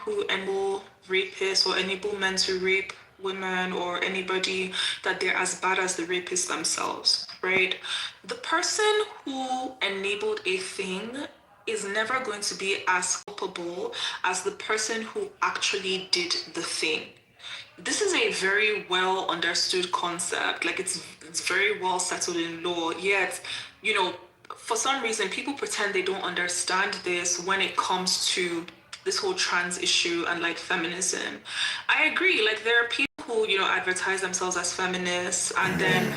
who enable rapists or enable men to rape women or anybody, that they're as bad as the rapists themselves, right? The person who enabled a thing is never going to be as culpable as the person who actually did the thing. This is a very well understood concept. Like it's very well settled in law. Yet, for some reason, people pretend they don't understand this when it comes to this whole trans issue and like feminism. I agree. Like there are people who advertise themselves as feminists, and then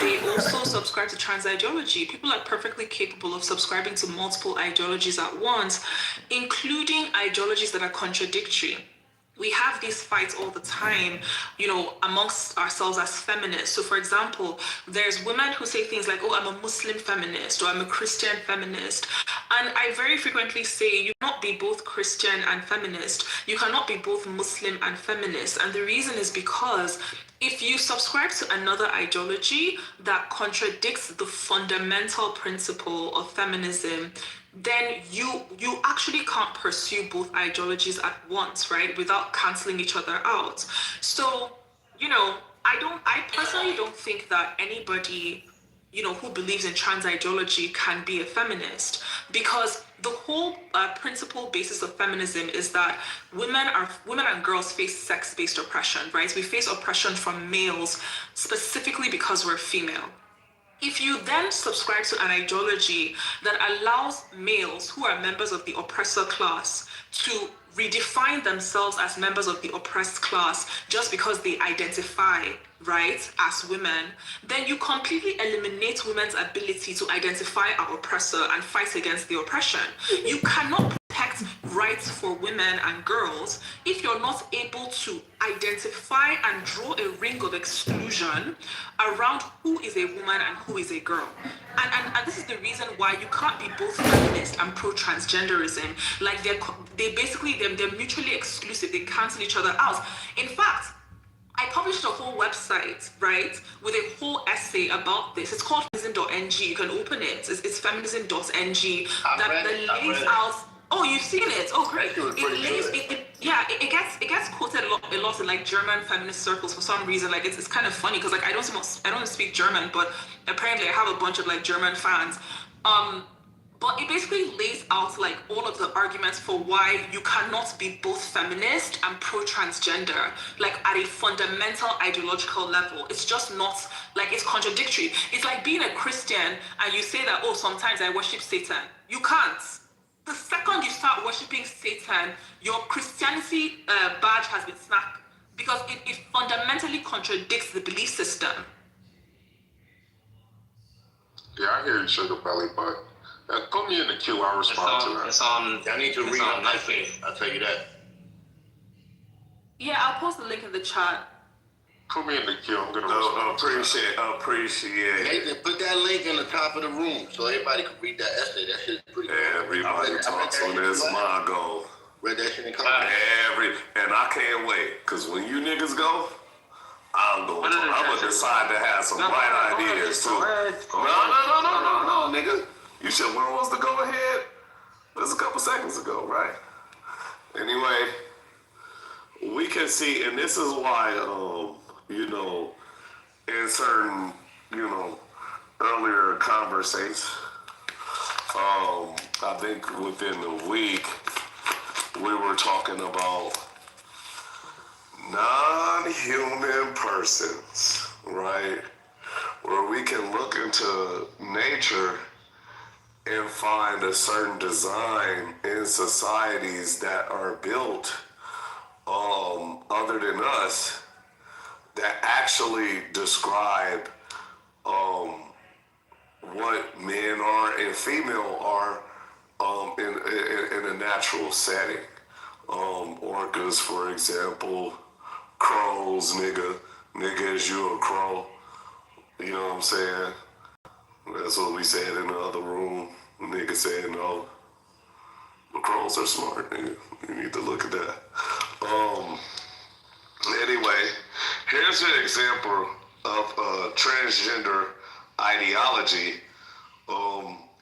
they also subscribe to trans ideology. People are perfectly capable of subscribing to multiple ideologies at once, including ideologies that are contradictory. We have these fights all the time, amongst ourselves as feminists. So, for example, there's women who say things like, oh, I'm a Muslim feminist or I'm a Christian feminist. And I very frequently say, you cannot be both Christian and feminist. You cannot be both Muslim and feminist. And the reason is because if you subscribe to another ideology that contradicts the fundamental principle of feminism, then you actually can't pursue both ideologies at once, right? Without canceling each other out. So, I personally don't think that anybody, who believes in trans ideology can be a feminist, because the whole principal basis of feminism is that women and girls face sex-based oppression, right? We face oppression from males specifically because we're female. If you then subscribe to an ideology that allows males who are members of the oppressor class to redefine themselves as members of the oppressed class just because they identify, right, as women, then you completely eliminate women's ability to identify our oppressor and fight against the oppression. You cannot protect rights for women and girls if you're not able to identify and draw a ring of exclusion around who is a woman and who is a girl. And this is the reason why you can't be both feminist and pro-transgenderism. Like they're mutually exclusive. They cancel each other out. In fact, I published a whole website, right, with a whole essay about this. It's called feminism.ng. You can open it. It's feminism.ng that lays out. Oh, you've seen it? Oh, great. It gets quoted a lot in like German feminist circles for some reason. Like it's kind of funny because like I don't speak German, but apparently I have a bunch of like German fans. But it basically lays out like all of the arguments for why you cannot be both feminist and pro-transgender, like at a fundamental ideological level. It's just not, like, it's contradictory. It's like being a Christian and you say that, oh, sometimes I worship Satan. You can't. The second you start worshiping Satan, your Christianity badge has been snapped because it fundamentally contradicts the belief system. Yeah, I hear you, Sugar Belly, but put me in the queue. I'll respond to that. I need to read on that page. I'll tell you that. Yeah, I'll post the link in the chat. Put me in the queue. I'm gonna appreciate. Nathan, put that link in the top of the room so everybody can read that essay. That shit's pretty good. Everybody talks on this my goal. Read that shit in college. And I can't wait, because when you niggas go, I'm gonna decide to have some bright ideas too. No, nigga. You said when was the go ahead? It was a couple seconds ago, right? Anyway, we can see, and this is why, in certain, earlier conversations, I think within the week, we were talking about non-human persons, right? Where we can look into nature and find a certain design in societies that are built other than us that actually describe what men are and female are in a natural setting. Orcas, for example, crows, nigga, is you a crow? You know what I'm saying? That's what we said in the other room. The nigga said no. The crows are smart, nigga. You need to look at that. Anyway, here's an example of transgender ideology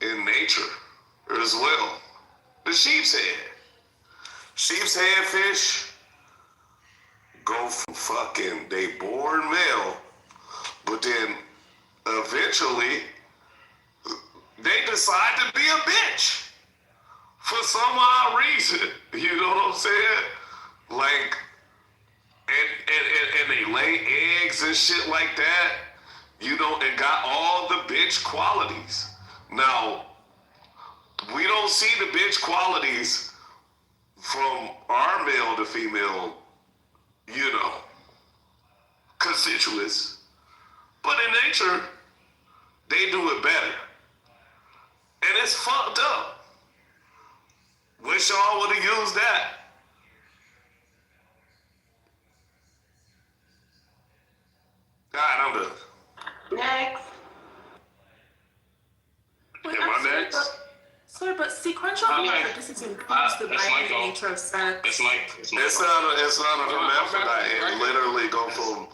in nature as well. The sheep's head. Sheep's head fish go from fucking they born male, but then eventually they decide to be a bitch for some odd reason. You know what I'm saying? Like, and they lay eggs and shit like that. You know, and got all the bitch qualities. Now, we don't see the bitch qualities from our male to female, you know, constituents. But in nature, they do it better. And it's fucked up. Wish y'all would have used that. God, I'm done. Next. Wait, Am I next? Sorry, but sequential hermaphrodicity includes the binary nature of sex. It's not a hermaphrodite. It literally go from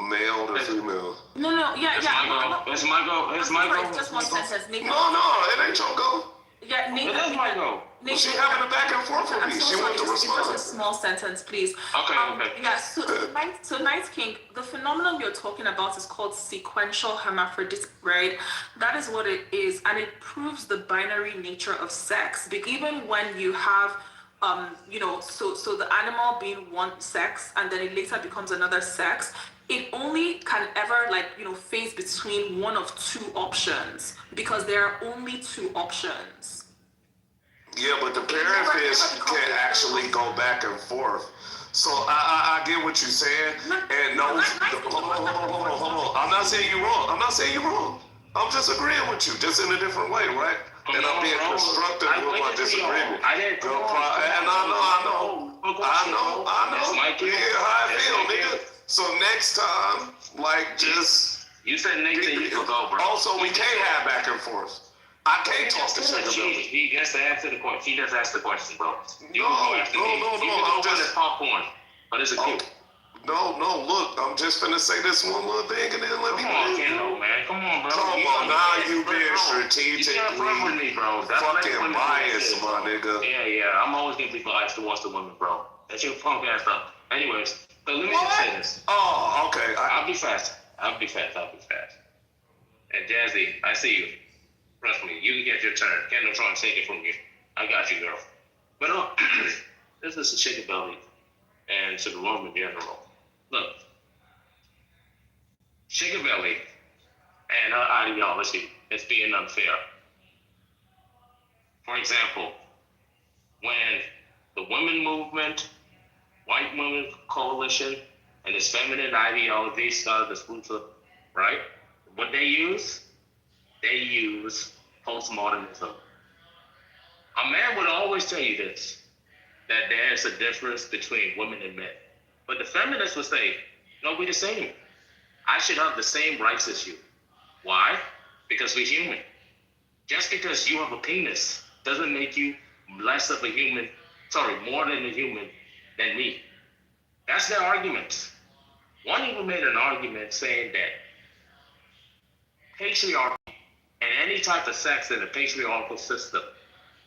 male to female. No, yeah. It's my go. It's just one sentence. No, it ain't your go. Yeah, Nathan. It is my go. She having a back and forth with I'm me. so She sorry. wants to It's just a respond. small sentence, please. Okay. Yeah. So Night King, the phenomenon you're talking about is called sequential hermaphroditism, right? That is what it is, and it proves the binary nature of sex. Even when you have, so the animal being one sex, and then it later becomes another sex. It only can ever phase between one of two options because there are only two options. Yeah, but the parent fish can actually go back and forth. So I get what you're saying. And no, hold on. I'm not saying you're wrong. I'm just agreeing with you, just in a different way, right? And I'm being constructive with my disagreement. I know. Yeah, how I feel, nigga. So next time, just... You said Nathan, you could go, bro. Also, we can't have back and forth. I can't talk to Sugar He just answered the question. He just asked the question, bro. No, I'm just popcorn, but it's a cute. No, look, I'm just finna say this one little thing and then let me Come on, Kendo, man. Come on, bro. Come on, now you being strategically You can't front with me, bro. That's fucking biased, my nigga. Yeah. I'm always gonna be biased towards the women, bro. That's your punk ass stuff. Anyways, so let me just say this. Oh, okay. I'll be fast. And Jazzy, I see you. Trust me, you can get your turn. Kendo trying to take it from you. I got you, girl. But this is a Shaker Belly and to the room in general. Look, Shaker Belly and her ideology is being unfair. For example, when the women movement, white women coalition, and this feminine ideology started this movement, right? What they use postmodernism. A man would always tell you this, that there's a difference between women and men. But the feminists would say, no, we're the same. I should have the same rights as you. Why? Because we're human. Just because you have a penis doesn't make you more than a human than me. That's their argument. One even made an argument saying that patriarchy and any type of sex in a patriarchal system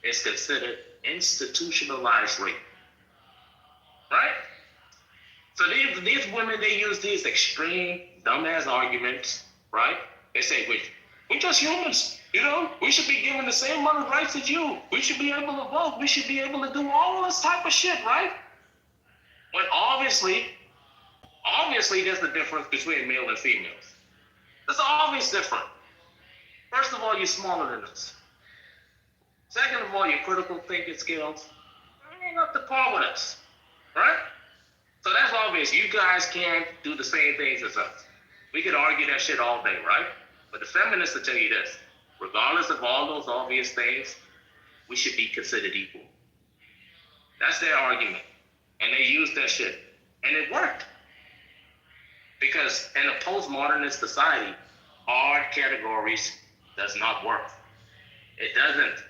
is considered institutionalized rape. Right? So these women, they use these extreme, dumbass arguments, right? They say, we're just humans, we should be given the same amount of rights as you. We should be able to vote. We should be able to do all this type of shit, right? When obviously there's a difference between male and females. There's an obvious difference. First of all, you're smaller than us. Second of all, your critical thinking skills ain't up to par with us, right? So that's obvious. You guys can't do the same things as us. We could argue that shit all day, right? But the feminists will tell you this. Regardless of all those obvious things, we should be considered equal. That's their argument. And they used that shit. And it worked. Because in a postmodernist society, hard categories does not work. It doesn't.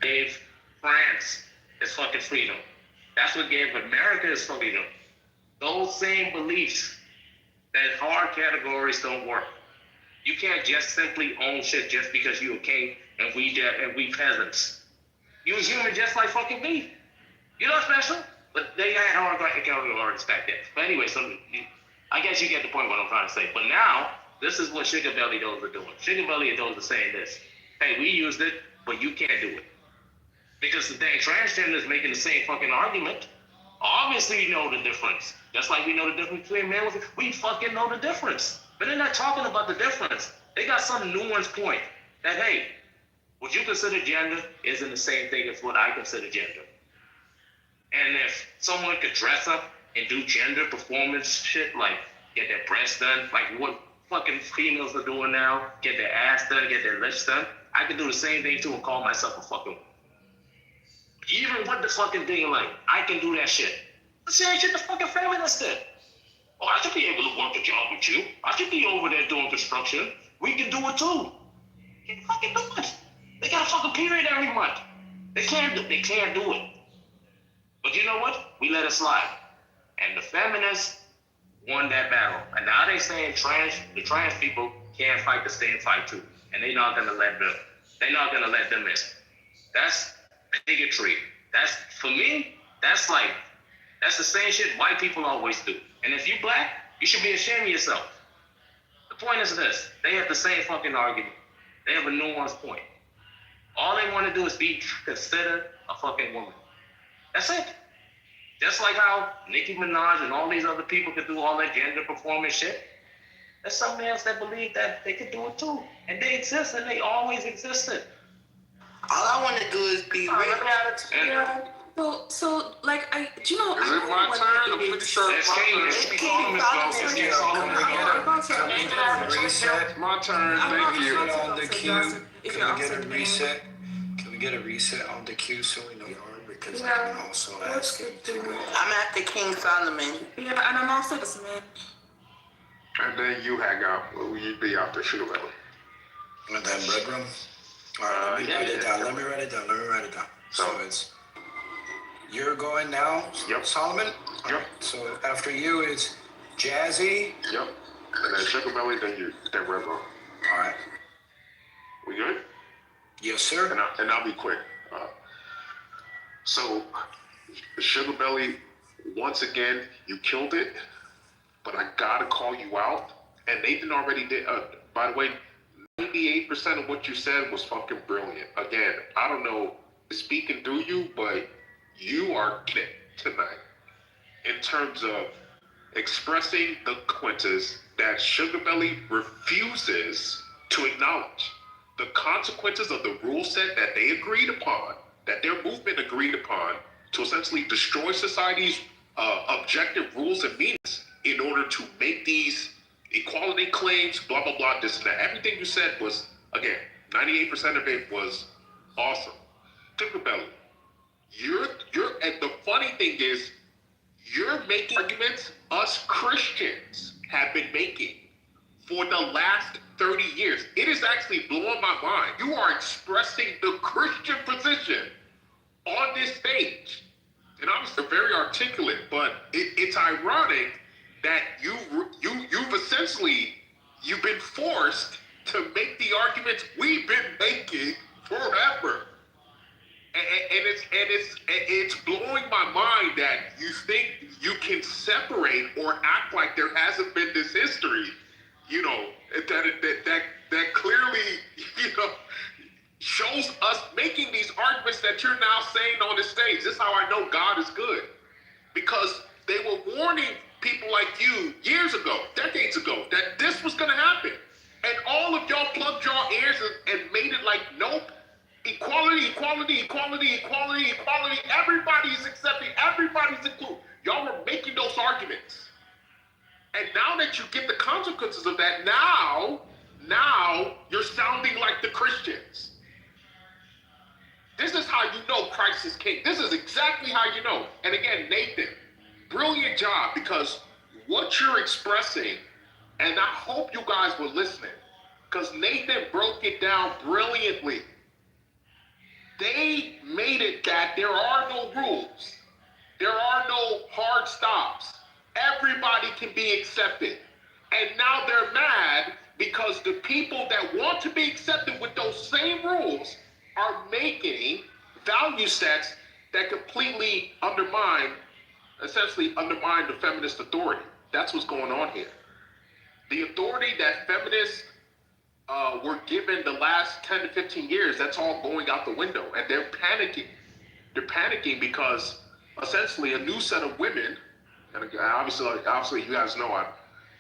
Gave France its fucking freedom. That's what gave America its freedom. Those same beliefs that hard categories don't work. You can't just simply own shit just because you're a king and we peasants. You're human just like fucking me. You're not special, but they had hard artists back then. But anyway, I guess you get the point what I'm trying to say. But now, this is what Sugar Belly Dolls are doing. Sugar Belly Dolls are saying this. Hey, we used it, but you can't do it. Because the dang transgenders making the same fucking argument. Obviously, you know the difference. Just like we know the difference between males. We fucking know the difference. But they're not talking about the difference. They got some nuanced point that, hey, what you consider gender isn't the same thing as what I consider gender. And if someone could dress up and do gender performance shit, like get their breasts done, like what fucking females are doing now, get their ass done, get their lips done, I could do the same thing too and call myself a fucking woman. Even with the fucking thing, like, I can do that shit. The same shit the fucking feminists did. Oh, I should be able to work a job with you. I should be over there doing construction. We can do it too. You can fucking do it. They got a fucking period every month. They can't do it. But you know what? We let it slide. And the feminists won that battle. And now they saying the trans people can't fight the same fight too. And they're not gonna let them in. That's bigotry. That's, for me, that's the same shit white people always do. And if you black, you should be ashamed of yourself. The point is this. They have the same fucking argument. They have a nuanced point. All they want to do is be considered a fucking woman. That's it. Just like how Nicki Minaj and all these other people could do all that gender performance shit. There's some males that believe that they could do it too. And they exist and they always existed. All I want to do is be rich. Yeah. So like do you know? Is it my turn? I'm pretty sure it's my turn. Thank you. On the queue. Can we get a reset? Can we get a reset on the queue so we know you are? Because I'm also asking. I'm after King Solomon. Yeah, and I'm also this man. And then you hang out. You'd be out there, Sugar Belly. And then Red Room. All right, let me write it down. Let me write it down. So it's you're going now. Yep. Solomon. Yep. Right. So after you is Jazzy. Yep. And then Sugar Belly, then Red Room. All right. We good? Yes, sir. And I'll be quick. So, Sugar Belly, once again, you killed it, but I gotta call you out. And Nathan already did. By the way, 98% of what you said was fucking brilliant. Again, I don't know speaking through you, but you are it tonight in terms of expressing the consequences that Sugar Belly refuses to acknowledge. The consequences of the rule set that they agreed upon, that their movement agreed upon, to essentially destroy society's objective rules and meanings in order to make these equality claims, blah, blah, blah, this and that. Everything you said was, again, 98% of it was awesome. Sugar Belly, and the funny thing is, you're making arguments us Christians have been making for the last 30 years. It is actually blowing my mind. You are expressing the Christian position on this stage. And obviously very articulate, but it's ironic that you've been forced to make the arguments we've been making forever. And it's blowing my mind that you think you can separate or act like there hasn't been this history, you know, that clearly, you know, shows us making these arguments that you're now saying on the stage. This is how I know God is good. Because they were warning people like you years ago, decades ago, that this was going to happen. And all of y'all plugged your ears and made it like, nope, equality, equality, equality, equality, equality. Everybody's accepting, everybody's included. Y'all were making those arguments. And now that you get the consequences of that, now you're sounding like the Christians. This is how you know Christ is king. This is exactly how you know. And again, Nathan, brilliant job, because what you're expressing, and I hope you guys were listening, because Nathan broke it down brilliantly. They made it that there are no rules. There are no hard stops. Everybody can be accepted. And now they're mad because the people that want to be accepted with those same rules are making value sets that completely essentially undermine the feminist authority. That's what's going on here. The authority that feminists were given the last 10 to 15 years, that's all going out the window. And they're panicking. They're panicking because essentially a new set of women, and obviously you guys know I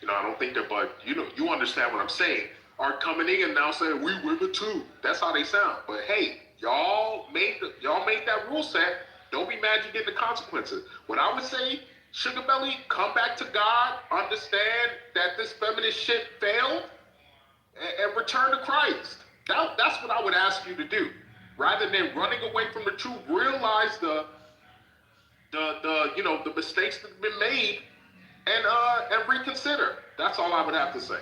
don't think that, but you understand what I'm saying, are coming in and now saying we women too. That's how they sound. But hey, y'all made that rule set. Don't be mad you get the consequences. What I would say, Sugar Belly, come back to God, understand that this feminist shit failed, and return to Christ. That's what I would ask you to do. Rather than running away from the truth, realize the mistakes that have been made and reconsider. That's all I would have to say.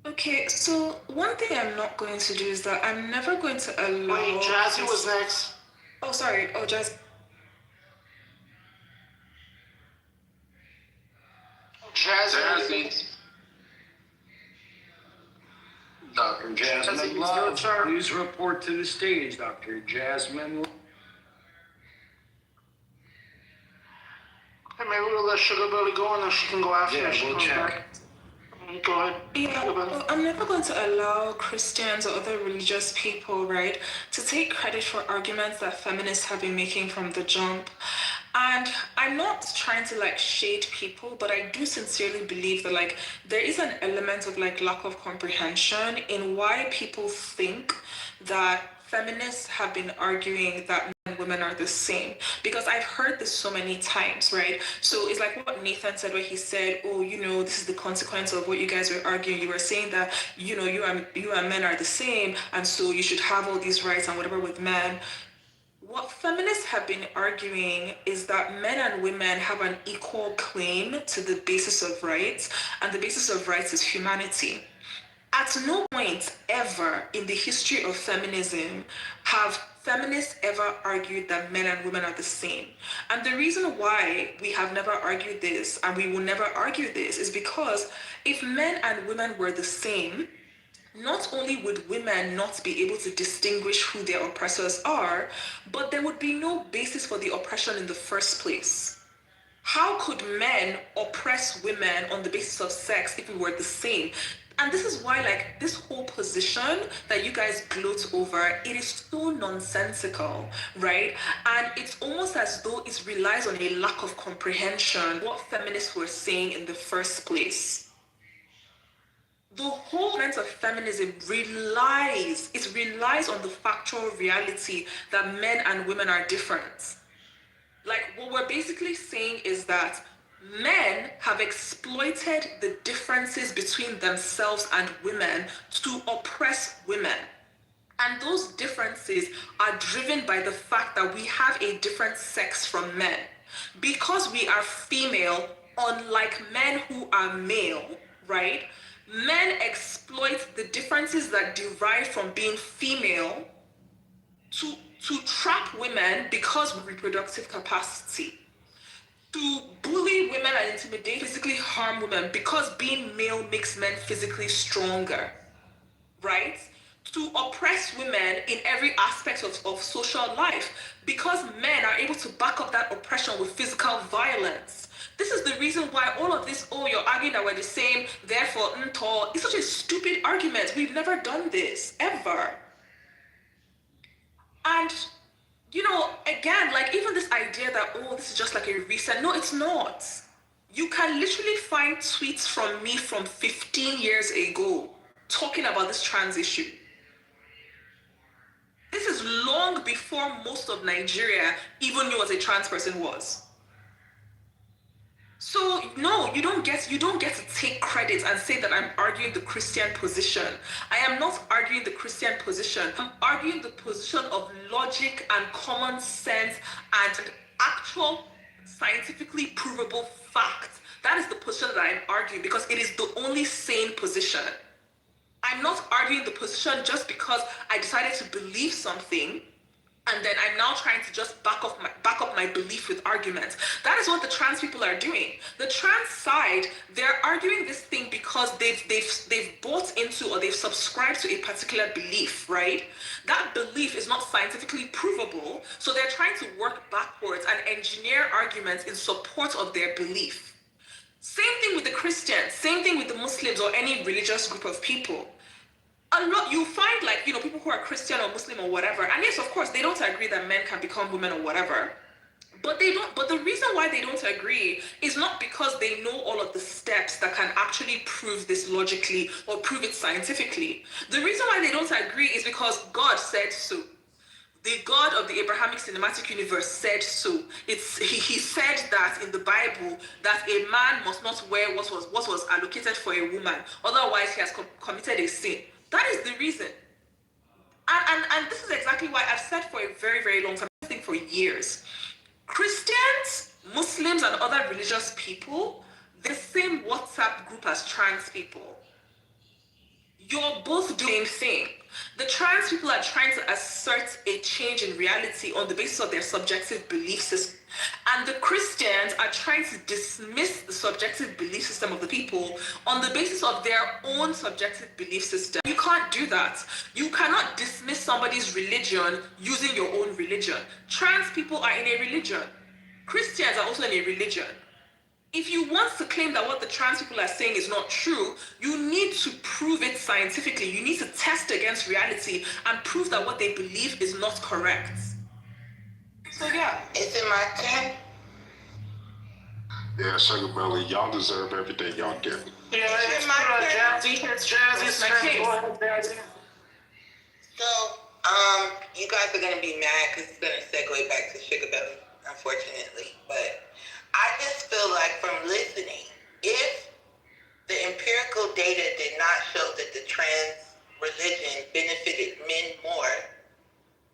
Okay, so one thing I'm not going to do is that I'm never going to allow... Wait, Jazzy was next. Oh, sorry. Oh, Jazz. Jazzy. Dr. Jasmine Love, please report to the stage, Dr. Jasmine. Hey, maybe we'll let Sugar Belly go and then she can go after. Yeah, we'll check. Go ahead. Yeah, well, I'm never going to allow Christians or other religious people, right, to take credit for arguments that feminists have been making from the jump. And I'm not trying to shade people, but I do sincerely believe that there is an element of lack of comprehension in why people think that feminists have been arguing that men and women are the same, because I've heard this so many times, right? So it's like what Nathan said, where he said, oh, this is the consequence of what you guys were arguing. You were saying that, you and men are the same, and so you should have all these rights and whatever with men. What feminists have been arguing is that men and women have an equal claim to the basis of rights, and the basis of rights is humanity. At no point ever in the history of feminism have feminists ever argued that men and women are the same. And the reason why we have never argued this, and we will never argue this, is because if men and women were the same, not only would women not be able to distinguish who their oppressors are, but there would be no basis for the oppression in the first place. How could men oppress women on the basis of sex if we were the same? And this is why, this whole position that you guys gloat over, it is so nonsensical, right? And it's almost as though it relies on a lack of comprehension what feminists were saying in the first place. The whole element of feminism relies on the factual reality that men and women are different. What we're basically saying is that men have exploited the differences between themselves and women to oppress women. And those differences are driven by the fact that we have a different sex from men. Because we are female, unlike men who are male, right? Men exploit the differences that derive from being female to trap women because of reproductive capacity, to bully women and intimidate, physically harm women because being male makes men physically stronger, right? To oppress women in every aspect of social life because men are able to back up that oppression with physical violence. This is the reason why all of this, you're arguing that we're the same, therefore, it's such a stupid argument. We've never done this, ever. And, again, even this idea that, this is just a reset. No, it's not. You can literally find tweets from me from 15 years ago talking about this trans issue. This is long before most of Nigeria even knew what a trans person was. So no, you don't get to take credit and say that I'm arguing the Christian position. I am not arguing the Christian position. I'm arguing the position of logic and common sense and actual scientifically provable fact. That is the position that I'm arguing because it is the only sane position. I'm not arguing the position just because I decided to believe something. and then I'm now trying to just back up my belief with arguments. That is what the trans people are doing. The trans side, they're arguing this thing because they've bought into or they've subscribed to a particular belief, right? That belief is not scientifically provable, so they're trying to work backwards and engineer arguments in support of their belief. Same thing with the Christians, same thing with the Muslims or any religious group of people. A lot, you find, like, people who are Christian or Muslim or whatever, and yes, of course, they don't agree that men can become women or whatever, but the reason why they don't agree is not because they know all of the steps that can actually prove this logically or prove it scientifically. The reason why they don't agree is because God said so. The God of the Abrahamic cinematic universe said so. He said that in the Bible that a man must not wear what was allocated for a woman, otherwise he has committed a sin. That is the reason. And this is exactly why I've said for a very, very long time, I think for years, Christians, Muslims, and other religious people, the same WhatsApp group as trans people. You're both doing the same thing. The trans people are trying to assert a change in reality on the basis of their subjective belief system. And the Christians are trying to dismiss the subjective belief system of the people on the basis of their own subjective belief system. You can't do that. You cannot dismiss somebody's religion using your own religion. Trans people are in a religion. Christians are also in a religion. If you want to claim that what the trans people are saying is not true, you need to prove it scientifically. You need to test against reality and prove that what they believe is not correct. So yeah. Is it my turn? Yeah, Sugar Belly, y'all deserve everything y'all get. Yeah, it's my turn. Jazzy's my turn. case. Go ahead, Jazzy. So, you guys are gonna be mad because it's gonna segue back to Sugar Belly, unfortunately. But I just feel like from listening, if the empirical data did not show that the trans religion benefited men more,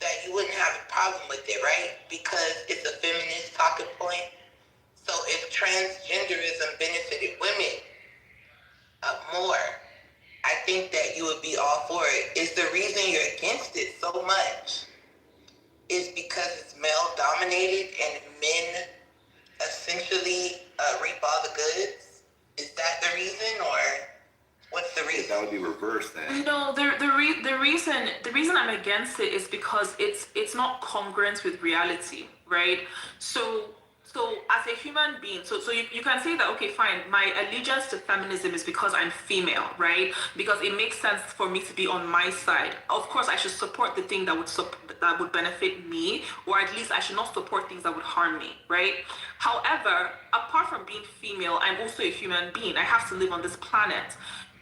that you wouldn't have a problem with it, right? Because it's a feminist talking point. So if transgenderism benefited women more, I think that you would be all for it. Is the reason you're against it so much is because it's male dominated and men essentially reap all the goods? Is that the reason, or what's the reason? That would be reversed then. No, the reason I'm against it is because it's not congruent with reality, right? So as a human being, so you can say that, okay, fine, my allegiance to feminism is because I'm female, right? Because it makes sense for me to be on my side. Of course, I should support the thing that would benefit me, or at least I should not support things that would harm me, right? However, apart from being female, I'm also a human being. I have to live on this planet.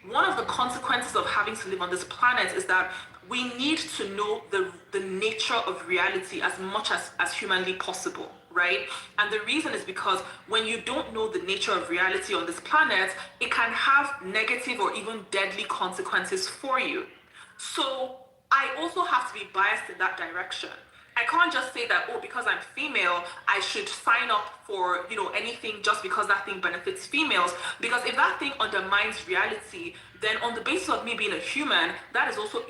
One of the consequences of having to live on this planet is that we need to know the nature of reality as much as humanly possible, right? And the reason is because when you don't know the nature of reality on this planet, it can have negative or even deadly consequences for you. So I also have to be biased in that direction. I can't just say that, oh, because I'm female, I should sign up for, anything just because that thing benefits females. Because if that thing undermines reality, then on the basis of me being a human, that is also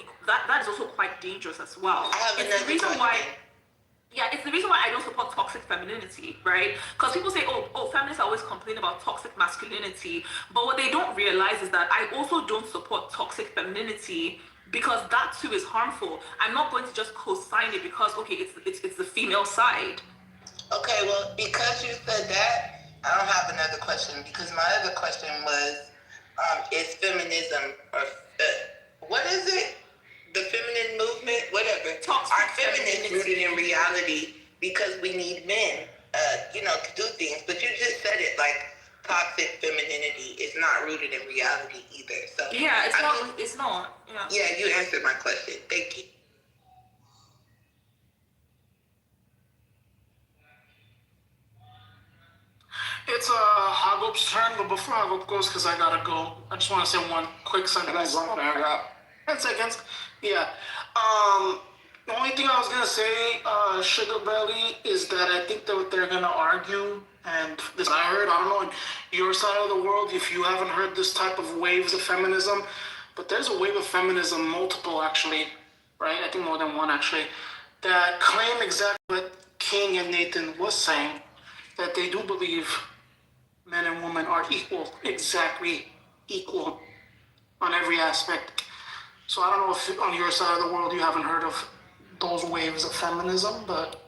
quite dangerous as well. It's the reason why I don't support toxic femininity, right? Because people say, oh, feminists always complain about toxic masculinity, but what they don't realize is that I also don't support toxic femininity, because that too is harmful. I'm not going to just co-sign it because, okay, it's the female side. Okay, well, because you said that, I don't have another question, because my other question was, is feminism, or what is it? The feminine movement, whatever. Are feminists rooted in reality because we need men, to do things? But you just said it, like, toxic femininity is not rooted in reality either. So yeah, it's not. Yeah, you answered my question. Thank you. It's Hagop's turn, but before Hagop goes, because I gotta go, I just want to say one quick sentence. 10 seconds. Yeah. The only thing I was gonna say, Sugar Belly, is that I think that what they're gonna argue, and this I heard, I don't know, in your side of the world, if you haven't heard this type of waves of feminism, but there's a wave of feminism, multiple actually, right? I think more than one actually, that claim exactly what King and Nathan was saying, that they do believe men and women are equal, exactly equal on every aspect. So I don't know if on your side of the world you haven't heard of those waves of feminism, but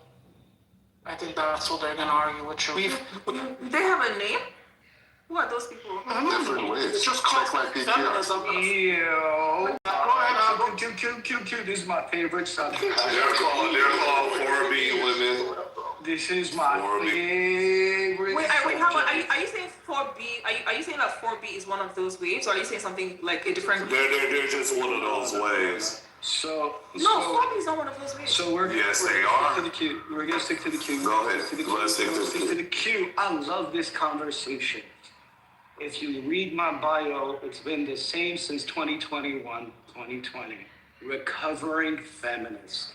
I think that's what they're gonna argue with you. They have a name? Who are those people? Different ways. It's just called feminism. Ew. Go ahead, Hugo. Q. This is my favorite subject. They're called 4B women. This is my favorite. Wait, how about, are you saying 4B? Are you saying that 4B is one of those waves, or are you saying something like a different? They're just one of those waves. So No, 4B is not one of those waves. So Yes, they we're are. gonna stick to the Q. We're gonna stick to the Q. Go ahead. Let's stick to the Q. I love this conversation. If you read my bio, it's been the same since 2021, 2020. Recovering feminist.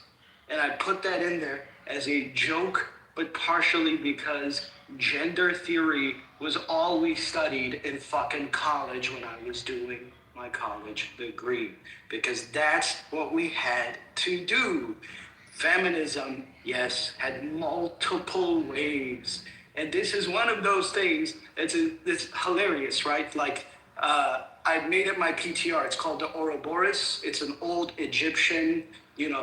And I put that in there as a joke, but partially because gender theory was all we studied in fucking college when I was doing my college degree. Because that's what we had to do. Feminism, yes, had multiple waves. And this is one of those things, it's hilarious, right? Like, I made it my PTR. It's called the Ouroboros. It's an old Egyptian,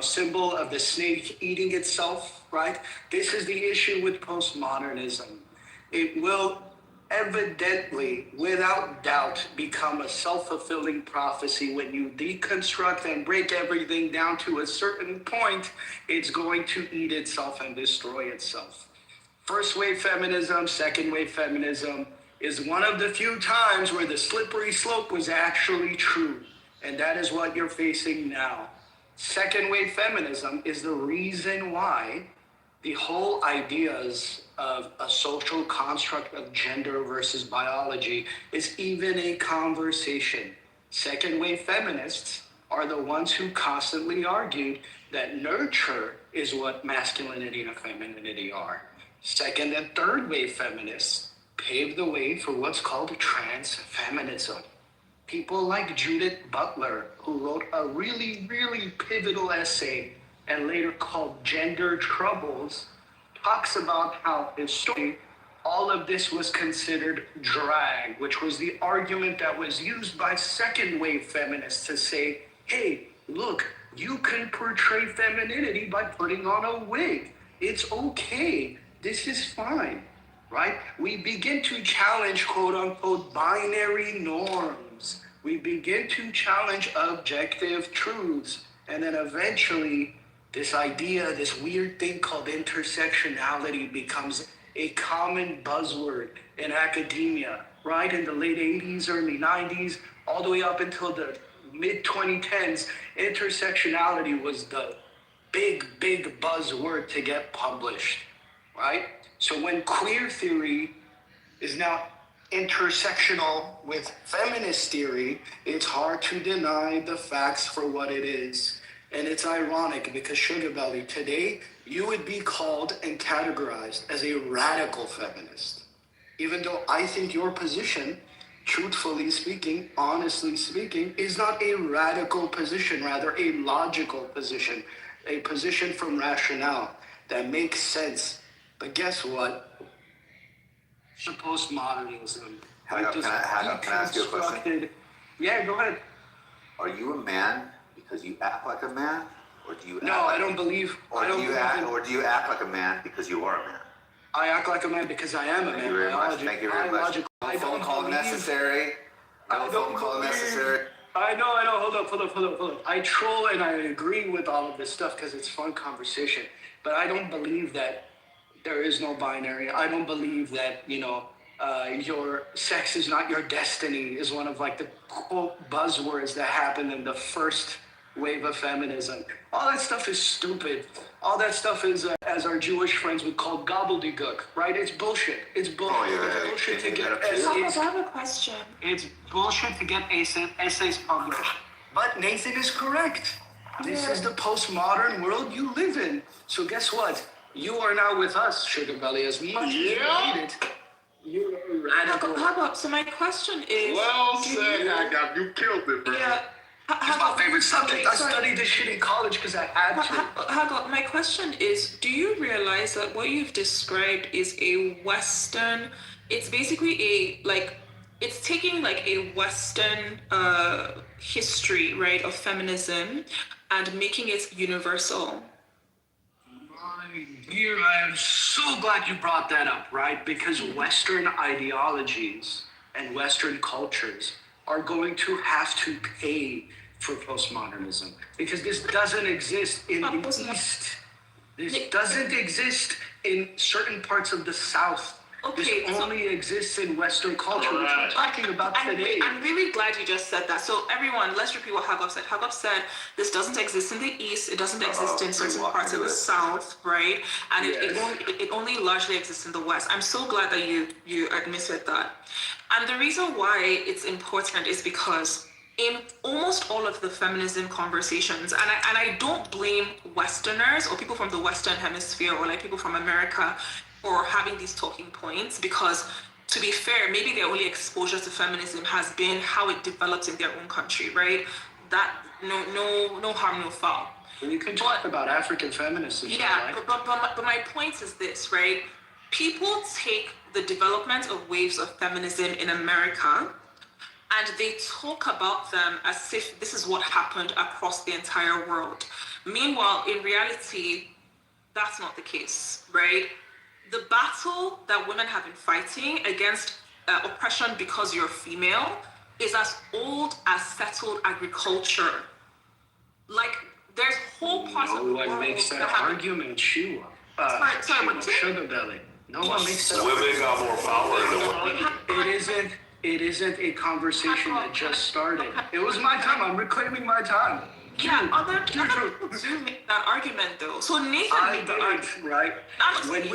symbol of the snake eating itself, right? This is the issue with postmodernism. It will evidently, without doubt, become a self-fulfilling prophecy. When you deconstruct and break everything down to a certain point, it's going to eat itself and destroy itself. First wave feminism, second wave feminism is one of the few times where the slippery slope was actually true. And that is what you're facing now. Second wave feminism is the reason why the whole ideas of a social construct of gender versus biology is even a conversation. Second wave feminists are the ones who constantly argued that nurture is what masculinity and femininity are. Second and third wave feminists paved the way for what's called trans feminism. People like Judith Butler, who wrote a really, really pivotal essay and later called Gender Troubles, talks about how historically all of this was considered drag, which was the argument that was used by second wave feminists to say, hey, look, you can portray femininity by putting on a wig. It's okay. This is fine, right? We begin to challenge quote unquote binary norms. We begin to challenge objective truths. And then eventually this idea, this weird thing called intersectionality becomes a common buzzword in academia, right? In the late 80s, early 90s, all the way up until the mid 2010s, intersectionality was the big buzzword to get published, right? So when queer theory is now intersectional with feminist theory, it's hard to deny the facts for what it is. And it's ironic because Sugar Belly, today you would be called and categorized as a radical feminist. Even though I think your position, truthfully speaking, honestly speaking, is not a radical position, rather a logical position, a position from rationale that makes sense. But guess what? The postmodernism. Can I ask you a question? Yeah, go ahead. Are you a man because you act like a man, or do you? I don't believe. Or do you act like a man because you are a man? I act like a man because I am a man. Thank you very much. Thank you very much. No phone call necessary. No phone call necessary. I know. Hold up. I troll and I agree with all of this stuff because it's fun conversation. But I don't believe that there is no binary. I don't believe that, your sex is not your destiny is one of like the quote buzzwords that happened in the first wave of feminism. All that stuff is stupid. All that stuff is, as our Jewish friends would call gobbledygook, right? It's bullshit. It's bullshit. It's bullshit to get essays. I have a question. It's bullshit to get essays published. But Nathan is correct. This is the postmodern world you live in. So guess what? You are now with us, Sugar Belly, as much as you need it. You're a radical. So my question is. Well said, you killed it, bro. Yeah. It's my favorite subject. I studied this shit in college because I had to. Hago, my question is, do you realize that what you've described is a Western, it's basically it's taking like a Western history, right, of feminism and making it universal? My dear, I am so glad you brought that up, right? Because Western ideologies and Western cultures are going to have to pay for postmodernism because this doesn't exist in the East. This doesn't exist in certain parts of the South. Okay, this only exists in Western culture, which we're talking about today. I'm really glad you just said that. So everyone, let's repeat what Hagop said. Hagop said this doesn't exist in the East. It doesn't exist in certain parts of the South, right? And it only largely exists in the West. I'm so glad that you admitted that. And the reason why it's important is because in almost all of the feminism conversations, and I don't blame Westerners or people from the Western Hemisphere or like people from America for having these talking points, because to be fair, maybe their only exposure to feminism has been how it developed in their own country, right? That no harm, no foul. Well, you can talk about African feminism. Yeah, right? but my point is this, right? People take the development of waves of feminism in America and they talk about them as if this is what happened across the entire world. Meanwhile, in reality, that's not the case, right? The battle that women have been fighting against oppression because you're female is as old as settled agriculture. Like, there's whole parts of the world. No one makes that argument, Shua. Sugar belly. No one makes that argument. Women got more power than women. It isn't a conversation that just started. It was my time. I'm reclaiming my time. Yeah, other people do make that argument though. So Nathan made the argument, right? When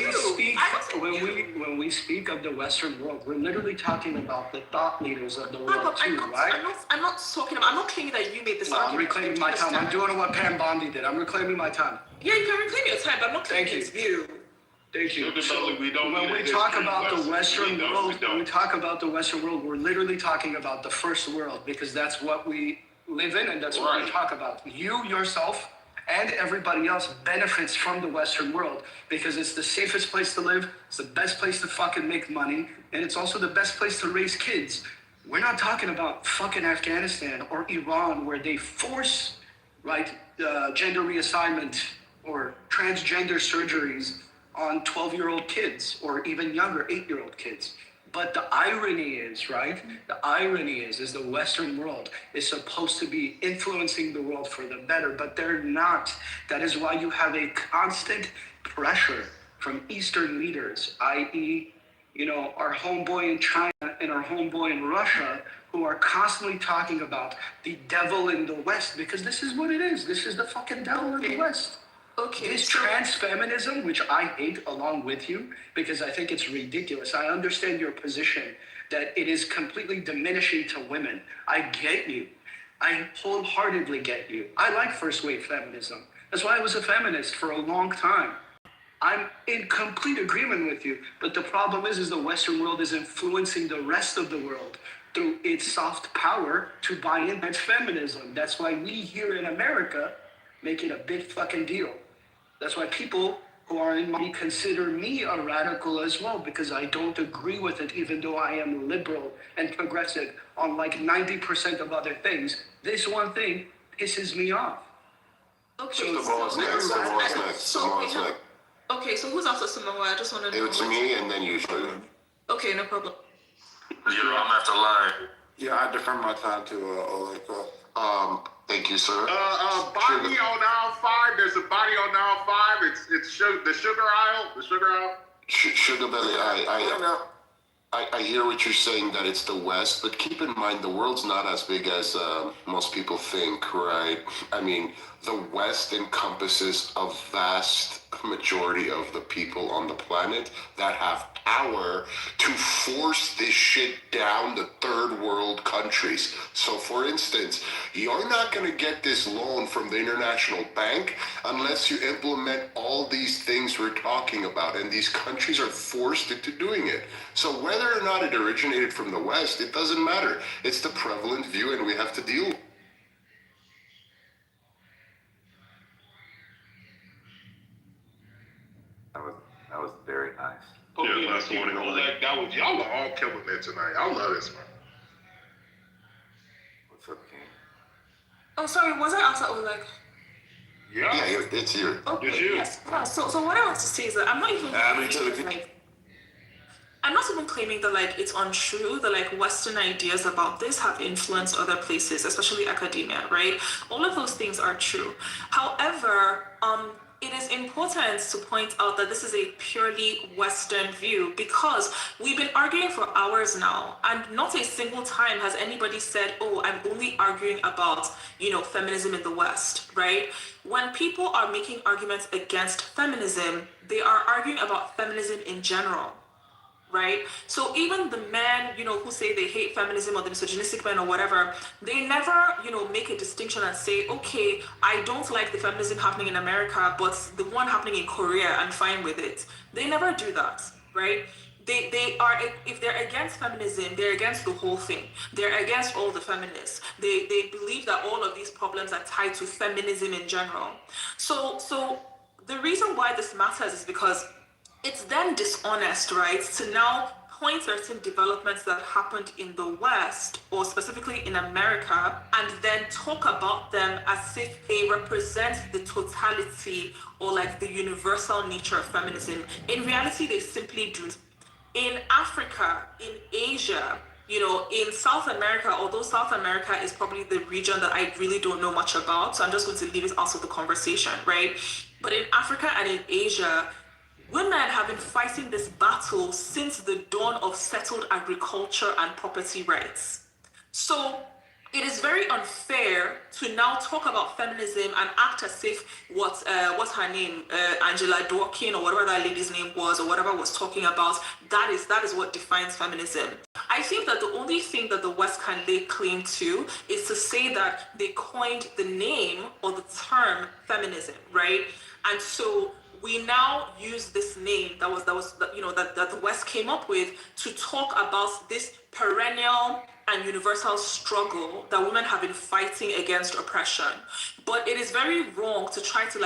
we speak of the Western world, we're literally talking about the thought leaders of the world too, right? I'm not claiming that you made this argument. I'm reclaiming my time. I'm doing what Pam Bondi did. I'm reclaiming my time. Yeah, you can reclaim your time, but I'm not claiming it's you. Thank you. When we talk about the Western world, we're literally talking about the first world because that's what we live in and that's what we talk about. You, yourself, and everybody else benefits from the Western world because it's the safest place to live, it's the best place to fucking make money, and it's also the best place to raise kids. We're not talking about fucking Afghanistan or Iran where they force, gender reassignment or transgender surgeries on 12-year-old kids or even younger 8-year-old kids. But the irony is, is the Western world is supposed to be influencing the world for the better, but they're not. That is why you have a constant pressure from Eastern leaders, i.e., our homeboy in China and our homeboy in Russia, who are constantly talking about the devil in the West, because this is what it is. This is the fucking devil in the West. Okay. This trans feminism, which I hate along with you, because I think it's ridiculous. I understand your position that it is completely diminishing to women. I get you. I wholeheartedly get you. I like first wave feminism. That's why I was a feminist for a long time. I'm in complete agreement with you. But the problem is the Western world is influencing the rest of the world through its soft power to buy in that feminism. That's why we here in America make it a big fucking deal. That's why people who are in me consider me a radical as well, because I don't agree with it, even though I am liberal and progressive on like 90% of other things. This one thing pisses me off. Okay, Okay, so who's after Samoa? I just want to know. It's me and then you. Okay, no problem. I'm after line. Yeah, I defer my time to Oleg. Thank you, sir. Body on aisle 5. There's a body on aisle 5. It's the sugar aisle. The sugar aisle. Sugar belly. I hear what you're saying, that it's the West, but keep in mind the world's not as big as most people think, right? I mean, the West encompasses a vast majority of the people on the planet that have power to force this shit down the third world countries. So for instance, you're not going to get this loan from the International Bank unless you implement all these things we're talking about, and these countries are forced into doing it. So whether or not it originated from the West, it doesn't matter. It's the prevalent view and we have to deal with it. Yeah, last warning only. That was y'all are all killing it tonight. I love this man. What's up, King? Oh, sorry, was I outside or like? Yeah, it's you. Okay, it's you. yes. Yeah, so what I want to say is that I'm not even I'm not even claiming that like it's untrue that like Western ideas about this have influenced other places, especially academia, right? All of those things are true. However, it is important to point out that this is a purely Western view because we've been arguing for hours now, and not a single time has anybody said, "Oh, I'm only arguing about, feminism in the West," right? When people are making arguments against feminism, they are arguing about feminism in general. Right? So even the men, who say they hate feminism or the misogynistic men or whatever, they never, make a distinction and say, okay, I don't like the feminism happening in America, but the one happening in Korea, I'm fine with it. They never do that, right? They are, if they're against feminism, they're against the whole thing. They're against all the feminists. They believe that all of these problems are tied to feminism in general. So the reason why this matters is because it's then dishonest, right, to now point certain developments that happened in the West, or specifically in America, and then talk about them as if they represent the totality or like the universal nature of feminism. In reality, they simply do. In Africa, in Asia, in South America, although South America is probably the region that I really don't know much about, so I'm just going to leave it out of the conversation, right? But in Africa and in Asia, women have been fighting this battle since the dawn of settled agriculture and property rights. So it is very unfair to now talk about feminism and act as if what's her name, Angela Dworkin or whatever that lady's name was or whatever was talking about, that is what defines feminism. I think that the only thing that the West can lay claim to is to say that they coined the name or the term feminism, right? And so we now use this name that the West came up with to talk about this perennial and universal struggle that women have been fighting against oppression. But it is very wrong to try to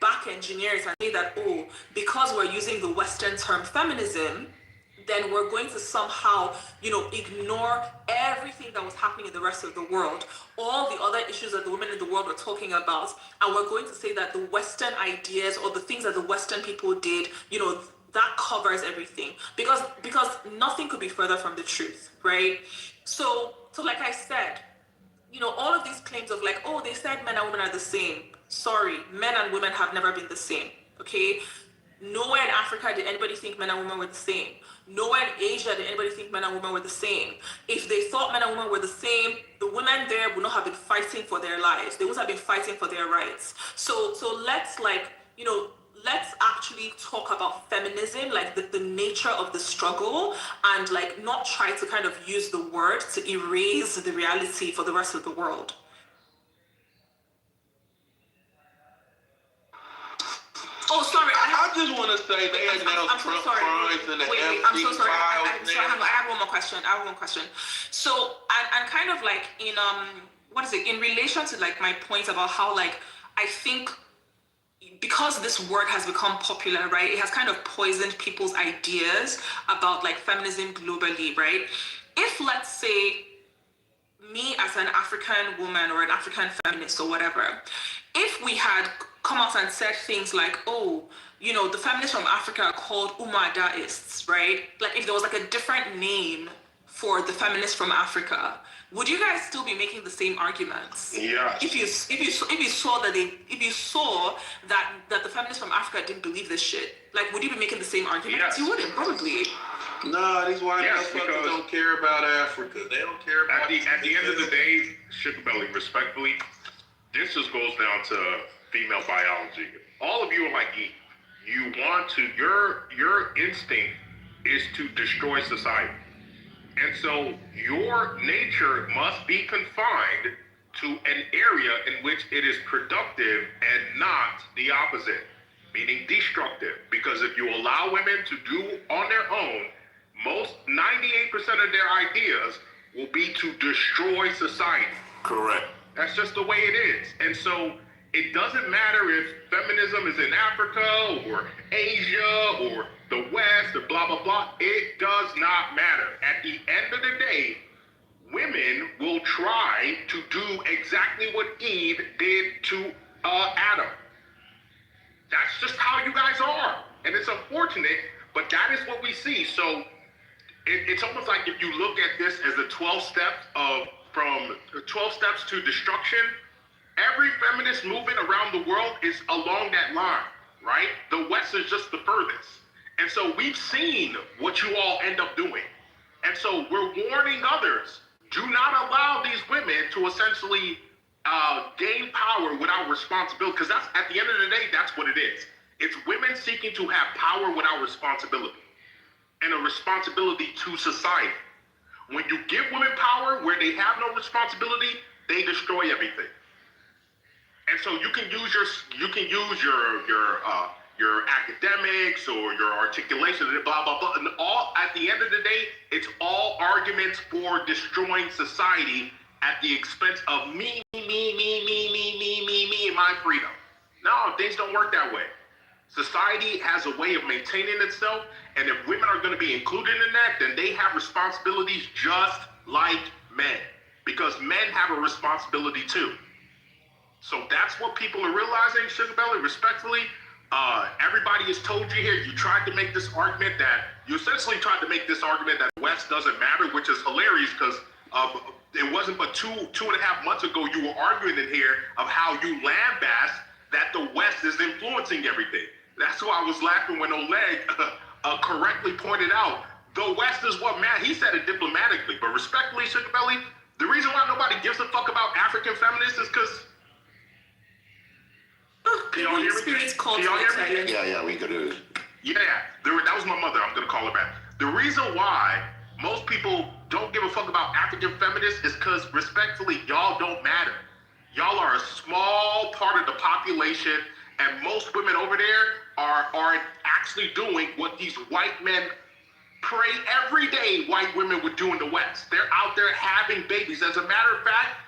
back engineer it and say that, oh, because we're using the Western term feminism, then we're going to somehow, ignore everything that was happening in the rest of the world, all the other issues that the women in the world were talking about, and we're going to say that the Western ideas or the things that the Western people did, that covers everything. Because nothing could be further from the truth, right? So like I said, all of these claims of like, oh, they said men and women are the same. Sorry, men and women have never been the same, okay? Nowhere in Africa did anybody think men and women were the same. Nowhere in Asia did anybody think men and women were the same. If they thought men and women were the same, the women there would not have been fighting for their lives. They would have been fighting for their rights. So let's let's actually talk about feminism, like the nature of the struggle, and like not try to kind of use the word to erase the reality for the rest of the world. Oh, sorry. I just want to say they announced Trump crimes in the I'm so sorry. files. I have one more question. So, and kind of like in in relation to like my point about how like I think because this word has become popular, right? It has kind of poisoned people's ideas about like feminism globally, right? If let's say me as an African woman or an African feminist or whatever, if we had come out and said things like, oh, the feminists from Africa are called Umadaists, right? Like if there was like a different name for the feminists from Africa, would you guys still be making the same arguments? Yeah. If you saw that the feminists from Africa didn't believe this shit, like would you be making the same arguments? Yes. You wouldn't, probably. No, these white motherfuckers don't care about Africa. They don't care about. At the end of the day, Sugar Belly, respectfully, this just goes down to female biology. All of you are like Eve. You want to. Your instinct is to destroy society, and so your nature must be confined to an area in which it is productive and not the opposite, meaning destructive. Because if you allow women to do on their own, most 98% of their ideas will be to destroy society. Correct. That's just the way it is. And so It doesn't matter if feminism is in Africa or Asia or the West or blah, blah, blah. It does not matter. At the end of the day, women will try to do exactly what Eve did to Adam. That's just how you guys are. And it's unfortunate, but that is what we see. So it's almost like if you look at this as the 12 steps from 12 steps to destruction, every feminist movement around the world is along that line, right? The West is just the furthest. And so we've seen what you all end up doing. And so we're warning others, do not allow these women to essentially gain power without responsibility, because that's, at the end of the day, that's what it is. It's women seeking to have power without responsibility and a responsibility to society. When you give women power where they have no responsibility, they destroy everything. And so you can use your academics or your articulation and blah blah blah, and all at the end of the day, it's all arguments for destroying society at the expense of me, and my freedom. No, things don't work that way. Society has a way of maintaining itself, and if women are going to be included in that, then they have responsibilities just like men, because men have a responsibility too. So that's what people are realizing, Sugar Belly, respectfully. Everybody has told you here, you tried to make this argument that, you essentially tried to make this argument that the West doesn't matter, which is hilarious because it wasn't but two and a half months ago you were arguing in here of how you lambast that the West is influencing everything. That's why I was laughing when Oleg correctly pointed out, the West is what matters. He said it diplomatically, but respectfully, Sugar Belly, the reason why nobody gives a fuck about African feminists is because can y'all hear me? Can y'all hear me? Yeah, we could do it. Yeah, that was my mother. I'm going to call her back. The reason why most people don't give a fuck about African feminists is because, respectfully, y'all don't matter. Y'all are a small part of the population, and most women over there are actually doing what these white men pray every day white women would do in the West. They're out there having babies. As a matter of fact,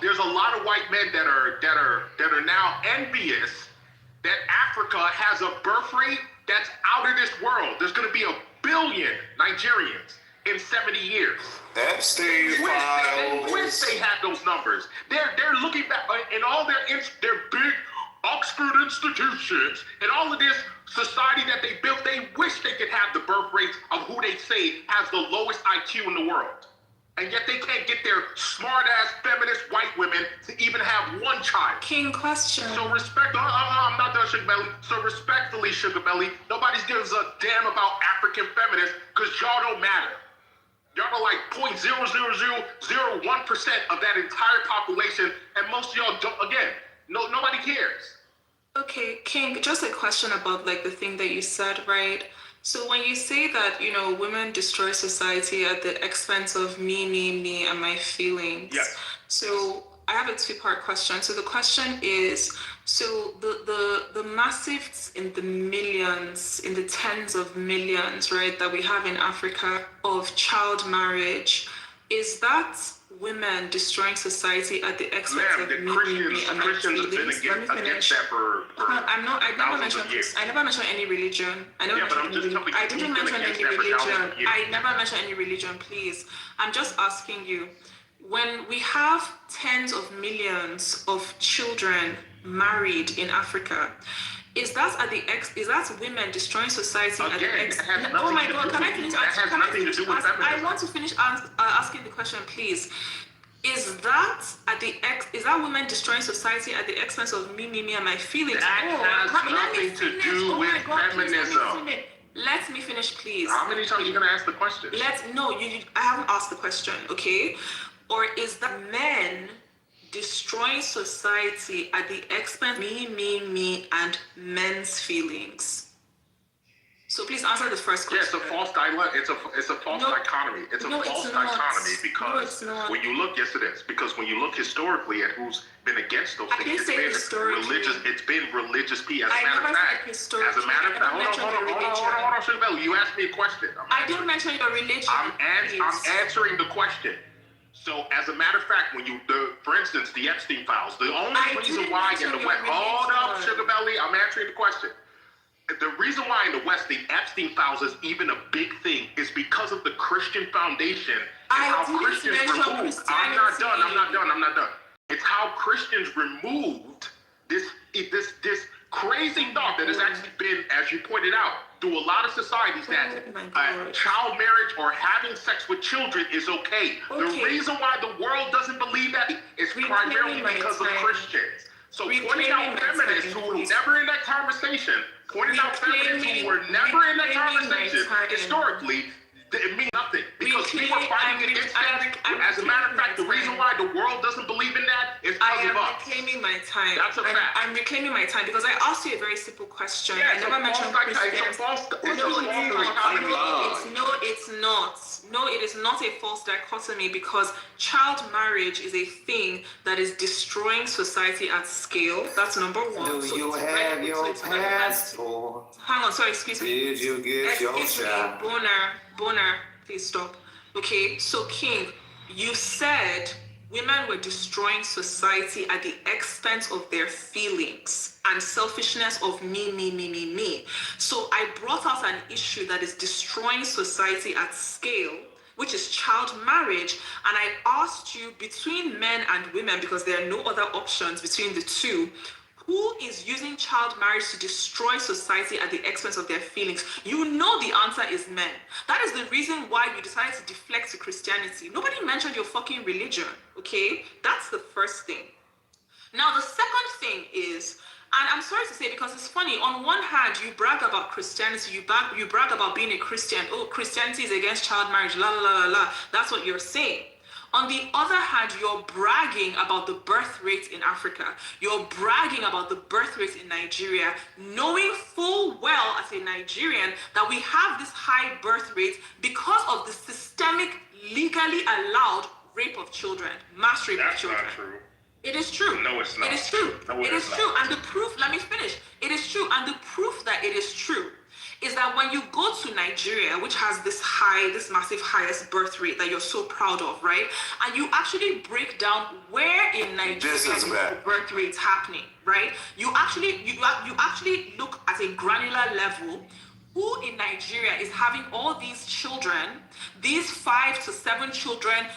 there's a lot of white men that are now envious that Africa has a birth rate that's out of this world. There's going to be 1 billion Nigerians in 70 years. Epstein files. Wish they had those numbers. They're looking back in all their big Oxford institutions and all of this society that they built. They wish they could have the birth rates of who they say has the lowest IQ in the world. And yet they can't get their smart-ass feminist white women to even have one child. King, question. So I'm not done, Sugar Belly. So respectfully, Sugar Belly, nobody gives a damn about African feminists because y'all don't matter. Y'all are like 0.00001% of that entire population, and most of y'all don't, again, nobody cares. Okay, King, just a question about like the thing that you said, right? So when you say that, women destroy society at the expense of me, and my feelings. Yes. So I have a 2-part question. So the question is, so the massive in the millions, in the tens of millions, right, that we have in Africa of child marriage, is that women destroying society at the expense of me and my feelings? Let me finish. I never mentioned any religion. I didn't mention any religion. I never mentioned any religion, please. I'm just asking you, when we have tens of millions of children married in Africa, is that women destroying society at the expense? Oh my God! Can I finish? I want to finish asking the question, please. Is that women destroying society at the expense of me, and my feelings? That has nothing to do with feminism. Let me finish, please. How many times are you gonna ask the question? I haven't asked the question, okay? Or is that men destroying society at the expense of me, and men's feelings? So please answer the first question. Yeah, it's a false dilemma. It's a false dichotomy. It's a false dichotomy because when you look, yes, it is. Because when you look historically at who's been against those things, it's been religious people. As a matter of fact, hold on, Sugar Belly. You asked me a question. I didn't mention your religion. I'm answering the question. So, as a matter of fact, when for instance, the Epstein files, the only reason why in the West, hold up, Sugar Belly, I'm answering the question. The reason why in the West the Epstein files is even a big thing is because of the Christian foundation and how Christians removed. I'm not done. It's how Christians removed this crazy thought that has actually been, as you pointed out, through a lot of societies that child marriage or having sex with children is okay. The reason why the world doesn't believe that is primarily because of Christians. So pointing out feminists who were never in that conversation, historically, it means nothing. Because we were fighting against that. As a matter of fact, the reason why the world doesn't believe in that is because of us. I am reclaiming my time. That's a fact. I'm reclaiming my time because I asked you a very simple question. Yeah, I never mentioned Christians. It's not. No, it is not a false dichotomy because child marriage is a thing that is destroying society at scale. That's number one. Do you have your passport? Hang on, sorry, excuse me. Did you get your shot? Boner, please stop. Okay, so King, you said women were destroying society at the expense of their feelings and selfishness of me. So I brought out an issue that is destroying society at scale, which is child marriage. And I asked you, between men and women, because there are no other options between the two, who is using child marriage to destroy society at the expense of their feelings? You know the answer is men. That is the reason why you decided to deflect to Christianity. Nobody mentioned your fucking religion, okay? That's the first thing. Now, the second thing is, and I'm sorry to say because it's funny, on one hand, you brag about Christianity, you brag about being a Christian. Oh, Christianity is against child marriage, la, la, la, la, la. That's what you're saying. On the other hand, you're bragging about the birth rate in Africa. You're bragging about the birth rate in Nigeria, knowing full well as a Nigerian that we have this high birth rate because of the systemic, legally allowed rape of children, mass rape of children. That's not true. It is true. No, it's not. It is true. No, it is true. And the proof, let me finish. It is true. And the proof that it is true is that when you go to Nigeria, which has this massive highest birth rate that you're so proud of, right? And you actually break down where in Nigeria the birth rate's happening, right? You actually look at a granular level. Who in Nigeria is having all these children, these 5 to 7 children,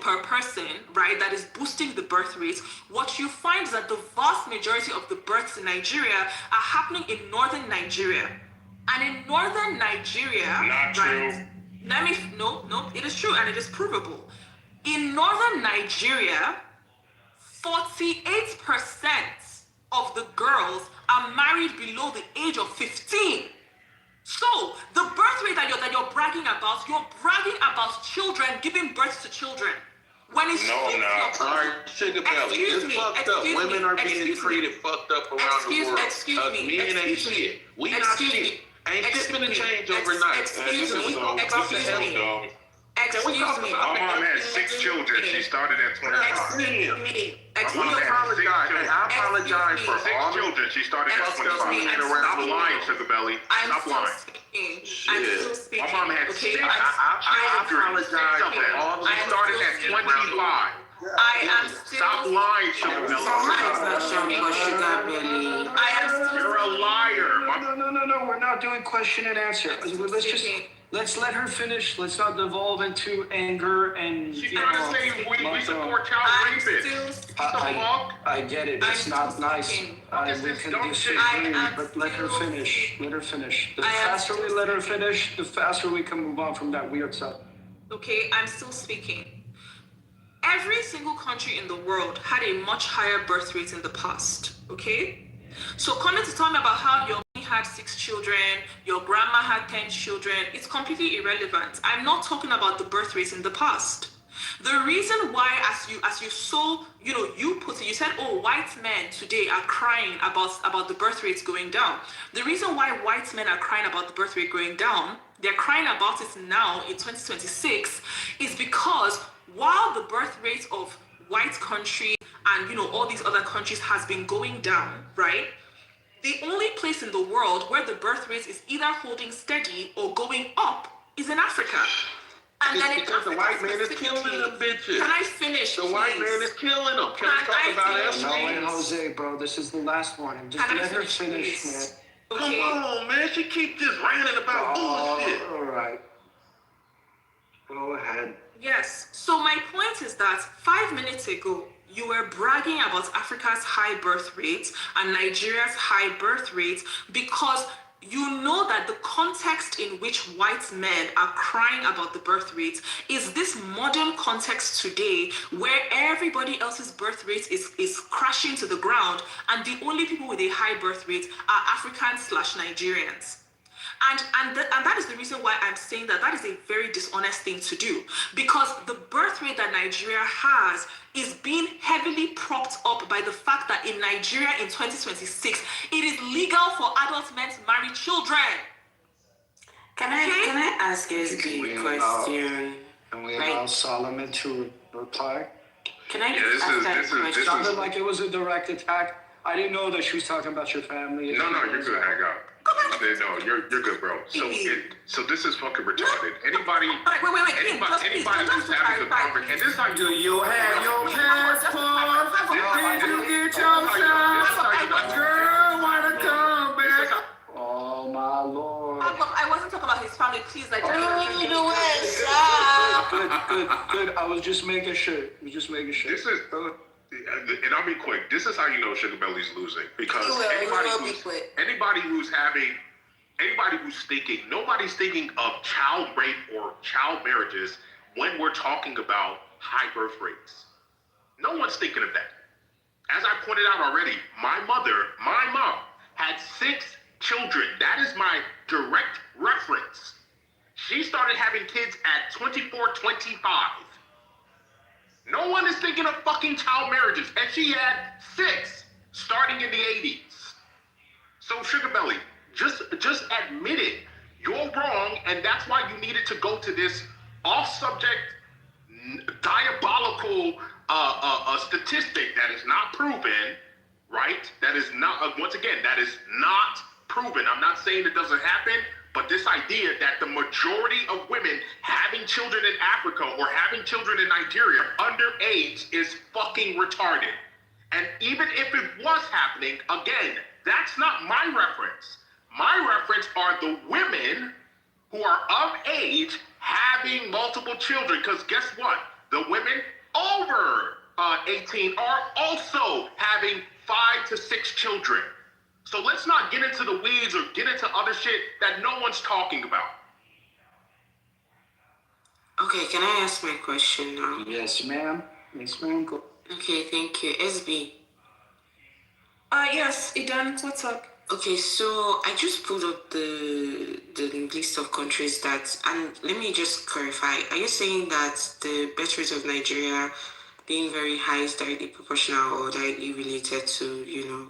per person, right? That is boosting the birth rate. What you find is that the vast majority of the births in Nigeria are happening in northern Nigeria. And in northern Nigeria, not true. Right, no, it is true and it is provable. In northern Nigeria, 48% of the girls are married below the age of 15. So the birth rate that you're bragging about children giving birth to children. When it's All right, Sugar Belly, it's fucked up. Women are being treated fucked up around the world. Men ain't shit. We not shit. Ain't shit gonna change overnight. Excuse me. My mom had 6 children. She started at 25. I apologize for 6 children. She started at 25. Stop lying, Sugar Belly. Stop lying. I'm still speaking. My mom had 6 children. I apologize for all the She started at 25. I am still. Stop lying, Sugar Belly. You're a liar. No, we're not doing question and answer. Let's let her finish. Let's not devolve into anger and. She's trying to say we support child rapists. I get it. It's not nice. We can disagree, but let her finish. Let her finish. The faster we let her finish, the faster we can move on from that weird stuff. Okay, I'm still speaking. Every single country in the world had a much higher birth rate in the past, okay? So coming to tell me about how your mommy had 6 children, your grandma had 10 children, it's completely irrelevant. I'm not talking about the birth rates in the past. The reason why, as you so, you put it, you said, oh, white men today are crying about the birth rates going down. The reason why white men are crying about the birth rate going down, they're crying about it now in 2026, is because while the birth rate of white countries and all these other countries has been going down, right? The only place in the world where the birth rate is either holding steady or going up is in Africa. And then in because the Africa white man is killing them bitches. Can I finish, The white man is killing them. Can we talk about that? No, wait, Jose, bro. This is the last one. Just let her finish, man. Okay. Come on, man. She keeps just ranting about bullshit. All right. Go ahead. Yes. So my point is that 5 minutes ago, you were bragging about Africa's high birth rates and Nigeria's high birth rates because you know that the context in which white men are crying about the birth rates is this modern context today where everybody else's birth rate is crashing to the ground, and the only people with a high birth rate are Africans/Nigerians. And that is the reason why I'm saying that is a very dishonest thing to do, because the birth rate that Nigeria has is being heavily propped up by the fact that in Nigeria in 2026, it is legal for adult men to marry children. Can I ask you a question? Can we allow Solomon to reply? Can I ask that question? It sounded like it was a direct attack. I didn't know that she was talking about your family. No, you're good. Hang up. No, you're good, bro. So this is fucking retarded. Anybody who's having a conversation, and this is how you do. You have your passport. Did you get your shot? Girl, wanna come back? Oh my Lord. I wasn't talking about his family. Please, I Good. I was just making sure. This is. And I'll be quick. This is how you know Sugar Belly's losing, because anybody who's thinking, nobody's thinking of child rape or child marriages when we're talking about high birth rates. No one's thinking of that. As I pointed out already, my mom had 6 children. That is my direct reference. She started having kids at 24, 25. No one is thinking of fucking child marriages, and she had 6 starting in the 80s. So Sugar Belly, just admit it. You're wrong, and that's why you needed to go to this off-subject, diabolical statistic that is not proven, right? That is not, once again, that is not proven. I'm not saying it doesn't happen, but this idea that the majority of women having children in Africa or having children in Nigeria underage is fucking retarded. And even if it was happening, again, that's not my reference. My reference are the women who are of age having multiple children. Because guess what? The women over 18 are also having 5 to 6 children. So let's not get into the weeds or get into other shit that no one's talking about. Okay, can I ask my question now? Yes, ma'am. Go. Okay, thank you. SB. Yes, Idan, what's up? Okay, so I just pulled up the list of countries that, and let me just clarify. Are you saying that the birth rate of Nigeria being very high is directly proportional or directly related to,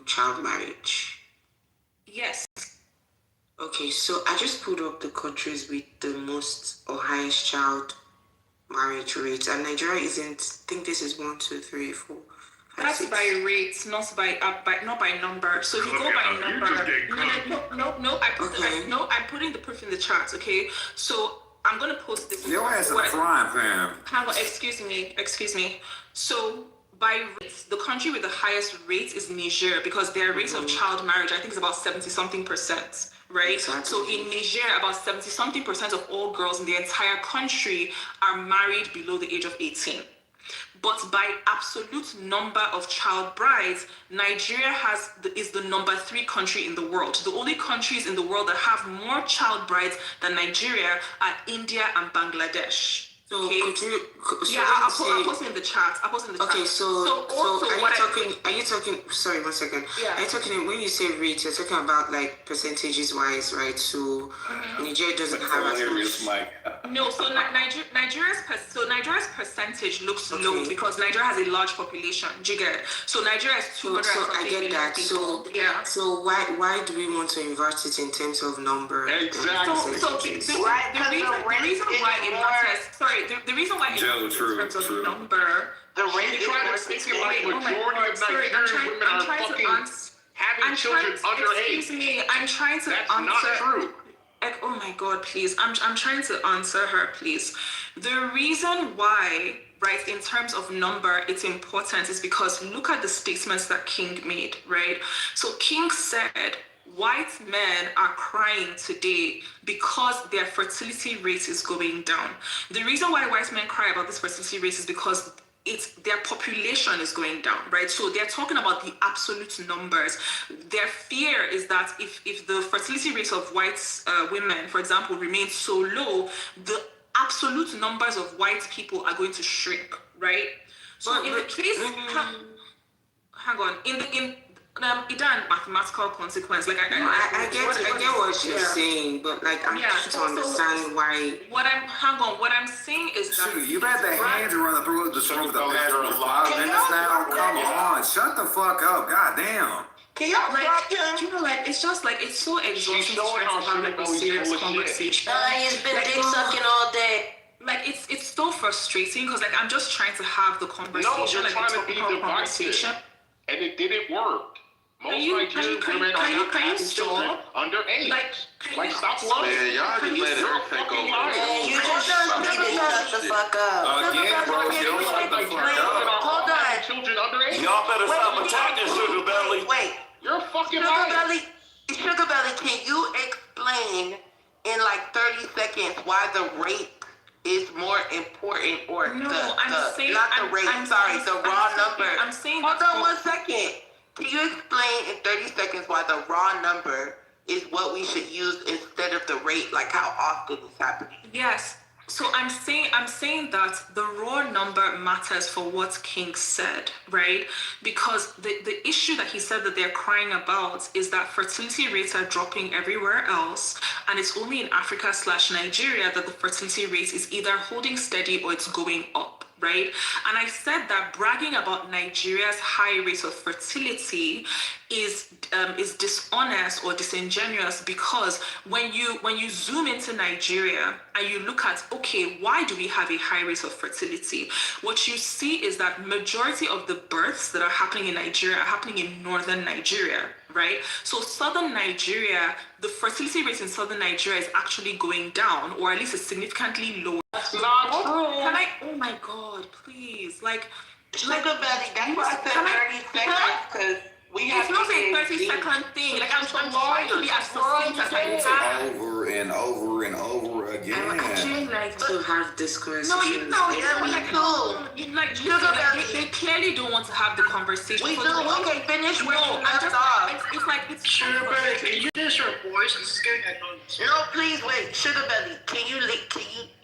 child marriage? Yes. Okay, so I just pulled up the countries with the most or highest child marriage rates, and Nigeria isn't. I think this is 1, 2, 3, 4. That's 6. By rates, not by number. So if you go by number, no. I'm putting the proof in the chat. Okay, so I'm gonna post this. Your ass is a frying pan. Hang on, excuse me. So by rates, the country with the highest rate is Niger, because their rate of child marriage, I think, is about 70-something%. Right? Exactly. So in Niger, about 70-something% of all girls in the entire country are married below the age of 18. But by absolute number of child brides, Nigeria is the number 3 country in the world. The only countries in the world that have more child brides than Nigeria are India and Bangladesh. So okay. I'll post it in the chat. Okay, so are you talking? Sorry, 1 second. Yeah. Are you talking when you say rate? You're talking about like percentages wise, right? So Nigeria doesn't have as much. No, so Nigeria's percentage looks low because Nigeria has a large population. Do you get it? So Nigeria is 200. So I get that. People. So why do we want to invert it in terms of number? Exactly. So the reason why it matters. Sorry. The reason why it's in terms of number, the rate is trying to make it like majority of Nigerian women are fucking having children underage. Excuse me, I'm trying to answer. That's not true. like, oh my God, please. I'm trying to answer her, please. The reason why, right, in terms of number, it's important is because look at the statements that King made, right? So King said, white men are crying today because their fertility rate is going down. The reason why white men cry about this fertility rate is because their population is going down, right? So they're talking about the absolute numbers. Their fear is that if the fertility rate of white women, for example, remains so low, the absolute numbers of white people are going to shrink, right? So in the case, hang on, in it had mathematical consequence. Like I get what you're saying, but like I'm trying to understand why. What I'm saying is that You've had the hands run through the throat of the past for 5 minutes now. Come on, shut the fuck up, goddamn. Can y'all stop him? You know, like it's just like it's so exhausting to try to have like a serious conversation. He's been dick sucking all day. Like it's so frustrating because like I'm just trying to have the conversation, No, you're like trying a to be topical divisive, conversation. and it didn't work. Most Can you children stop? underage. Like Stop lying. Man, y'all just let her take over. Man, you just need to shut the fuck up. Again, bro, you don't shut the fuck up. Hold on. Children underage. Y'all better stop attacking Sugar Belly. Wait. You're a fucking Sugar Belly, can you explain in like 30 seconds why the rate is more important, or the raw number? I'm saying. Hold on 1 second. Can you explain in 30 seconds why the raw number is what we should use instead of the rate, like how often it's happening? Yes. So I'm saying that the raw number matters for what King said, right? Because the issue that he said that they're crying about is that fertility rates are dropping everywhere else, and it's only in Africa/Nigeria that the fertility rate is either holding steady or it's going up. Right? And I said that bragging about Nigeria's high rate of fertility is dishonest or disingenuous, because when you zoom into Nigeria and you look at, okay, why do we have a high rate of fertility? What you see is that majority of the births that are happening in Nigeria are happening in northern Nigeria, right? So southern Nigeria, the fertility rate in southern Nigeria is actually going down, or at least it's significantly lower. That's not true. Can I? Oh my God, please, Sugar Belly, that's why I said 30 seconds, because we have it's not a 30-second thing. Like I'm trying to be as succinct as I can. Over and over and over again. I would actually like to have this conversation. No, you know, Like, they clearly don't want to have the conversation. We do. Okay, finish where you left off. It's like it's Sugar Belly, can you use your voice? This is getting annoying. No, please wait. Sugar Belly,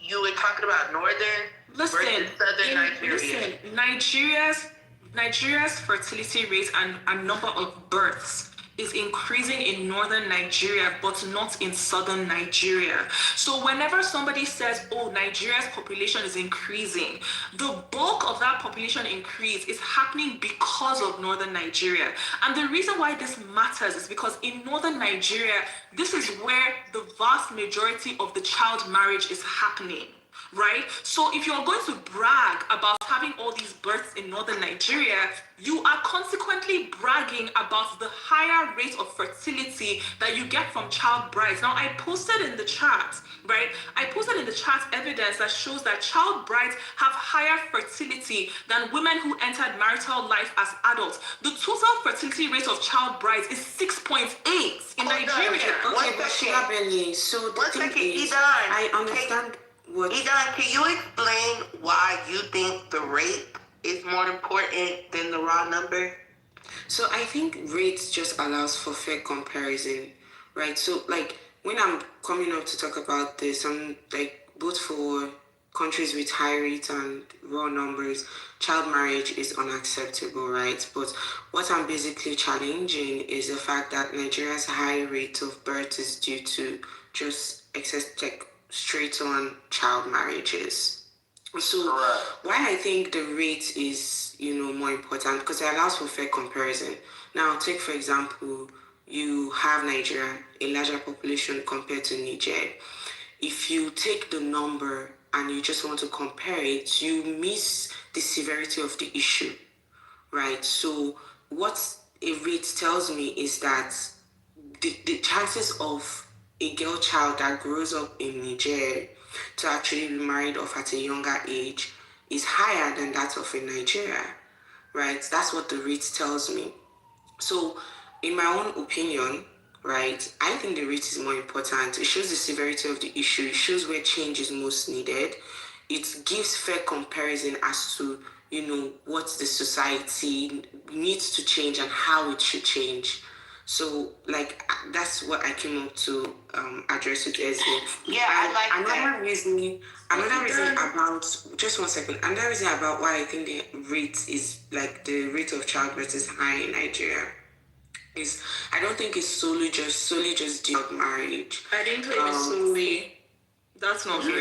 you were talking about northern versus southern Nigeria. Listen, Nigeria's fertility rate and number of births is increasing in northern Nigeria, but not in southern Nigeria. So whenever somebody says, oh, Nigeria's population is increasing, the bulk of that population increase is happening because of northern Nigeria. And the reason why this matters is because in northern Nigeria, this is where the vast majority of the child marriage is happening. Right? So if you're going to brag about having all these births in northern Nigeria, you are consequently bragging about the higher rate of fertility that you get from child brides. Now, I posted in the chat, right? I posted in the chat evidence that shows that child brides have higher fertility than women who entered marital life as adults. The total fertility rate of child brides is 6.8 in Nigeria. Okay, but Shilabeli, so the thing is, I understand. Idan, can you explain why you think the rate is more important than the raw number? So I think rates just allows for fair comparison, right? So like when I'm coming up to talk about this, I'm like both for countries with high rates and raw numbers, child marriage is unacceptable, right? But what I'm basically challenging is the fact that Nigeria's high rate of birth is due to just excess straight on child marriages. So why I think the rate is, more important, because it allows for fair comparison. Now, take for example, you have Nigeria, a larger population compared to Niger. If you take the number and you just want to compare it, you miss the severity of the issue, right? So what a rate tells me is that the chances of a girl child that grows up in Niger to actually be married off at a younger age is higher than that of in Nigeria, right? That's what the rate tells me. So, in my own opinion, right, I think the rate is more important. It shows the severity of the issue. It shows where change is most needed. It gives fair comparison as to, what the society needs to change and how it should change. So, that's what I came up to address with Esme. Yeah, I like another reason about, just 1 second, another reason about why I think the rate is, the rate of childbirth is high in Nigeria is, I don't think it's solely just due to marriage. I didn't claim it solely. That's not fair.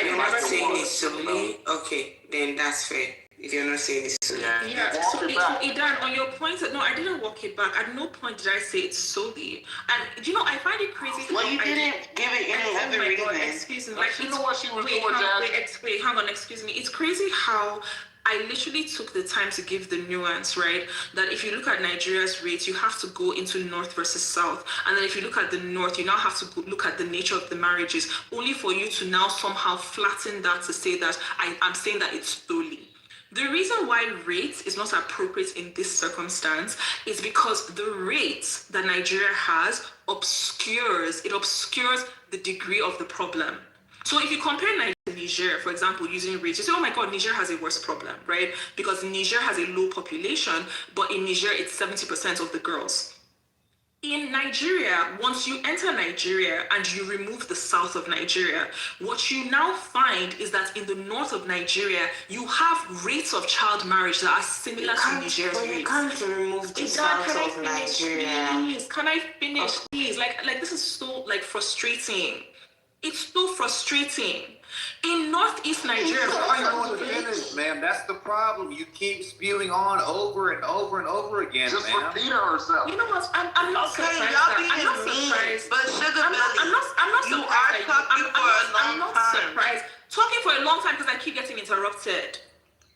You're not saying it's solely? Okay, then that's fair. If you're not saying it's solely. Yeah, so Idan, on your point, no, I didn't walk it back. At no point did I say it's solely. And, I find it crazy. Well, you didn't give it any other reason. Excuse me. You know what she was doing, Wait, hang on, excuse me. It's crazy how I literally took the time to give the nuance, right? That if you look at Nigeria's rates, you have to go into North versus South. And then if you look at the North, you now have to look at the nature of the marriages, only for you to now somehow flatten that to say that I'm saying that it's solely. The reason why rate is not appropriate in this circumstance is because the rate that Nigeria has obscures the degree of the problem. So if you compare Nigeria to Niger, for example, using rates, you say, oh my God, Niger has a worse problem, right? Because Niger has a low population, but in Niger, it's 70% of the girls. In Nigeria, once you enter Nigeria and you remove the south of Nigeria, what you now find is that in the north of Nigeria, you have rates of child marriage that are similar to Nigeria's rates. You can't remove the south of Nigeria. Please, can I finish, please? Like this is so frustrating. It's so frustrating. In northeast Nigeria, ma'am. That's the problem. You keep spewing on over and over and over again, just repeat herself. You know what? I'm not surprised. I'm not surprised. But Sugar Belly, I'm not surprised. you are talking for a long I'm not time. surprised. Talking for a long time because I keep getting interrupted.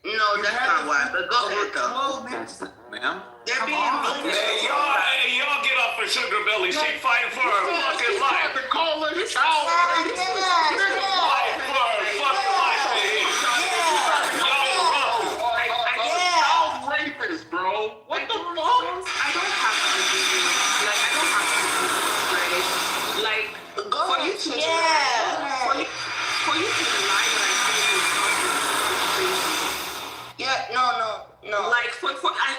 No, that's not why. But go ahead, though. 12 minutes, ma'am. They're being mean. Hey, y'all get off of Sugar Belly. She fighting for her fucking life. To call her child rapist. Fighting for her fucking life in here. Child rapist, bro. What the fuck? I don't have to do this. I don't have to do this, right? For you to lie when I say Yeah, no.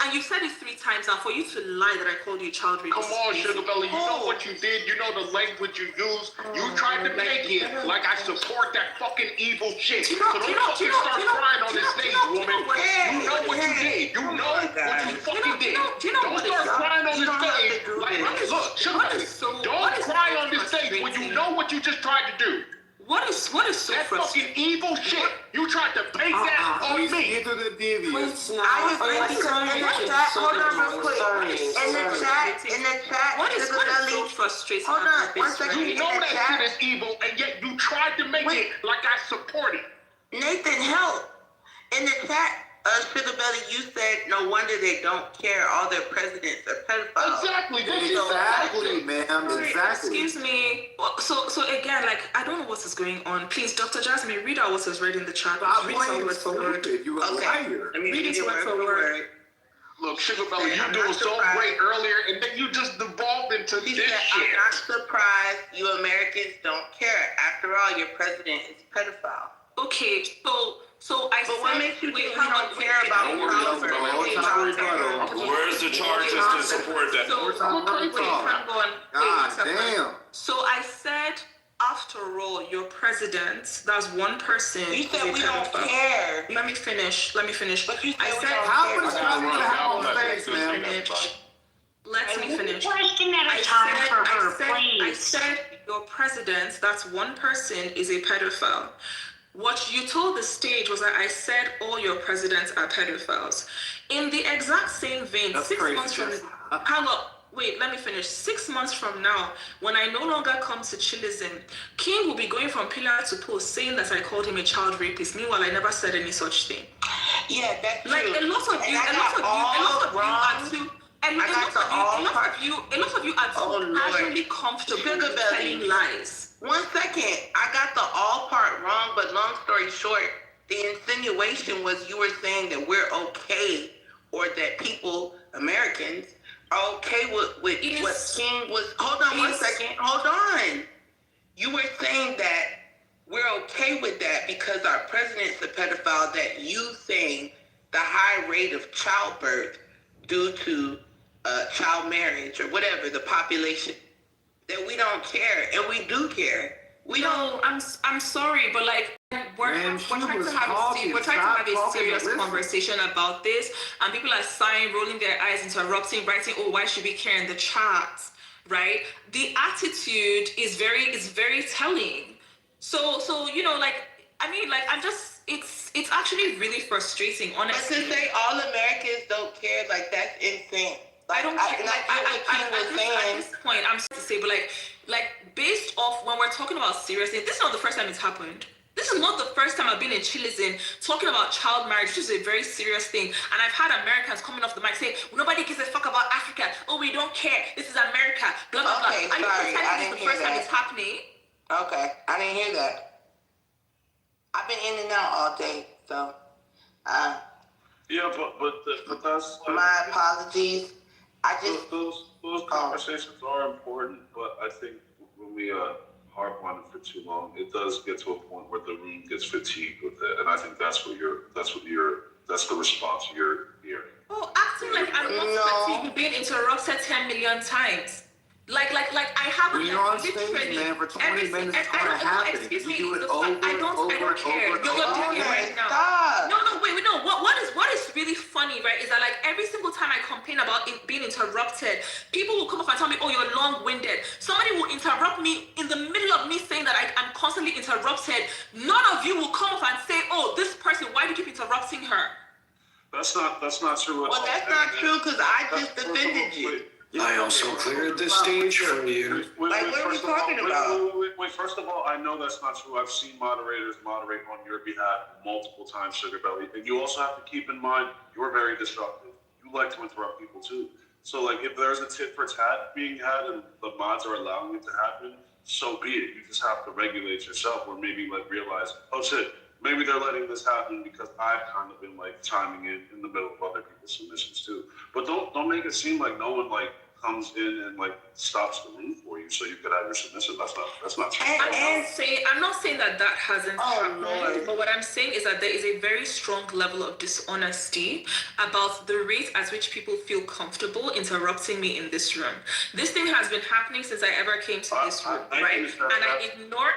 and you've said it 3 times now. For you to lie that I called you child rapist. Come on, Sugar Belly. You know what you did. You know the language you used. You tried to make it like I support that fucking evil shit. So don't fucking start crying on this stage, woman. You know what you did. You know what you fucking did. Don't start crying on this stage. Look, Sugar Belly. Don't cry on this stage when you know what you just tried to do. What is so that fucking evil shit? You tried to base that on me. Into the devious. Hold on real quick. In the chat, what is Sugar Belly. so frustrating? Hold on, 1 second. You know that shit is evil, and yet you tried to make it like I support it. Nathan, help. In the chat, Sugar Belly, you said no wonder they don't care. All their presidents are pedophiles. Exactly. Exactly, ma'am. Exactly. Excuse me. So again, I don't know what is going on. Please, Dr. Jasmine, read out what was read in the chat. Read it word for word. You a liar. Read it word for word. Look, Sugar Belly, you doing so great earlier, and then you just devolved into this shit. I'm not surprised you Americans don't care. After all, your president is a pedophile. Okay, so I But what makes you think we don't care about Kitover? Where's the charges to support that? God damn. So I said, after all, your president, that's one person. You said we don't care. Let me finish. But you said we don't care. How much time do you have on face, ma'am? Let me finish. Question at a time for her, please. I said your president, that's one person, is a pedophile. What you told the stage was that I said all your presidents are pedophiles. In the exact same vein, That's 6 crazy, months from Jess. hang up. Wait, let me finish. 6 months from now, when I no longer come to Chilism, King will be going from pillar to post saying that I called him a child rapist. Meanwhile, I never said any such thing. Yeah, that's Like true. a lot of you are And a lot of you are so casually comfortable with telling lies. 1 second. I got the all part wrong, but long story short, the insinuation was you were saying that we're okay, or that people, Americans, are okay with what King was. Hold on 1 second. Hold on. You were saying that we're okay with that because our president's a pedophile, that you saying the high rate of childbirth due to child marriage or whatever, the population, that we don't care, and we do care. I'm sorry, but like we're trying to have a serious conversation about this, and people are sighing, rolling their eyes, interrupting, writing, "Oh, why should we care?" in the chat, right? The attitude is very telling. So you know, like I mean, like I'm just it's actually really frustrating, honestly. But to say all Americans don't care, like that's insane. I don't care. At this point, I'm sorry to say, but like based off when we're talking about serious things, this is not the first time it's happened. This is not the first time I've been in Chili's talking about child marriage, which is a very serious thing. And I've had Americans coming off the mic saying, nobody gives a fuck about Africa. Oh, we don't care. This is America. Blah, blah, blah. Okay, sorry, I didn't hear time it's happening? Okay, I didn't hear that. I've been in and out all day, so. Yeah, but that's like, my apologies. I just those conversations are important, but I think when we harp on it for too long, it does get to a point where the room gets fatigued with it, and I think that's the response you're hearing. Oh, acting like I'm not fatigued being interrupted 10 million times. Like I haven't literally man, for 20 minutes excuse me, I don't care. You're doing it right now. Stop. No, wait, no. What is really funny, right, is that like every single time I complain about it being interrupted, people will come up and tell me, oh, you're long-winded. Somebody will interrupt me in the middle of me saying that I'm constantly interrupted. None of you will come up and say, oh, this person, why do you keep interrupting her? That's not true at all. Well, that's not true because I just defended you. I also cleared the stage for you. What are we talking about? Wait, first of all, I know that's not true. I've seen moderators moderate on your behalf multiple times, Sugar Belly. And you also have to keep in mind, you're very disruptive. You like to interrupt people too. So like if there's a tit for tat being had and the mods are allowing it to happen, so be it. You just have to regulate yourself, or maybe like realize, oh shit, maybe they're letting this happen because I've kind of been like chiming in the middle of other people's submissions too. But don't make it seem like no one like comes in and like stops the room for you so you could have your submission. That's not true. I'm not saying that hasn't happened, but what I'm saying is that there is a very strong level of dishonesty about the rate at which people feel comfortable interrupting me in this room. This thing has been happening since I ever came to this room, right? And I ignore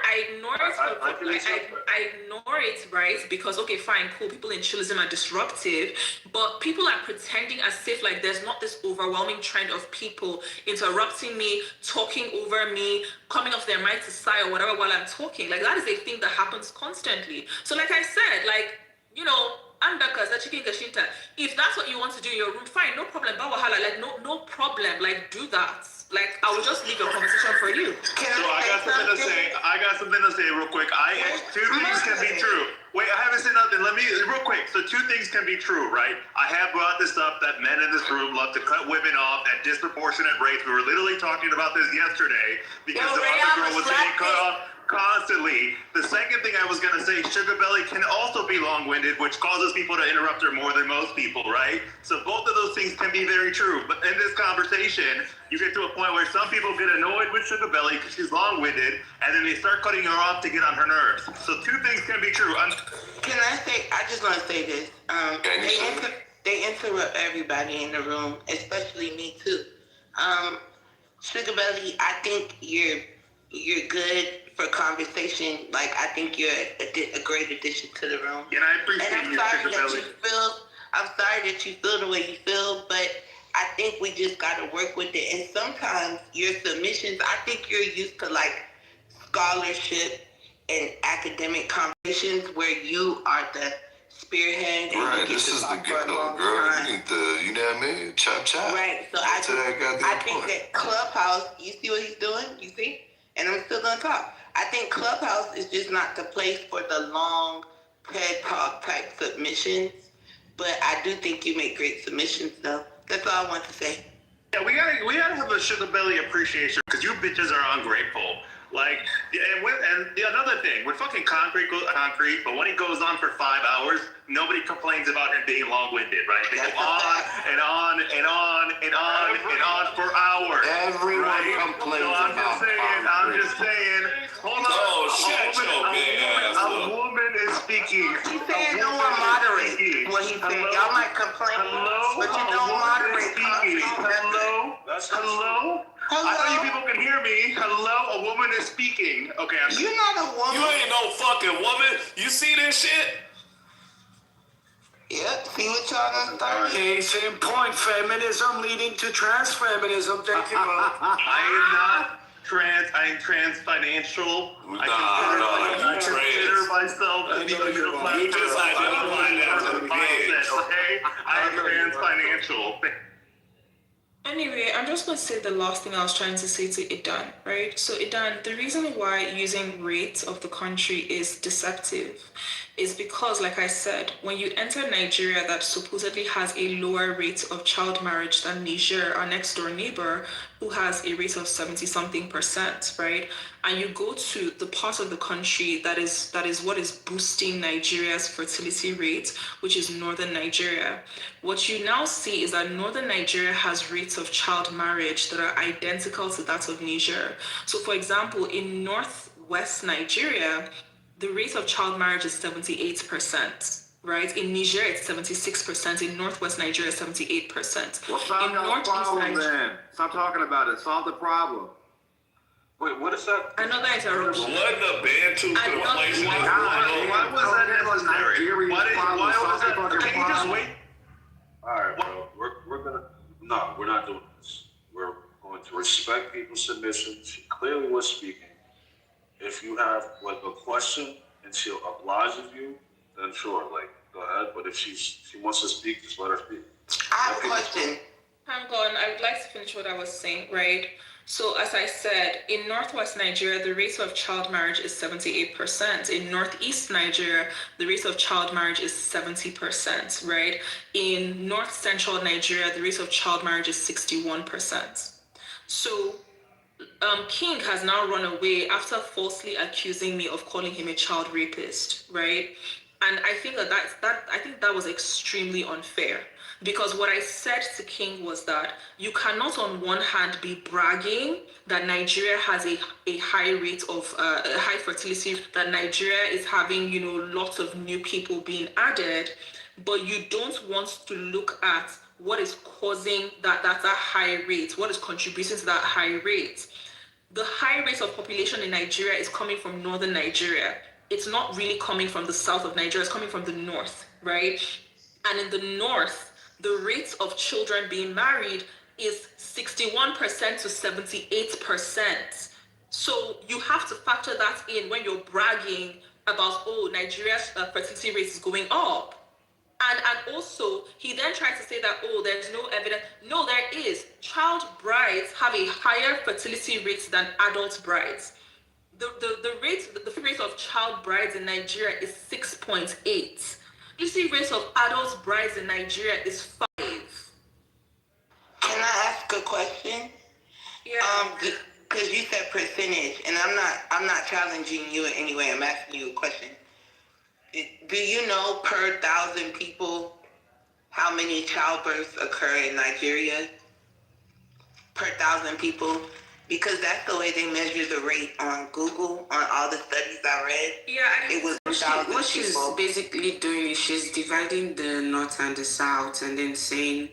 it, right? Because okay, fine, cool, people in chillism are disruptive, but people are pretending as if like there's not this overwhelming trend of people interrupting me, talking over me, coming off their mic to sigh or whatever while I'm talking. Like that is a thing that happens constantly. So like I said, like, you know, if that's what you want to do in your room, fine, no problem. Like no problem. Like do that. Like I will just leave your conversation for you. I got something to say real quick. Two things can be true. Wait, I haven't said nothing. Let me real quick. So two things can be true, right? I have brought this up that men in this room love to cut women off at disproportionate rates. We were literally talking about this yesterday because the other girl was getting cut off constantly. The second thing I was going to say, Sugar Belly can also be long-winded, which causes people to interrupt her more than most people, right? So both of those things can be very true. But in this conversation, you get to a point where some people get annoyed with Sugar Belly because she's long-winded, and then they start cutting her off to get on her nerves. So two things can be true. Can I say, I just want to say this. They interrupt everybody in the room, especially me too. Sugar Belly, I think you're good for conversation. Like I think you're a great addition to the room. And I appreciate you, Sugar Belly. I'm sorry that you feel the way you feel, but I think we just got to work with it. And sometimes your submissions, I think you're used to like scholarship and academic conversations where you are the spearhead. And right, this is the ghetto, girl. You need the, you know what I mean? Chop. Right, so I think that Clubhouse, you see what he's doing? You see? And I'm still going to talk. I think Clubhouse is just not the place for the long TED Talk type submissions. But I do think you make great submissions, though. That's all I want to say. Yeah, we gotta have a sugar belly appreciation because you bitches are ungrateful. Like, and another thing, when fucking concrete goes concrete, but when he goes on for 5 hours, nobody complains about him being long-winded, right? They go on and on and on and on and on for hours. Everyone complains so I'm just saying. Hold on. Oh, shut your gay ass A up. woman is speaking. He's saying no one moderate what he's saying. Y'all might complain, but you don't moderate. Hello? Hello? I thought you people could hear me. Hello? A woman is speaking. Okay, You're not a woman. You ain't no fucking woman. You see this shit? Yep, see what y'all done started? Case in point, feminism leading to trans feminism. Thank you. I am not trans. I am trans financial. I consider myself to be a middle class. You just identified as a bitch. Okay? I am trans financial. Anyway, I'm just going to say the last thing I was trying to say to Idan, right? So Idan, the reason why using rates of the country is deceptive is because, like I said, when you enter Nigeria that supposedly has a lower rate of child marriage than Niger, our next door neighbor, who has a rate of 70-something%, right? And you go to the part of the country that is what is boosting Nigeria's fertility rate, which is northern Nigeria. What you now see is that northern Nigeria has rates of child marriage that are identical to that of Niger. So for example, in northwest Nigeria, the rate of child marriage is 78%. Right? In Niger, it's 76%. In northwest Nigeria, 78%. Well, solve the problem then. Stop talking about it. Solve the problem. Wait, what is that? Another interruption. What the Bantu conflation? Why was that necessary? Why was that? Can you just wait? All right, bro. We're not doing this. We're going to respect people's submissions. She clearly was speaking. If you have like a question and she'll oblige of you, then sure, like go ahead. But if she wants to speak, just let her speak. I have a question. Hang on, I would like to finish what I was saying, right? So as I said, in northwest Nigeria, the rate of child marriage is 78%. In northeast Nigeria, the rate of child marriage is 70%, right? In north central Nigeria, the rate of child marriage is 61%. So King has now run away after falsely accusing me of calling him a child rapist, right? And I think that was extremely unfair, because what I said to King was that you cannot on one hand be bragging that Nigeria has a high rate of high fertility, that Nigeria is having, lots of new people being added, but you don't want to look at what is causing that high rate, what is contributing to that high rate. The high rate of population in Nigeria is coming from northern Nigeria. It's not really coming from the south of Nigeria, it's coming from the north, right? And in the north, the rate of children being married is 61% to 78%. So you have to factor that in when you're bragging about, Nigeria's fertility rate is going up. And also, he then tried to say that, there's no evidence. No, there is. Child brides have a higher fertility rate than adult brides. The rate of child brides in Nigeria is 6.8. Fertility rate of adult brides in Nigeria is 5. Can I ask a question? Yeah. Because you said percentage, and I'm not challenging you in any way. I'm asking you a question. Do you know per 1,000 people how many childbirths occur in Nigeria? Per 1,000 people? Because that's the way they measure the rate on Google, on all the studies I read. Yeah, it was what she's basically doing is she's dividing the north and the south and then saying,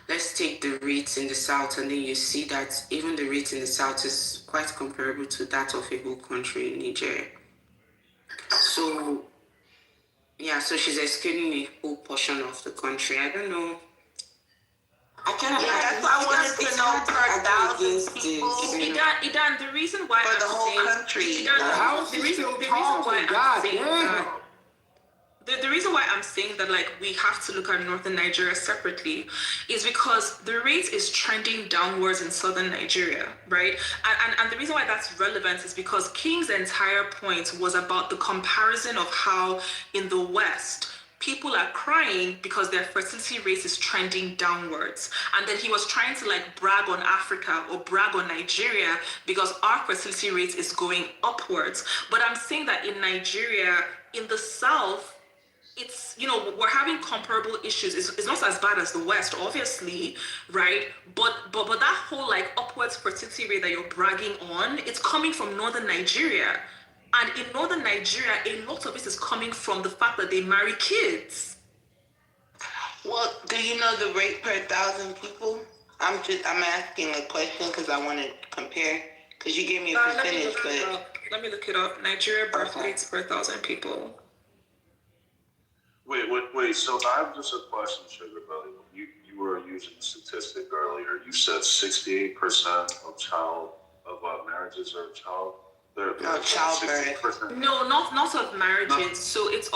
let's take the rates in the south, and then you see that even the rate in the south is quite comparable to that of a whole country in Nigeria. So she's excluding a whole portion of the country. I don't know. That's why I wanted to know per 1,000 people. Idan, the reason why for the whole country. The reason why I'm saying that, like, we have to look at northern Nigeria separately is because the rate is trending downwards in southern Nigeria, right? And the reason why that's relevant is because King's entire point was about the comparison of how in the West, people are crying because their fertility rate is trending downwards. And then he was trying to like brag on Africa or brag on Nigeria because our fertility rate is going upwards. But I'm saying that in Nigeria, in the South, it's, you know, we're having comparable issues. It's not as bad as the West, obviously, right? But that whole like upwards fertility rate that you're bragging on, it's coming from northern Nigeria. And in northern Nigeria, a lot of it is coming from the fact that they marry kids. Well, do you know the rate per 1,000 people? I'm asking a question because I want to compare. Because you gave me a percentage, Let me look it up. Nigeria birth rates per 1,000 people. Wait. So I have just a question, Sugar Belly. You were using a statistic earlier. You said 68% of marriages are childbirth. No, not of marriages. No. So it's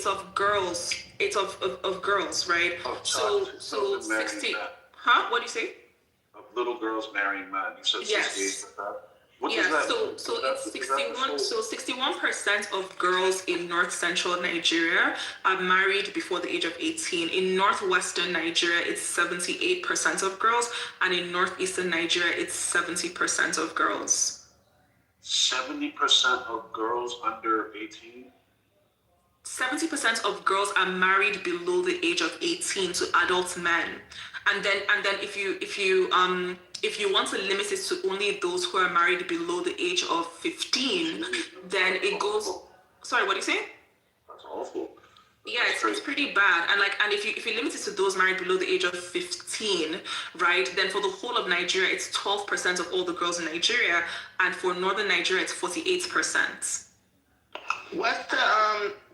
of girls. It's of girls, right? So 60. Huh? What do you say? Of little girls marrying men. You said 68%. Yes. So it's 61. So 61% of girls in North Central Nigeria are married before the age of 18. In Northwestern Nigeria, it's 78% of girls, and in Northeastern Nigeria, it's 70% of girls. 70% of girls under 18? 70% of girls are married below the age of 18 to adult men. And then if you want to limit it to only those who are married below the age of 15, then it goes. Sorry, what do you say? That's awful. Yeah, it's pretty bad. And if you limit it to those married below the age of 15, right, then for the whole of Nigeria, it's 12% of all the girls in Nigeria, and for northern Nigeria, it's 48%. What's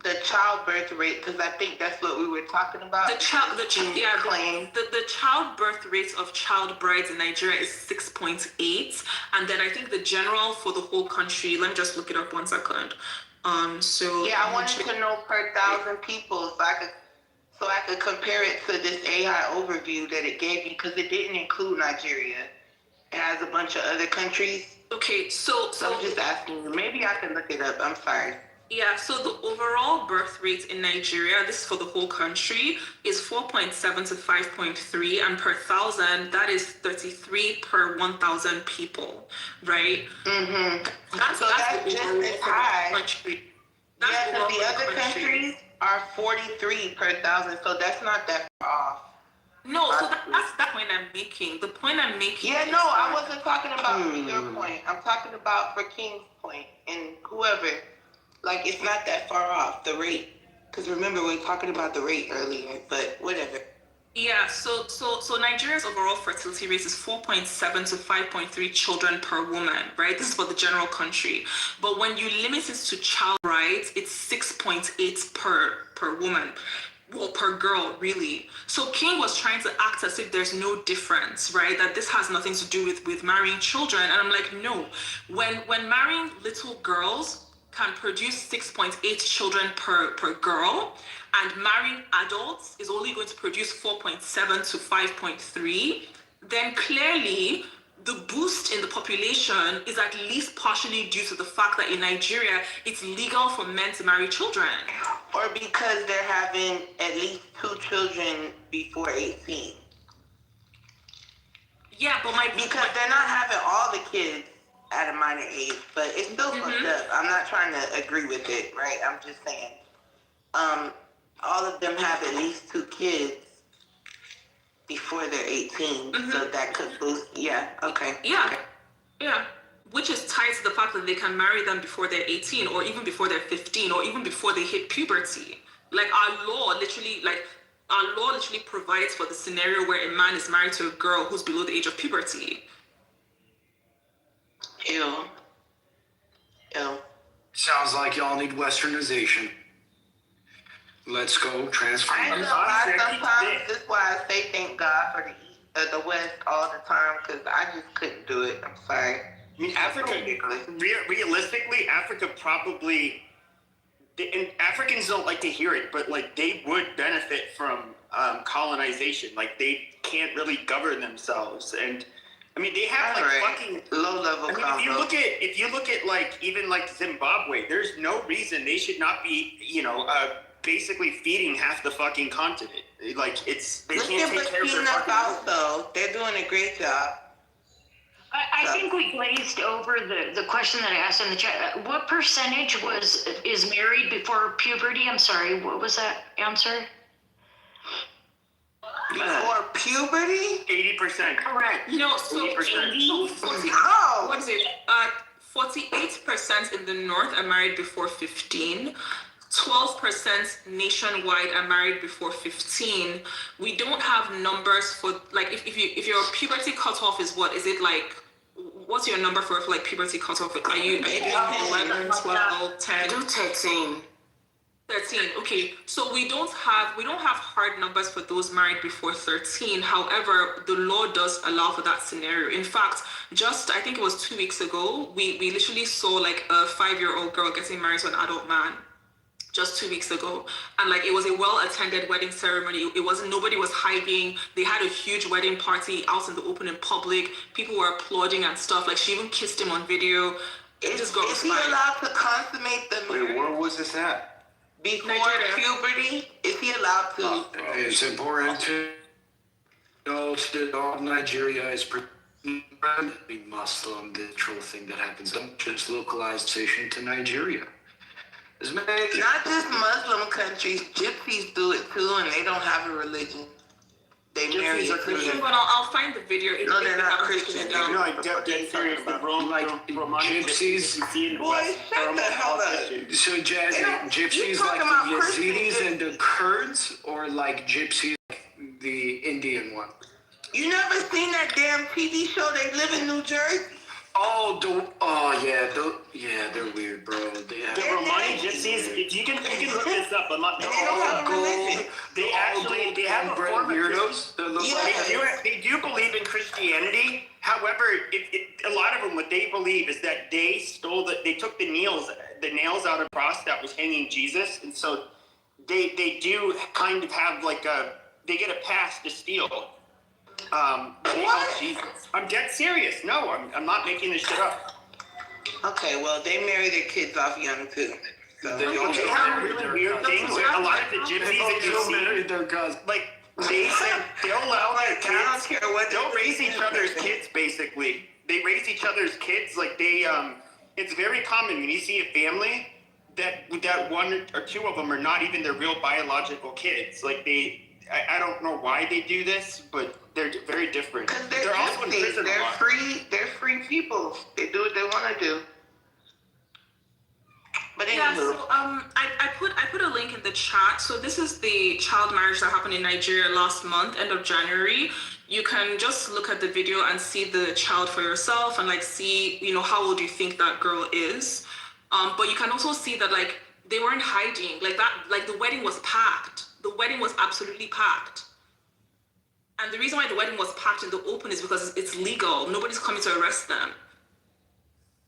the childbirth rate? Because I think that's what we were talking about. The childbirth rate of child brides in Nigeria is 6.8, and then I think the general for the whole country. Let me just look it up 1 second. I wanted to know per 1,000 people so I could compare it to this AI overview that it gave me, because it didn't include Nigeria. It has a bunch of other countries. Okay, so I'm just asking you. Maybe I can look it up. I'm sorry. Yeah, so the overall birth rate in Nigeria, this is for the whole country, is 4.7 to 5.3, and per 1,000, that is 33 per 1,000 people, right? Mm-hmm. That's just as high. Yeah, so the other countries are 43 per 1,000, so that's not that far off. No, so that's the point I'm making. The point I'm making. Yeah, no, I wasn't talking about for your point. I'm talking about for King's point and whoever. Like, it's not that far off, the rate. Because remember, we were talking about the rate earlier, but whatever. Yeah, so Nigeria's overall fertility rate is 4.7 to 5.3 children per woman, right? This is for the general country. But when you limit it to child brides, it's 6.8 per woman. Well, per girl, really. So King was trying to act as if there's no difference, right? That this has nothing to do with marrying children. And I'm like, no. When marrying little girls can produce 6.8 children per girl, and marrying adults is only going to produce 4.7 to 5.3, then clearly the boost in the population is at least partially due to the fact that in Nigeria, it's legal for men to marry children. Or because they're having at least 2 children before 18. Yeah, but because they're not having all the kids at a minor age, but it's still fucked up. I'm not trying to agree with it, right? I'm just saying. All of them have at least 2 kids before they're 18, so that could boost. Yeah, okay. Yeah, okay. Yeah. Which is tied to the fact that they can marry them before they're 18, or even before they're 15, or even before they hit puberty. Like our law literally provides for the scenario where a man is married to a girl who's below the age of puberty. Ew. Sounds like y'all need westernization. Let's go transform. I know why sometimes this is why I say thank God for the West all the time, because I just couldn't do it. I'm sorry. I mean, Africa, realistically, Africa probably, and Africans don't like to hear it, but like they would benefit from colonization. Like they can't really govern themselves, and I mean they have fucking low level. I mean, if you look at like even like Zimbabwe, there's no reason they should not be basically feeding half the fucking continent. Like they Look can't at take care of their Burkina fucking Faso. They're doing a great job. I think we glazed over the question that I asked in the chat. What percentage is married before puberty? I'm sorry, what was that answer? Before puberty? 80%. Correct. You know, so 80%. 40, Oh. what is it? 48% in the north are married before 15. 12% nationwide are married before 15. We don't have numbers for like if your puberty cutoff is what? Is it like what's your number for like puberty cutoff? Are you 11, 12, 10? I do 13. 13. Okay, so we don't have hard numbers for those married before 13. However, the law does allow for that scenario. In fact, just I think it was 2 weeks ago, we literally saw like a 5-year-old girl getting married to an adult man. Just 2 weeks ago, and like it was a well-attended wedding ceremony. It wasn't, nobody was hiding. They had a huge wedding party out in the open in public. People were applauding and stuff. Like she even kissed him on video. Is he allowed to consummate the marriage? Wait, where was this at? Before Nigeria. puberty? Is he allowed to? It's important to know that all of Nigeria is predominantly Muslim, the true thing that happens. Don't just localization to Nigeria. Not just Muslim countries, gypsies do it too, and they don't have a religion. They marry a Christian. But I'll find the video. No, they're not Christian. No, I'm dead serious. The Gypsies. Boy, shut the hell up. So, Jazzy, gypsies like the Yazidis and the Kurds, or like gypsies like the Indian one? You never seen that damn TV show? They live in New Jersey. Yeah, they're weird, bro. The Romani gypsies, you can look this up. I'm not. They don't have a religion. They have a form of weirdos. They do believe in Christianity. However, a lot of them, what they believe is that they took the nails out of the cross that was hanging Jesus, and so they do kind of have they get a pass to steal. Jesus. I'm dead serious. No, I'm not making this shit up. Okay, well, they marry their kids off young too. So. They have really weird things. A lot of the gypsies that you see, they'll allow their kids. I don't care what they'll raise each other's kids. Basically, they raise each other's kids. It's very common when you see a family that one or two of them are not even their real biological kids. I don't know why they do this, but they're very different. They're also in prison a lot. They're free people. They do what they want to do. But yeah, so I put a link in the chat. So this is the child marriage that happened in Nigeria last month, end of January. You can just look at the video and see the child for yourself and see, how old you think that girl is. But you can also see that they weren't hiding the wedding was packed. The wedding was absolutely packed. And the reason why the wedding was packed in the open is because it's legal. Nobody's coming to arrest them.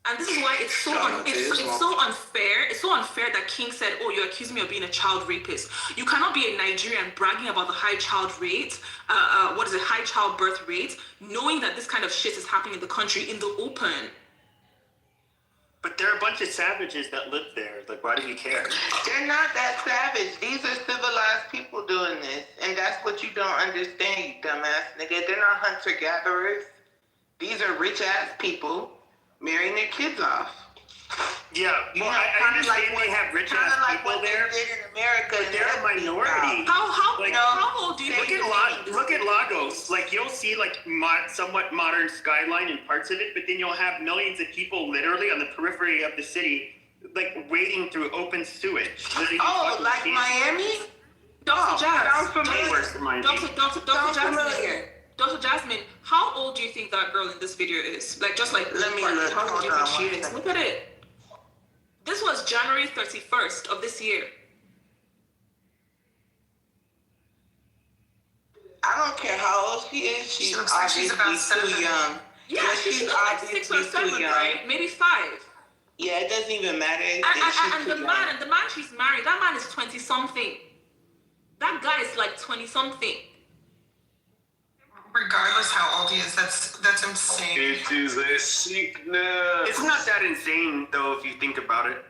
And this is why it's so unfair. It's so unfair that King said, "Oh, you're accusing me of being a child rapist." You cannot be a Nigerian bragging about the high child rate, high child birth rate, knowing that this kind of shit is happening in the country in the open. But there are a bunch of savages that live there. Why do you care? They're not that savage. These are civilized people doing this. And that's what you don't understand, you dumbass nigga. They're not hunter-gatherers. These are rich-ass people marrying their kids off. Yeah, I understand they have rich-ass people there, in America, but they're a minority. How old do you look at Lagos. You'll see somewhat modern skyline in parts of it, but then you'll have millions of people literally on the periphery of the city, wading through open sewage. Oh, like Miami? Dr. Jazz. Dr. Jasmine, how old do you think that girl in this video is? Let me look. How old do you think she is? Look at it. This was January 31st of this year. I don't care how old she is. She's obviously too young. Yeah, she's obviously 6 or 7, right? Maybe 5. Yeah, it doesn't even matter. And the man she's married, that man is 20-something. That guy is 20-something. Regardless how old he is, that's insane. It is a sickness. It's not that insane, though, if you think about it.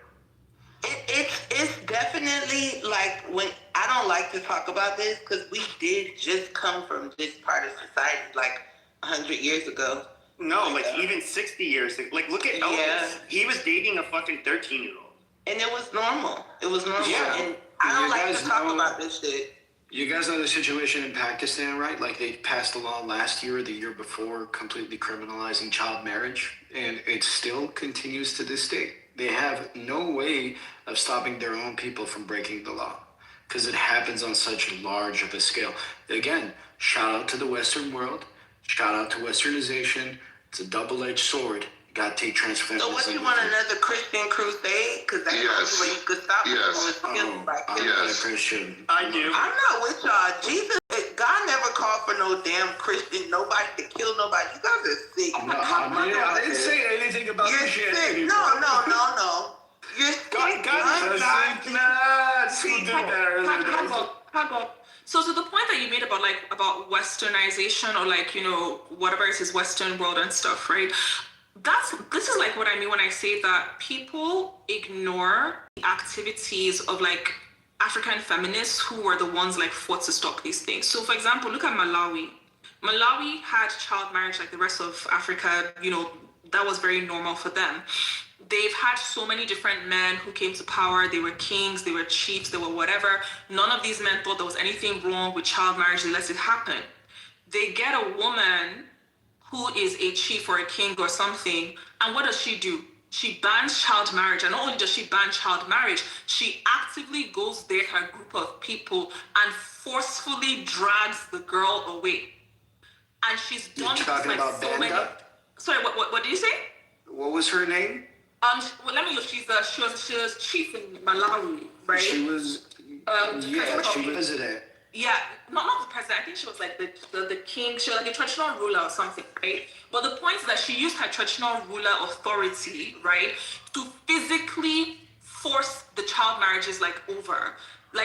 It's definitely like when I don't like to talk about this because we did just come from this part of society like 100 years ago. No, like even 60 years. Like look at Elvis. Yeah. He was dating a fucking 13-year-old. And it was normal. It was normal. Yeah. And I don't You like guys to talk know- about this shit. You guys know the situation in Pakistan, right? Like they passed a law last year or the year before completely criminalizing child marriage, and it still continues to this day. They have no way of stopping their own people from breaking the law because it happens on such large of a scale. Again, shout out to the Western world, shout out to Westernization. It's a double-edged sword. You gotta take transfeminism. So what, you want another Christian crusade? Because that's the only way you could stop people is killing by killing. I'm not a Christian. I do. I'm not with y'all. Jesus, God never called for no damn Christian, nobody to kill nobody. You guys are sick. I didn't say anything about You're Christianity. sick. No. You're sick. So to the point that you made about westernization or whatever it is, Western world and stuff, right? This is like what I mean when I say that people ignore the activities of African feminists who were the ones fought to stop these things. So for example, look at Malawi. Malawi had child marriage like the rest of Africa, that was very normal for them. They've had so many different men who came to power. They were kings, they were chiefs, they were whatever. None of these men thought there was anything wrong with child marriage. They let it happen. They get a woman who is a chief or a king or something, and what does she do? She bans child marriage, and not only does she ban child marriage, she actively goes there, her group of people, and forcefully drags the girl away. And she's done You're talking about so many. Banda? Sorry, what did you say? What was her name? Well, let me look. She was chief in Malawi, right? She was. She was president. Yeah, not the president. I think she was the king. She was a traditional ruler or something, right? But the point is that she used her traditional ruler authority, right, to physically force the child marriages over.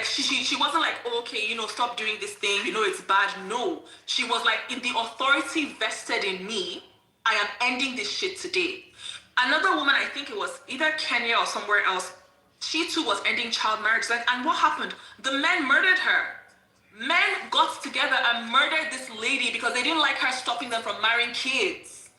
She wasn't okay, stop doing this thing, it's bad. No, she was in the authority vested in me, I am ending this shit today. Another woman, I think it was either Kenya or somewhere else, she too was ending child marriage. And what happened? The men murdered her. Men got together and murdered this lady because they didn't like her stopping them from marrying kids.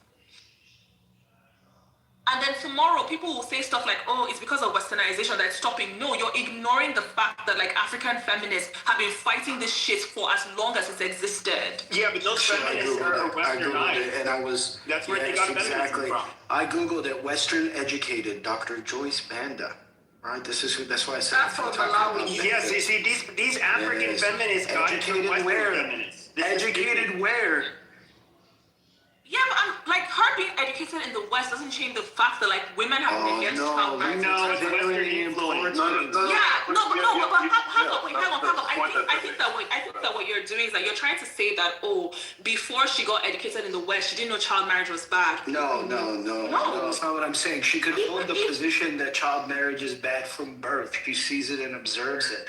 And then tomorrow, people will say stuff like, oh, it's because of westernization that's stopping. No, you're ignoring the fact that African feminists have been fighting this shit for as long as it's existed. Yeah, but those feminists are westernized. And I was. That's where they got feminism from. I Googled it. Western educated Dr. Joyce Banda. Right, that's why I said. That's from Malawi. Yes, you see, these African feminists got educated Western where? feminists. Educated where? Yeah, but her being educated in the West doesn't change the fact that women have been against child marriage. No, it's Western influence. But hang on. I think that what you're doing is that you're trying to say that before she got educated in the West, she didn't know child marriage was bad. No, that's not what I'm saying. She could hold the position that child marriage is bad from birth. She sees it and observes it.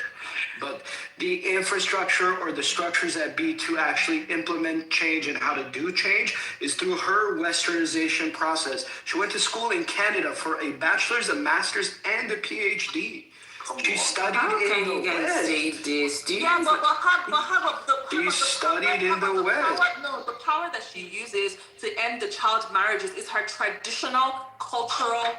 But the infrastructure or the structures that be to actually implement change and how to do change is through her westernization process. She went to school in Canada for a bachelor's, a master's, and a PhD. She studied in the West. She studied in the West. No, the power that she uses to end the child marriages is her traditional cultural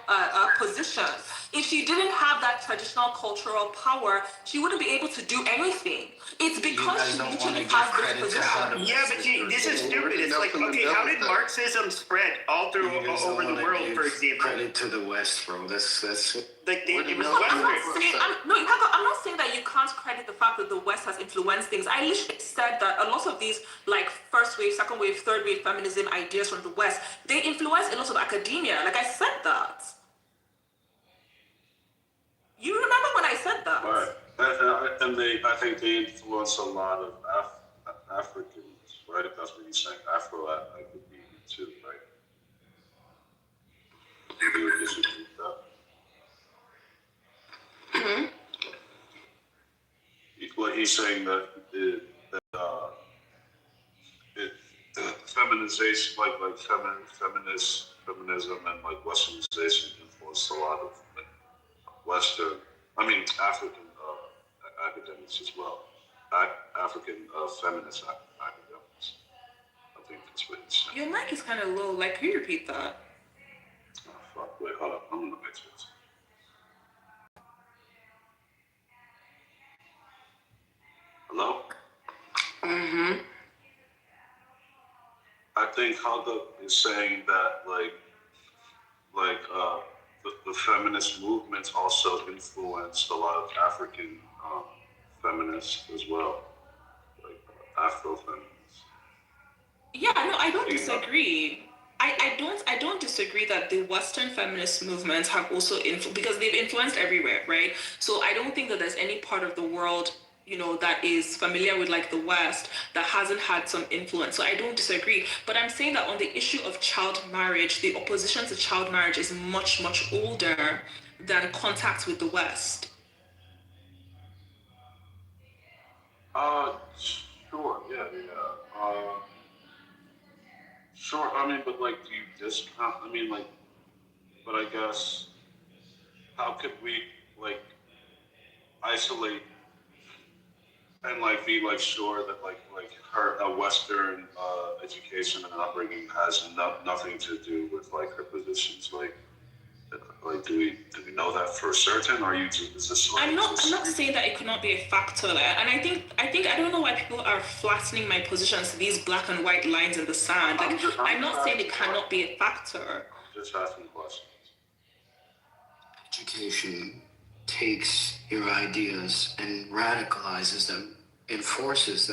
position. If she didn't have that traditional cultural power, she wouldn't be able to do anything. It's because she literally has this position. Yeah, but this is stupid. It's okay, how did Marxism spread all over the world, for example? Credit to the West, bro. That's it was I'm not saying that you can't credit the fact that the West has influenced things. I literally said that a lot of these first wave, second wave, third wave feminism ideas from the West, they influence a lot of academia. I said that. You remember when I said that? Right. And I think they influence a lot of Africans, right? If that's what you're saying, I could be too, right? You would disagree with that? Well, he's saying that feminization, feminism and westernization influenced a lot of African academics as well. African feminist academics. I think that's what he's saying. Your mic is kind of low. Like, can you repeat that? Oh, fuck. Wait, hold up. I'm gonna fix it. Hello? Mm-hmm. I think Hulda is saying that, the feminist movement also influenced a lot of African feminists as well, like Afro feminists. Yeah, no, I don't disagree. I don't disagree that the Western feminist movements have also because they've influenced everywhere, right? So I don't think that there's any part of the world, that is familiar with like the West that hasn't had some influence. So I don't disagree. But I'm saying that on the issue of child marriage, the opposition to child marriage is much, much older than contact with the West. Sure, yeah. Sure, but do you discount, but I guess, how could we, isolate and, be, sure that, a Western, education and upbringing has nothing to do with, her positions, do we know that for certain, or is this I'm not saying that it could not be a factor, and I think I don't know why people are flattening my positions to these black and white lines in the sand. I'm not saying it cannot be a factor. Just asking questions. Education takes your ideas and radicalizes them, reinforces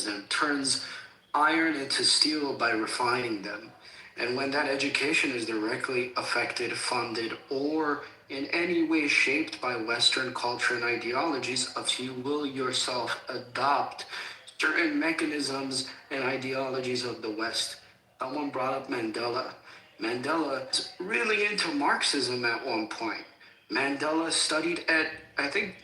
them, turns iron into steel by refining them. And when that education is directly affected, funded, or in any way shaped by Western culture and ideologies, if you will yourself adopt certain mechanisms and ideologies of the West. Someone brought up Mandela. Mandela was really into Marxism at one point. Mandela studied at, I think,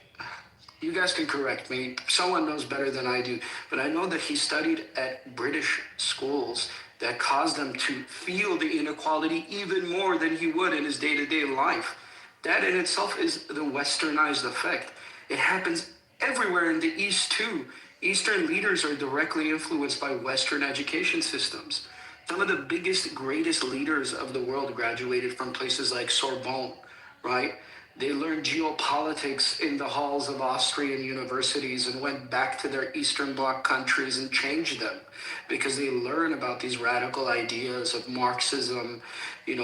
you guys can correct me, someone knows better than I do, but I know that he studied at British schools that caused him to feel the inequality even more than he would in his day-to-day life. That in itself is the westernized effect. It happens everywhere in the East too. Eastern leaders are directly influenced by Western education systems. Some of the biggest, greatest leaders of the world graduated from places like Sorbonne, right? They learned geopolitics in the halls of Austrian universities and went back to their Eastern Bloc countries and changed them because they learn about these radical ideas of Marxism,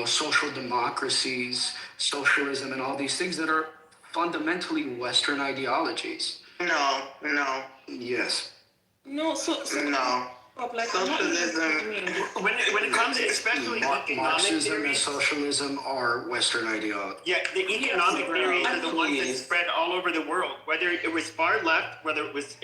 social democracies, socialism, and all these things that are fundamentally Western ideologies. No. Yes. No, no. Socialism. When it comes, especially economic Marxism theories, and socialism are Western ideology. Yeah, the economic theories are the ones that spread all over the world. Whether it was far left, whether it was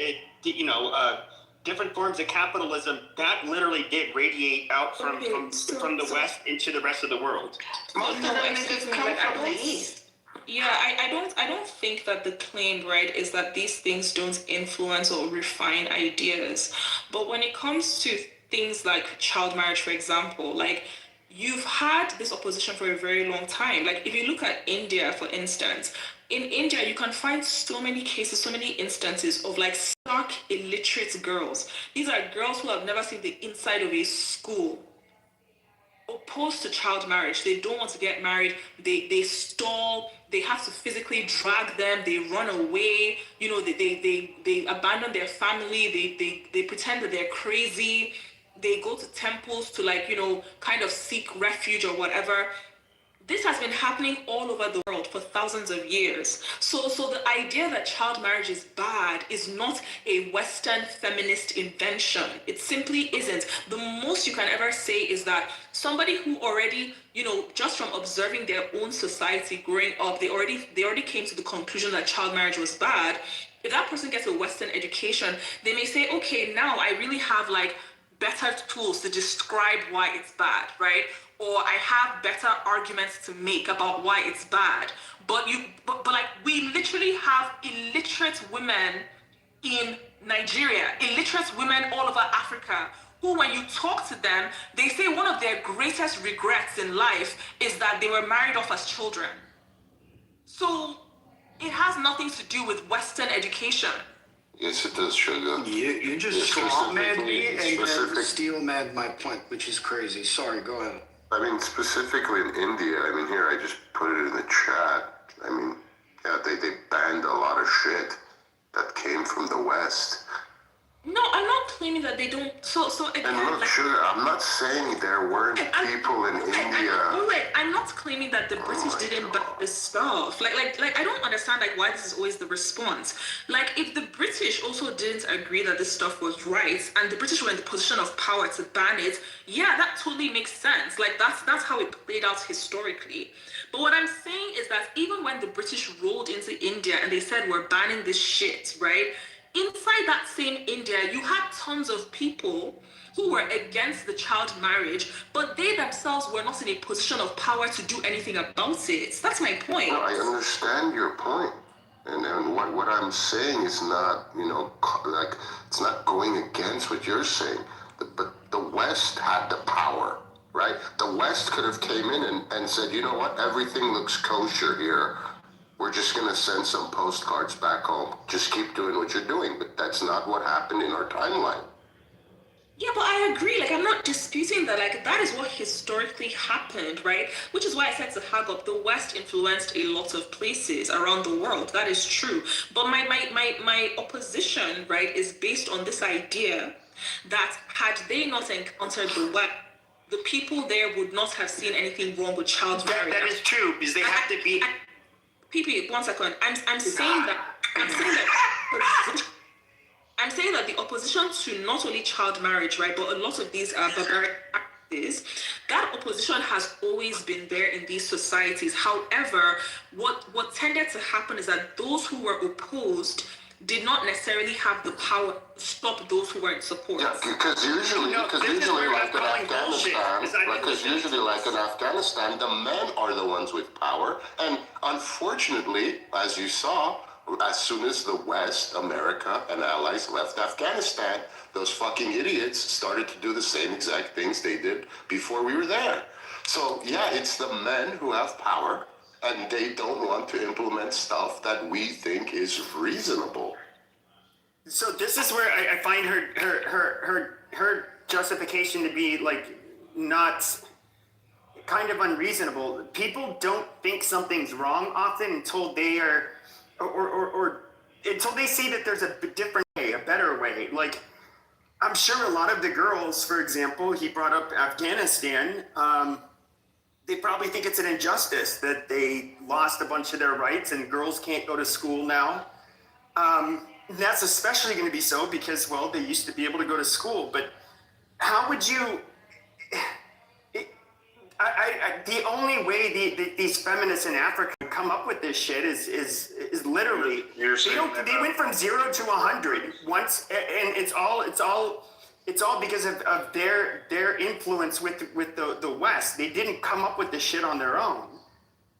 different forms of capitalism, that literally did radiate out from the West into the rest of the world. Most of them niggas come from the East. Yeah, I don't think that the claim, right, is that these things don't influence or refine ideas. But when it comes to things like child marriage, for example, you've had this opposition for a very long time. Like, if you look at India, for instance, in India, you can find so many cases, so many instances of stark illiterate girls. These are girls who have never seen the inside of a school. Opposed to child marriage. They don't want to get married. They stall. They have to physically drag them. They run away. They abandon their family. They pretend that they're crazy. They go to temples to kind of seek refuge or whatever. This has been happening all over the world for thousands of years. So the idea that child marriage is bad is not a Western feminist invention. It simply isn't. The most you can ever say is that somebody who already, just from observing their own society growing up, they already came to the conclusion that child marriage was bad. If that person gets a Western education, they may say, okay, now I really have better tools to describe why it's bad, right? Or I have better arguments to make about why it's bad. But we literally have illiterate women in Nigeria, illiterate women all over Africa, who, when you talk to them, they say one of their greatest regrets in life is that they were married off as children. So it has nothing to do with Western education. Yes, it does, Sugar. You just It's straw man specifically- me and specific- steel man my point, which is crazy. Sorry, go ahead. I mean, specifically in India, I mean, here, I just put it in the chat. I mean, yeah, they banned a lot of shit that came from the West. No, I'm not claiming that they don't. So again, And look, like, Sugar, I'm not saying there weren't people in India. I'm not claiming that the British didn't ban this stuff. Like, I don't understand like why this is always the response. Like, if the British also didn't agree that this stuff was right, and the British were in the position of power to ban it, yeah, that totally makes sense. Like, that's how it played out historically. But what I'm saying is that even when the British rolled into India and they said we're banning this shit, right? Inside that same India, you had tons of people who were against the child marriage, but they themselves were not in a position of power to do anything about it. That's my point. No, I understand your point. And what I'm saying is not, like, it's not going against what you're saying. But the West had the power, right? The West could have came in and said, you know what, everything looks kosher here. We're just going to send some postcards back home. Just keep doing what you're doing. But that's not what happened in our timeline. Yeah, but I agree. Like, I'm not disputing that. Like, that is what historically happened, right? Which is why I said to Hagop, the West influenced a lot of places around the world. That is true. But my opposition, right, is based on this idea that had they not encountered the West, the people there would not have seen anything wrong with child marriage. That is true, because they have to be... PP, 1 second. I'm saying that the opposition to not only child marriage, right, but a lot of these barbaric practices, that opposition has always been there in these societies. However, what tended to happen is that those who were opposed did not necessarily have the power to stop those who were in support. Yeah, because usually, like in Afghanistan, the men are the ones with power. And unfortunately, as you saw, as soon as the West, America, and allies left Afghanistan, those fucking idiots started to do the same exact things they did before we were there. So yeah, it's the men who have power, and they don't want to implement stuff that we think is reasonable. So this is where I find her justification to be like not kind of unreasonable. People don't think something's wrong often until they are, or until they see that there's a different way, a better way. Like, I'm sure a lot of the girls, for example, he brought up Afghanistan. They probably think it's an injustice that they lost a bunch of their rights and girls can't go to school now. That's especially going to be so because, well, they used to be able to go to school. But how would you... the only way these feminists in Africa come up with this shit is literally... They went from 0 to 100 once, and it's all because of their influence with the West. They didn't come up with this shit on their own.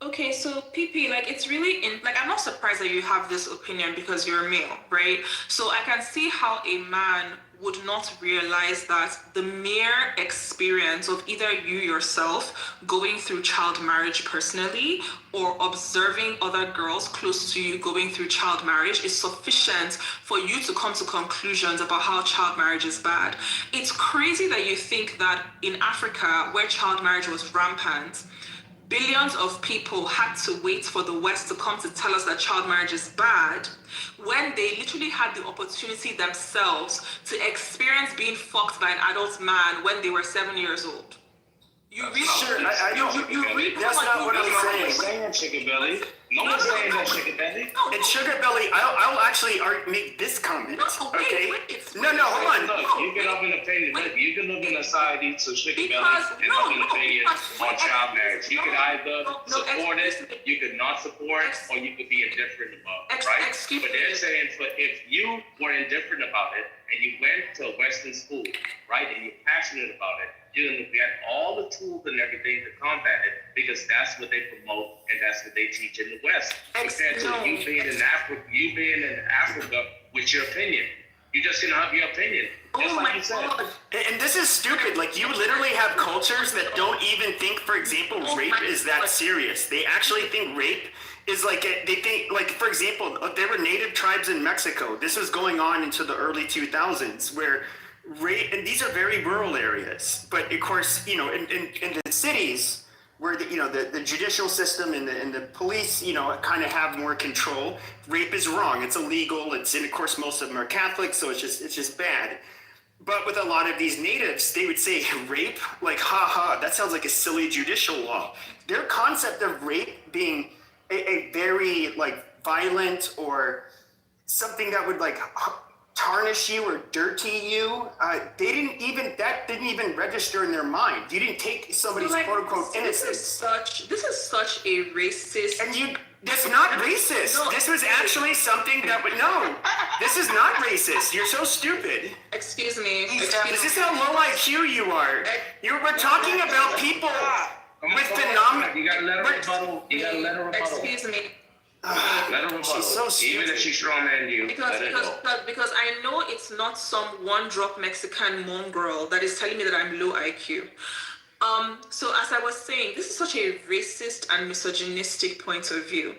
Okay, so PP, like, it's really I'm not surprised that you have this opinion because you're a male, right? So I can see how a man would not realize that the mere experience of either you yourself going through child marriage personally or observing other girls close to you going through child marriage is sufficient for you to come to conclusions about how child marriage is bad. It's crazy that you think that in Africa, where child marriage was rampant, billions of people had to wait for the West to come to tell us that child marriage is bad when they literally had the opportunity themselves to experience being fucked by an adult man when they were 7 years old. You read that's not what I'm saying. Chicken belly. No one's saying that chicken belly. And sugar belly, I'll actually make this comment. Okay? No, hold on. Look, you can have an opinion. You can live in a society to chicken belly and have an opinion on child marriage. You could either support it, you could not support, or you could be indifferent about it, right? But they're saying, if you were indifferent about it and you went to a Western school, right, and you're passionate about it, you're going to get all the tools and everything to combat it because that's what they promote and that's what they teach in the West. Compared to you being in Africa with your opinion. You're just going to have your opinion. Just like you said. And this is stupid. Like, you literally have cultures that don't even think, for example, rape is that serious. They actually think rape is like they think, like, for example, there were native tribes in Mexico. This was going on into the early 2000s where and these are very rural areas, but of course, in the cities where the judicial system and the police, kind of have more control. Rape is wrong. It's illegal. And of course, most of them are Catholic, so it's just bad. But with a lot of these natives, they would say rape, like, ha, that sounds like a silly judicial law. Their concept of rape being a very, like, violent or something that would, like, tarnish you or dirty you, that didn't even register in their mind. You didn't take somebody's quote-unquote innocence. This is such a racist... And that's not racist. No, this was actually something that would... No, this is not racist. You're so stupid. Excuse me. This is how low IQ you are. We're talking about people with phenomenal... You gotta let her rebuttal. Excuse me. Let her rebuttal. She's so stupid. Even if she's strawman you. Because I know it's not some one-drop Mexican mom girl that is telling me that I'm low IQ. So as I was saying, this is such a racist and misogynistic point of view.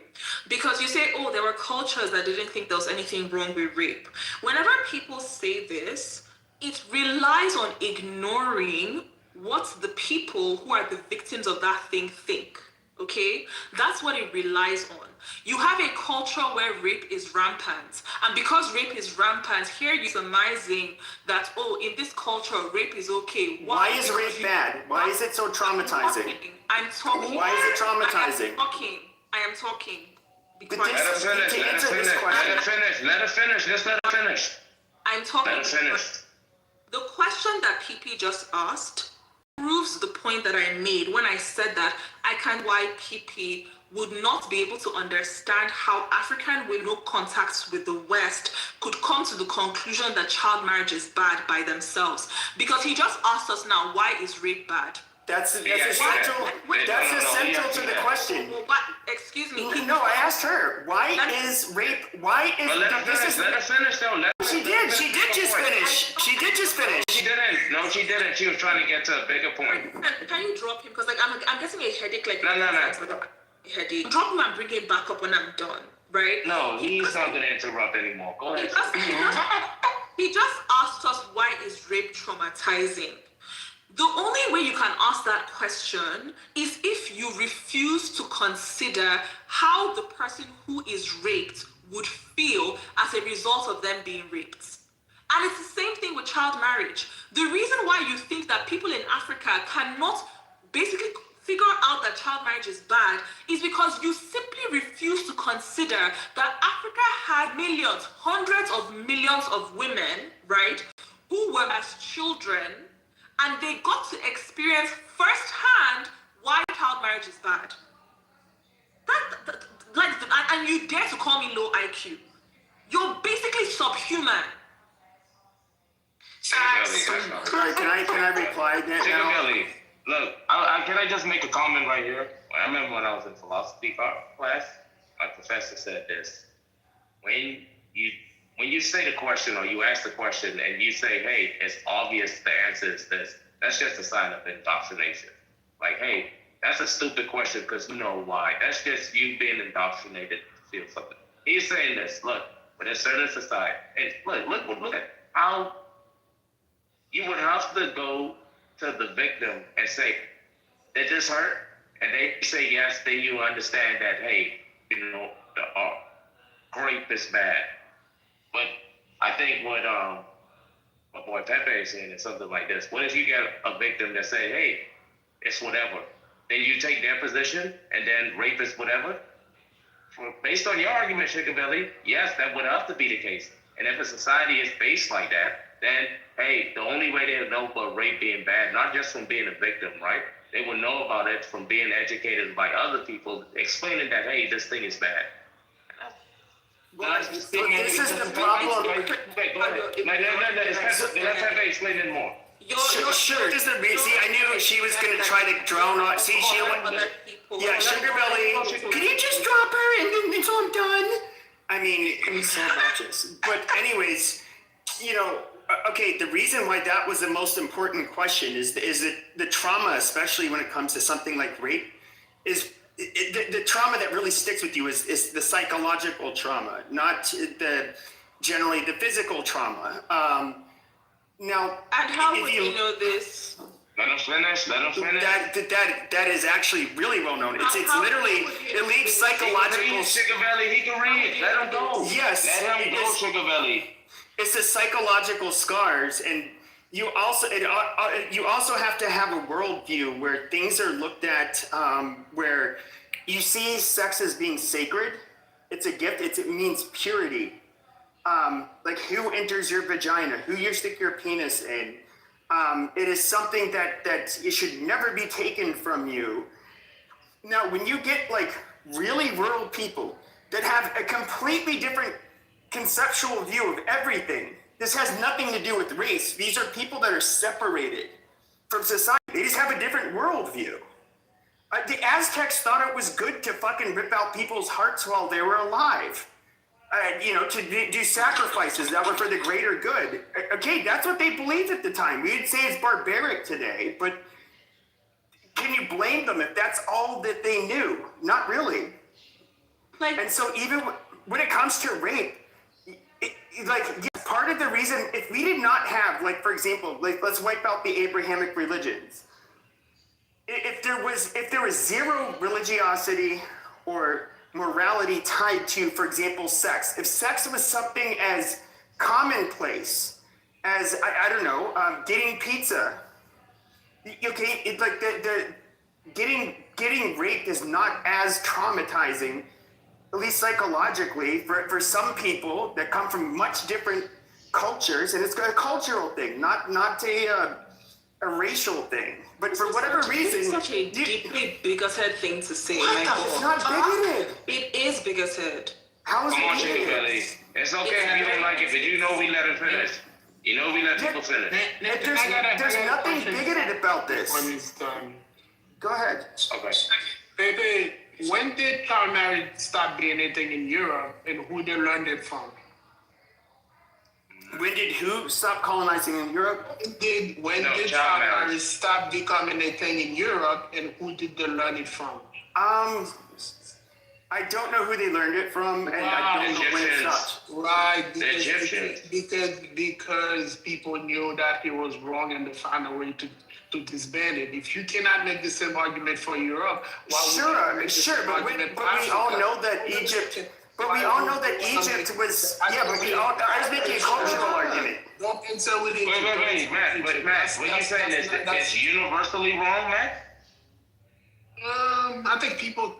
Because you say, there were cultures that didn't think there was anything wrong with rape. Whenever people say this, it relies on ignoring what the people who are the victims of that thing think. Okay? That's what it relies on. You have a culture where rape is rampant. And because rape is rampant, here you're surmising that, in this culture, rape is okay. Why is rape bad? Why is it so traumatizing? I'm talking. Why is it traumatizing? I am talking. Let her finish. Just let her finish. I'm talking. Let her finish. The question that PP just asked proves the point that I made when I said that I can't why PP would not be able to understand how African with no contacts with the West could come to the conclusion that child marriage is bad by themselves. Because he just asked us now, why is rape bad? That's essential to the question. Excuse me. No, I asked her. Why is rape? Why is? Let her finish though. She did just finish. She didn't. No, she didn't. She was trying to get to a bigger point. Can you drop him? Because I'm getting a headache. No. Headache. Drop him and bring him back up when I'm done. Right? No, he's not going to interrupt anymore. Go ahead. He just asked us, why is rape traumatizing? The only way you can ask that question is if you refuse to consider how the person who is raped would feel as a result of them being raped. And it's the same thing with child marriage. The reason why you think that people in Africa cannot basically figure out that child marriage is bad is because you simply refuse to consider that Africa had millions, hundreds of millions of women, right, who were as children, and they got to experience firsthand why child marriage is bad. And you dare to call me low IQ. You're basically subhuman. Sorry, can I reply now? Look, can I just make a comment right here? I remember when I was in philosophy class, my professor said this. When you say the question or you ask the question and you say, hey, it's obvious the answer is this, that's just a sign of indoctrination. Like, hey, that's a stupid question because you know why. That's just you being indoctrinated to feel something. He's saying this, look, but in certain society, and look at how you would have to go to the victim and say, did this hurt? And they say yes, then you understand that, hey, the rape is bad. But I think what my boy Pepe is saying is something like this. What if you get a victim that say, hey, it's whatever? Then you take their position and then rape is whatever? Based on your argument, Sugar Belly, yes, that would have to be the case. And if a society is based like that, then, hey, the only way they'll know about rape being bad, not just from being a victim, right? They will know about it from being educated by other people, explaining that, hey, this thing is bad. This is the problem. Let's have to explain it more. Sure. See, I knew she was going to try to drown on. See, yeah, Sugar Belly. Can you just drop her and then until I'm done? I mean, it's so obnoxious. But anyways, okay, the reason why that was the most important question is that the trauma, especially when it comes to something like rape, is the trauma that really sticks with you is the psychological trauma, not generally the physical trauma. Now, And how would you know this? Let him finish. That is actually really well known. It's literally, it leaves psychological. Sugar Belly, he can read. Let him go. Yes. Let him go, Sugar Belly. It's the psychological scars, and you also have to have a worldview where things are looked at, where you see sex as being sacred. It's a gift. It means purity. Like who enters your vagina, who you stick your penis in. It is something that it should never be taken from you. Now, when you get like really rural people that have a completely different conceptual view of everything, this has nothing to do with race. These are people that are separated from society. They just have a different worldview. The Aztecs thought it was good to fucking rip out people's hearts while they were alive. To do sacrifices that were for the greater good. Okay, that's what they believed at the time. We'd say it's barbaric today, but can you blame them if that's all that they knew? Not really. And so even when it comes to rape, part of the reason, if we did not have, like, for example, like, let's wipe out the Abrahamic religions. If there was zero religiosity or morality tied to, for example, sex. If sex was something as commonplace as, I don't know, getting pizza. Okay, it's like the getting raped is not as traumatizing, at least psychologically, for some people that come from much different cultures, and it's a cultural thing, not a racial thing. But for whatever reason, it's such a deeply bigoted thing to say. It's not bigoted. It is bigoted. How is Come on, it Sugar bigoted? Belly. It's okay if you don't like it, but you know we let him finish. You know we let people finish. There's nothing bigoted about this. Go ahead. Okay. Pepe, when did child marriage stop being a thing in Europe, and who they learned it from? When did who stop colonizing in Europe? When did child marriage stop becoming a thing in Europe, and who did they learn it from? I don't know who they learned it from, and I don't know when it stopped. Right, because people knew that it was wrong and they found a way to disband it. If you cannot make the same argument for Europe, why would you make the same but argument we for Africa? all know that Egypt. But we all know that Egypt was. Yeah, but I was making a cultural argument. Don't answer with it. Wait, Matt. But Matt, when you saying this, it's universally wrong, Matt? I think people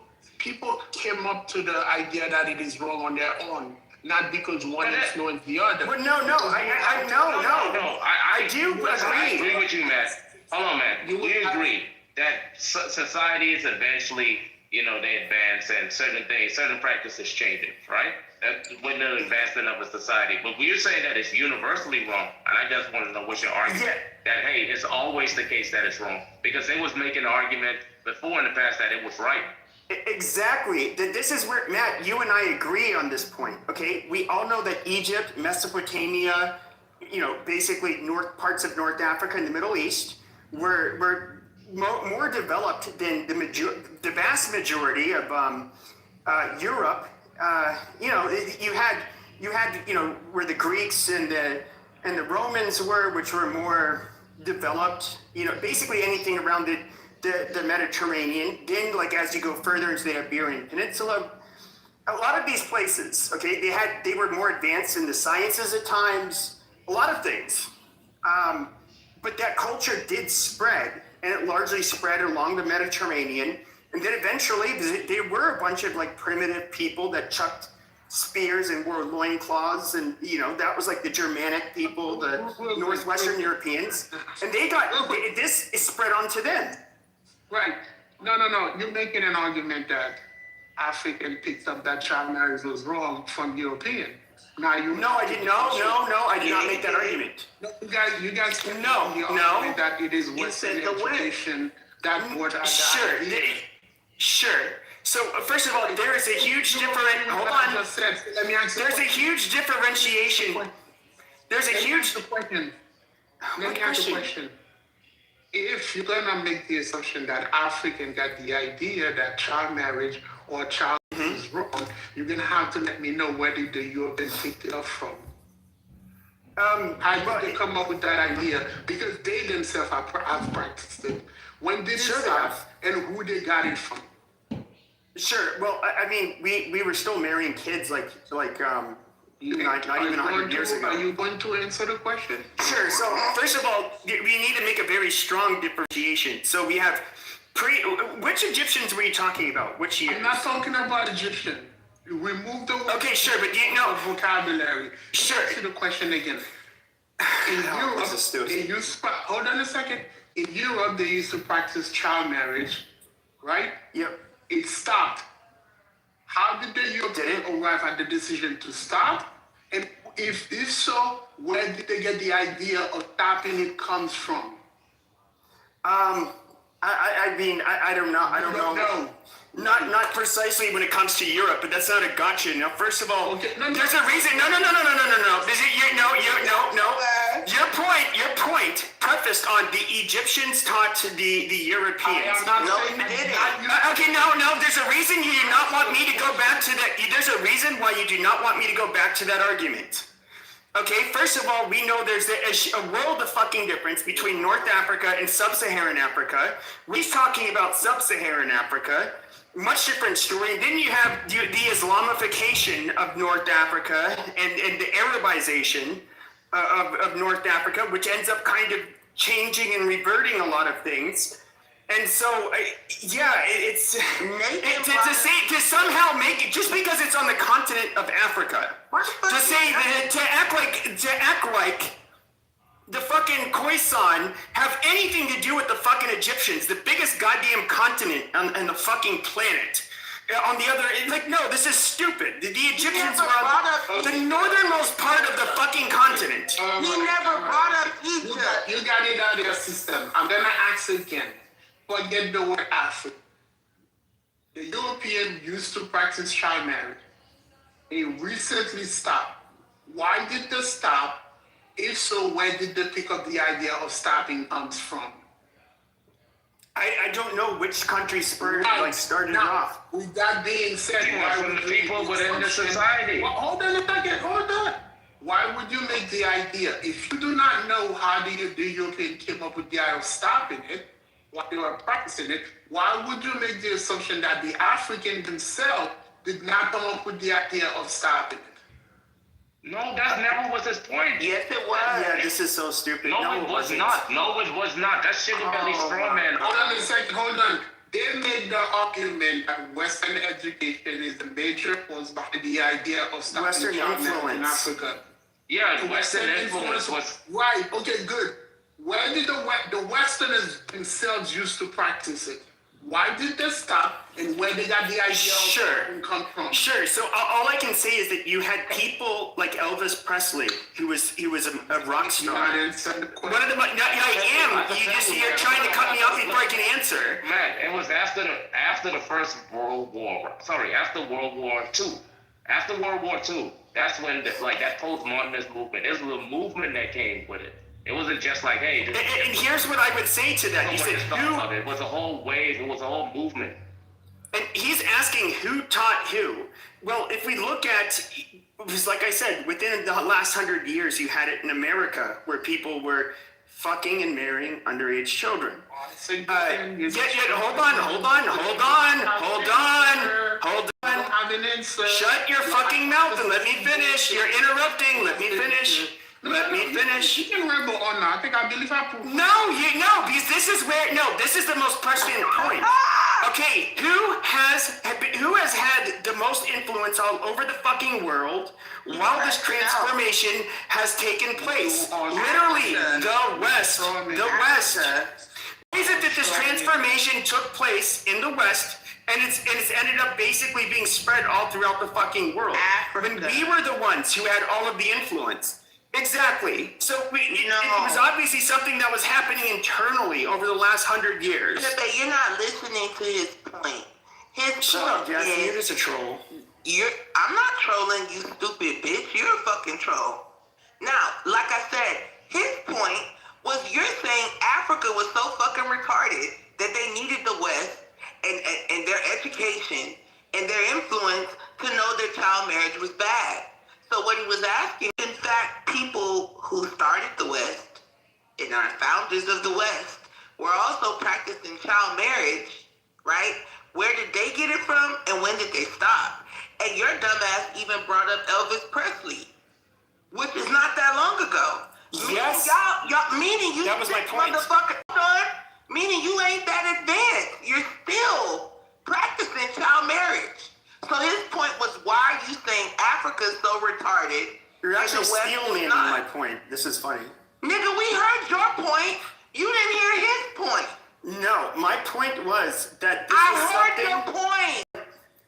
came up to the idea that it is wrong on their own, not because one influenced the other. But no. I do agree. I agree with you, Matt. Hold on, Matt. We agree that societies eventually, they advance and certain practices changing, right? That's when the advancement of a society. But you're saying that it's universally wrong, and I just want to know what's your argument. That, hey, it's always the case that it's wrong. Because they was making an argument before in the past that it was right. Exactly. This is where, Matt, you and I agree on this point, okay? We all know that Egypt, Mesopotamia, basically parts of North Africa and the Middle East were more developed than the vast majority of Europe. You had where the Greeks and the Romans were, which were more developed. Basically anything around the Mediterranean. Then, like as you go further into the Iberian Peninsula, a lot of these places, okay, they were more advanced in the sciences at times, a lot of things. But that culture did spread, and it largely spread along the Mediterranean. And then eventually, there were a bunch of like primitive people that chucked spears and wore loincloths, and that was like the Germanic people, the Northwestern Europeans, and this is spread onto them. Right. No. You're making an argument that African picked up that child marriage was wrong from European. Now you. No, I didn't. No, I did not make that argument. No, you guys. No. That it is Western education that brought out. Sure. So first of all, there is a huge difference. Hold on. Let me answer. There's a huge differentiation. There's a huge. Question. Let me ask a question. if you're gonna make the assumption that African got the idea that child marriage or child is wrong, you're gonna have to let me know where did the Europeans picked it up from. How did they come up with that idea? Because they themselves have practiced it. When did it start, and who they got it from? Sure. Well, I mean, we were still marrying kids not even 100 years ago. Are you going to answer the question? Sure. So first of all, we need to make a very strong differentiation. So we have which Egyptians were you talking about? Which years? I'm not talking about Egyptian. Remove the word. Okay, sure, but you know vocabulary. Sure. Answer the question again. In Europe, hold on a second. In Europe, they used to practice child marriage, right? Yep. It stopped. How did the Europeans arrive at the decision to stop? And if so, where did they get the idea of stopping it comes from? I mean, I don't know. I don't know. Not precisely when it comes to Europe, but that's not a gotcha. Now, first of all, there's a reason. No. Your point prefaced on the Egyptians taught the Europeans. Okay, no. There's a reason you do not want me to go back to that. There's a reason why you do not want me to go back to that argument. Okay, first of all, we know there's a world of fucking difference between North Africa and Sub-Saharan Africa. We're talking about Sub-Saharan Africa. Much different story. Then you have the Islamification of North Africa and the Arabization of North Africa, which ends up kind of changing and reverting a lot of things. And so, it's to somehow make it just because it's on the continent of Africa. To act like the fucking Khoisan have anything to do with the fucking Egyptians, the biggest goddamn continent on the fucking planet. On the other, no, this is stupid. The Egyptians were on the northernmost part of the fucking continent. He never brought up Egypt. You got it out of your system. I'm gonna ask again. Forget the word Africa. The Europeans used to practice child marriage. They recently stopped. Why did they stop? If so, where did they pick up the idea of stopping comes from? I don't know which country started it off. With that being said, why from would the people within the society? Well, hold on a second, hold on. Why would you make the idea? If you do not know how the European came up with the idea of stopping it, while they were practicing it, why would you make the assumption that the Africans themselves did not come up with the idea of stopping it? No, that never was his point. Yes, it was. Yeah, this is so stupid. No, it was not. No, it was not. That's Sugar Belly straw man. Hold on a second, hold on. They made the argument that Western education is the major force behind the idea of stopping Western child marriage influence in Africa. Yeah, the Western influence was... Right, okay, good. Where did the Westerners themselves used to practice it? Why did they stop, and where they got the idea of come from? Sure. So all I can say is that you had people like Elvis Presley, he was a rock star. One of the I am. You're trying to cut me off before I can answer. Man, it was after the first World War. Sorry, after World War II. After World War II, that's when that post-modernist movement. There's a little movement that came with it. It wasn't just like, hey. And here's what I would say to that. You said who? It was a whole wave. It was a whole movement. And he's asking who taught who. Well, if we look at, because like I said, within the last 100 years, you had it in America where people were fucking and marrying underage children. Hold on. Shut your fucking mouth and let me finish. You're interrupting. Let me finish. Let me finish. You can rebel on that. I believe I proved. Because this is the most pressing point. Okay, who has had the most influence all over the fucking world while this transformation has taken place? Literally, the West. The West. Why is it that this transformation took place in the West? And it's ended up basically being spread all throughout the fucking world. When we were the ones who had all of the influence. Exactly. So it was obviously something that was happening internally over the last 100 years. Yeah, but you're not listening to his point. His point is... You're just a troll. I'm not trolling, you stupid bitch. You're a fucking troll. Now, like I said, his point was you're saying Africa was so fucking retarded that they needed the West and their education and their influence to know that child marriage was bad. So what he was asking, in fact, people who started the West and are founders of the West were also practicing child marriage, right? Where did they get it from and when did they stop? And your dumbass even brought up Elvis Presley, which is not that long ago. Yes. Meaning you that was my point. Motherfucker, meaning you ain't that advanced. You're still practicing child marriage. So his point was, why are you saying Africa's so retarded? You're actually stealing my point. This is funny. Nigga, we heard your point. You didn't hear his point. No, my point was that this I was heard something... your point.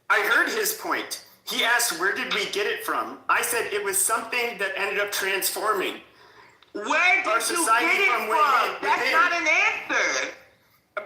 I heard his point. He asked, where did we get it from? I said it was something that ended up transforming Where did our you society get it from from? within. That's not an answer.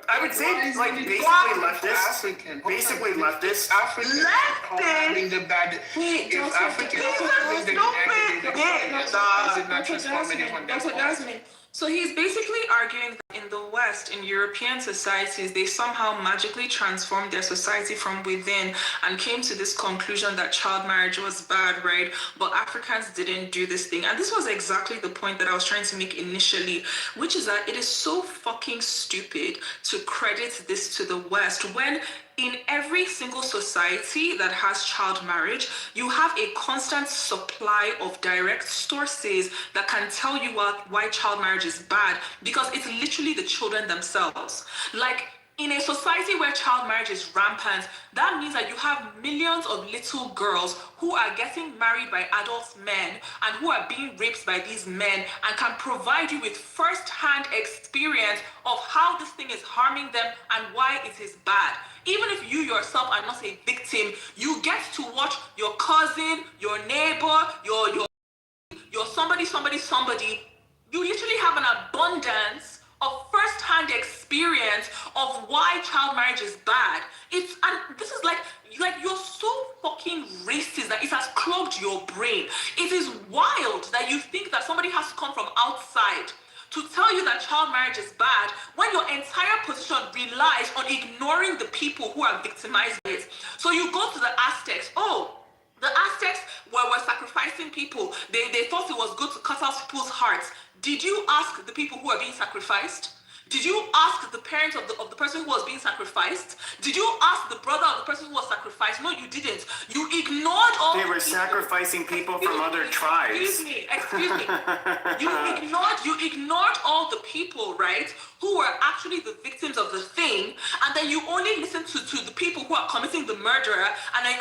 I would say like basically leftist. Basically leftist. Africans having the bad. If Africans having the negative, is it not transformative on that point? So he's basically arguing that in the West, in European societies, they somehow magically transformed their society from within and came to this conclusion that child marriage was bad, right? But Africans didn't do this thing. And this was exactly the point that I was trying to make initially, which is that it is so fucking stupid to credit this to the West when in every single society that has child marriage, you have a constant supply of direct sources that can tell you why child marriage is bad, because it's literally the children themselves. Like, in a society where child marriage is rampant, that means that you have millions of little girls who are getting married by adult men and who are being raped by these men and can provide you with first-hand experience of how this thing is harming them and why it is bad. Even if you yourself are not a victim, you get to watch your cousin, your neighbor, your somebody. You literally have an abundance of first-hand experience of why child marriage is bad. And this is like you're so fucking racist that it has clogged your brain. It is wild that you think that somebody has to come from outside to tell you that child marriage is bad when your entire position relies on ignoring the people who are victimized by it. So you go to the Aztecs. The Aztecs were sacrificing people. They thought it was good to cut out people's hearts. Did you ask the people who are being sacrificed? Did you ask the parents of the person who was being sacrificed? Did you ask the brother of the person who was sacrificed? No, you didn't. You ignored all They were sacrificing people from other tribes. Excuse me. You ignored all the people, right, who were actually the victims of the thing, and then you only listened to the people who are committing the murder, and then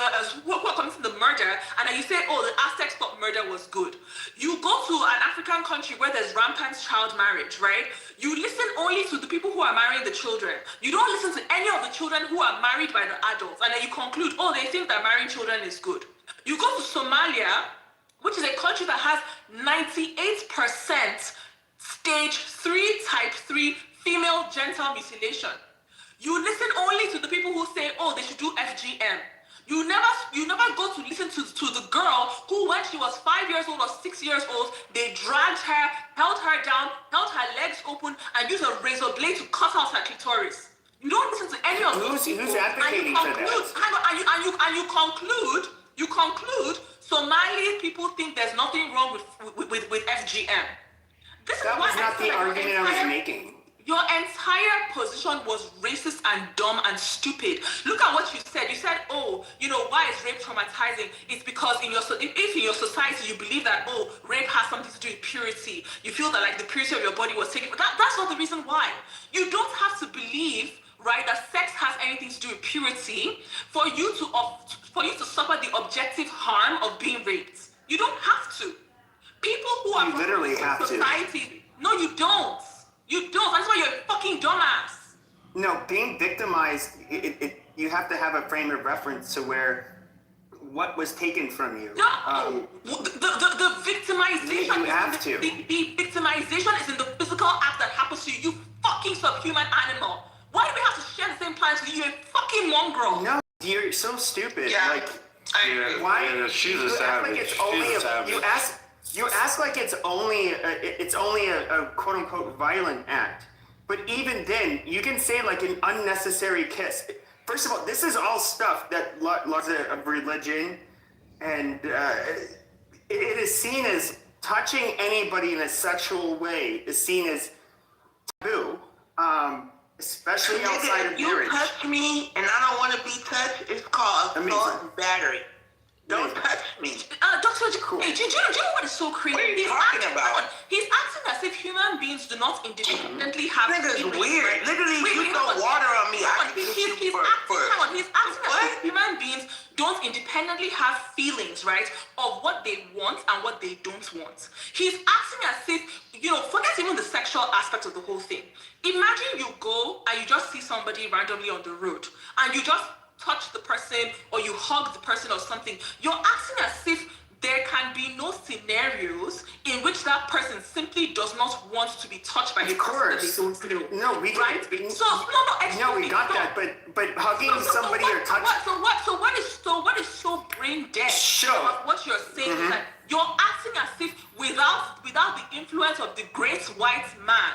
you say, oh, the Aztecs thought murder was good. You go to an African country where there's rampant child marriage, right? You listen only to the people who are marrying the children. You don't listen to any of the children who are married by the adults, and then you conclude, oh, they think that marrying children is good. You go to Somalia, which is a country that has 98% stage 3, type 3 female genital mutilation. You listen only to the people who say, oh, they should do FGM. You never go to listen to the girl who, when she was 5 years old or 6 years old, they dragged her, held her down, held her legs open, and used a razor blade to cut out her clitoris. You don't listen to any of those people. Who's advocating for that? You conclude Somali people think there's nothing wrong with FGM. That was not the argument I was making. Your entire position was racist and dumb and stupid. Look at what you said. You said, oh, why is rape traumatizing? It's because if in your society you believe that, oh, rape has something to do with purity, you feel that like the purity of your body was taken. But that's not the reason why. You don't have to believe, right, that sex has anything to do with purity for you to suffer the objective harm of being raped. You don't have to. People who are literally have society, no, you don't. You don't. That's why you're a fucking dumbass. No, being victimized, you have to have a frame of reference to where what was taken from you. No, the victimization. You have to. The victimization is in the physical act that happens to you. You fucking subhuman animal. Why do we have to share the same planet with you? You're a fucking mongrel. No, you're so stupid. Yeah. Like, why? Yeah, she's a savage. Like it's only she's a savage. You ask. You ask like it's only a quote unquote violent act, but even then, you can say like an unnecessary kiss. First of all, this is all stuff that lots of religion, and it is seen as touching anybody in a sexual way is seen as taboo, especially outside of marriage. You touch me and I don't want to be touched. It's called assault and battery. Don't touch me. Dr. Hey, do you know what is so crazy? What are you talking about? He's acting as if human beings do not independently have Nigga's feelings, weird. right? Literally, you throw water on me. He's acting as if human beings don't independently have feelings, right, of what they want and what they don't want. He's acting as if, forget even the sexual aspect of the whole thing. Imagine you go and you just see somebody randomly on the road and you just touch the person or you hug the person or something. You're acting as if there can be no scenarios in which that person simply does not want to be touched by a person that they don't know. No, we right? we got that, but hugging somebody or touching. So what is so brain dead? Sure. About what you're saying is that you're acting as if without the influence of the great white man,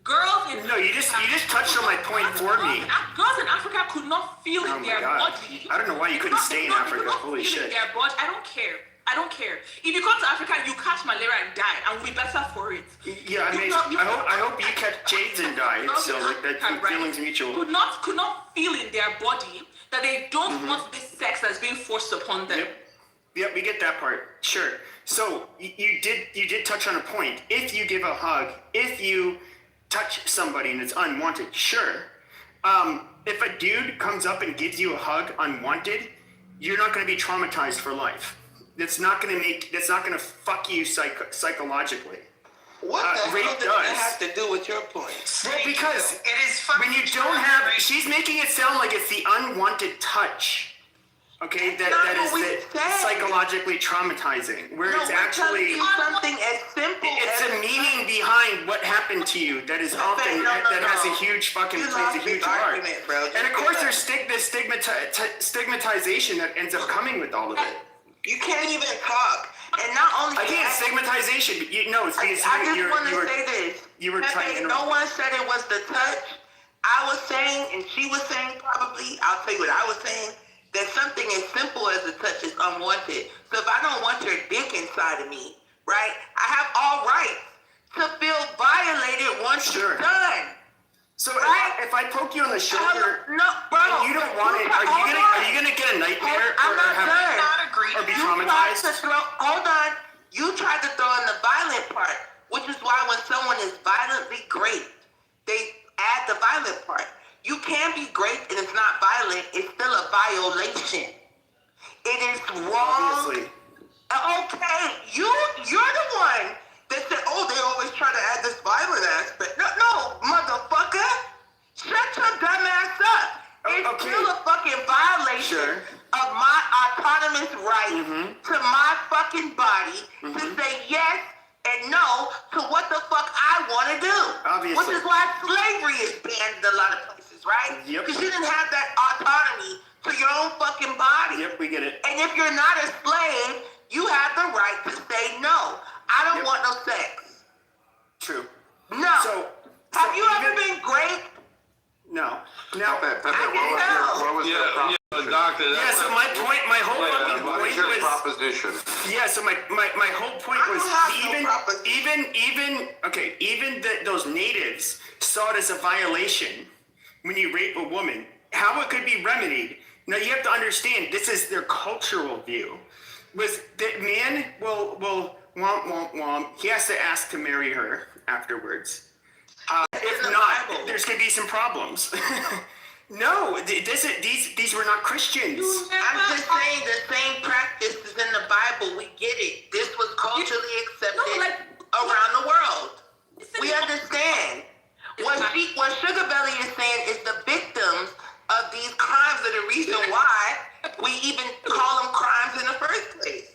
girls in you just touched on my point for me. Girls in Africa could not feel in their body. I don't know why you couldn't stay in Africa. Holy shit. Their body. I don't care. If you come to Africa, you catch malaria and die, and we'll be better for it. Yeah, I hope you catch AIDS and die. So like that feeling's mutual. Could not feel in their body that they don't want this sex that's being forced upon them. Yep, we get that part. Sure. So you did touch on a point. If you give a hug, if you touch somebody and it's unwanted, sure. If a dude comes up and gives you a hug unwanted, you're not going to be traumatized for life. That's not going to fuck you psychologically. What the rape hell does that have to do with your point? Well, because it is when you don't have, she's making it sound like it's the unwanted touch. Okay, that is psychologically traumatizing. Where it's actually something as simple. It's a meaning behind what happened to you that is often that has a huge fucking plays a huge part. And of course, there's stigmatization that ends up coming with all of it. You can't even talk, and not only stigmatization. But I just want to say this. You were trying to. No one said it was the touch. I was saying, and she was saying probably. I'll tell you what I was saying. That something as simple as a touch is unwanted. So if I don't want your dick inside of me, right? I have all rights to feel violated once you're done. So if I poke you on the shoulder, no, bro, and you don't want it, are you gonna get a nightmare or be traumatized? Hold on. You tried to throw in the violent part, which is why when someone is violently raped, they add the violent part. You can be raped and it's not violent. It's still a violation. It is wrong. Obviously. Okay, you're the one that said, they always try to add this violent aspect. No, motherfucker. Shut your dumb ass up. It's still a fucking violation of my autonomous right to my fucking body to say yes and no to what the fuck I want to do. Obviously. Which is why slavery is banned in a lot of places, right? Yep. Because you didn't have that autonomy to your own fucking body. Yep, we get it. And if you're not a slave, you have the right to say no. I don't want no sex. True. No. Have you ever been raped? No. Now, what was your proposition? Doctor. Yeah, so my whole fucking point was your proposition. Yeah, so my whole point was even those natives saw it as a violation when you rape a woman. How it could be remedied. Now you have to understand this is their cultural view. Was that man will womp. He has to ask to marry her afterwards. If not, there's going to be some problems. No, these were not Christians. I'm just saying the same practice is in the Bible. We get it. This was culturally accepted around the world. We understand. What Sugar Belly is saying is the victims of these crimes are the reason why we even call them crimes in the first place.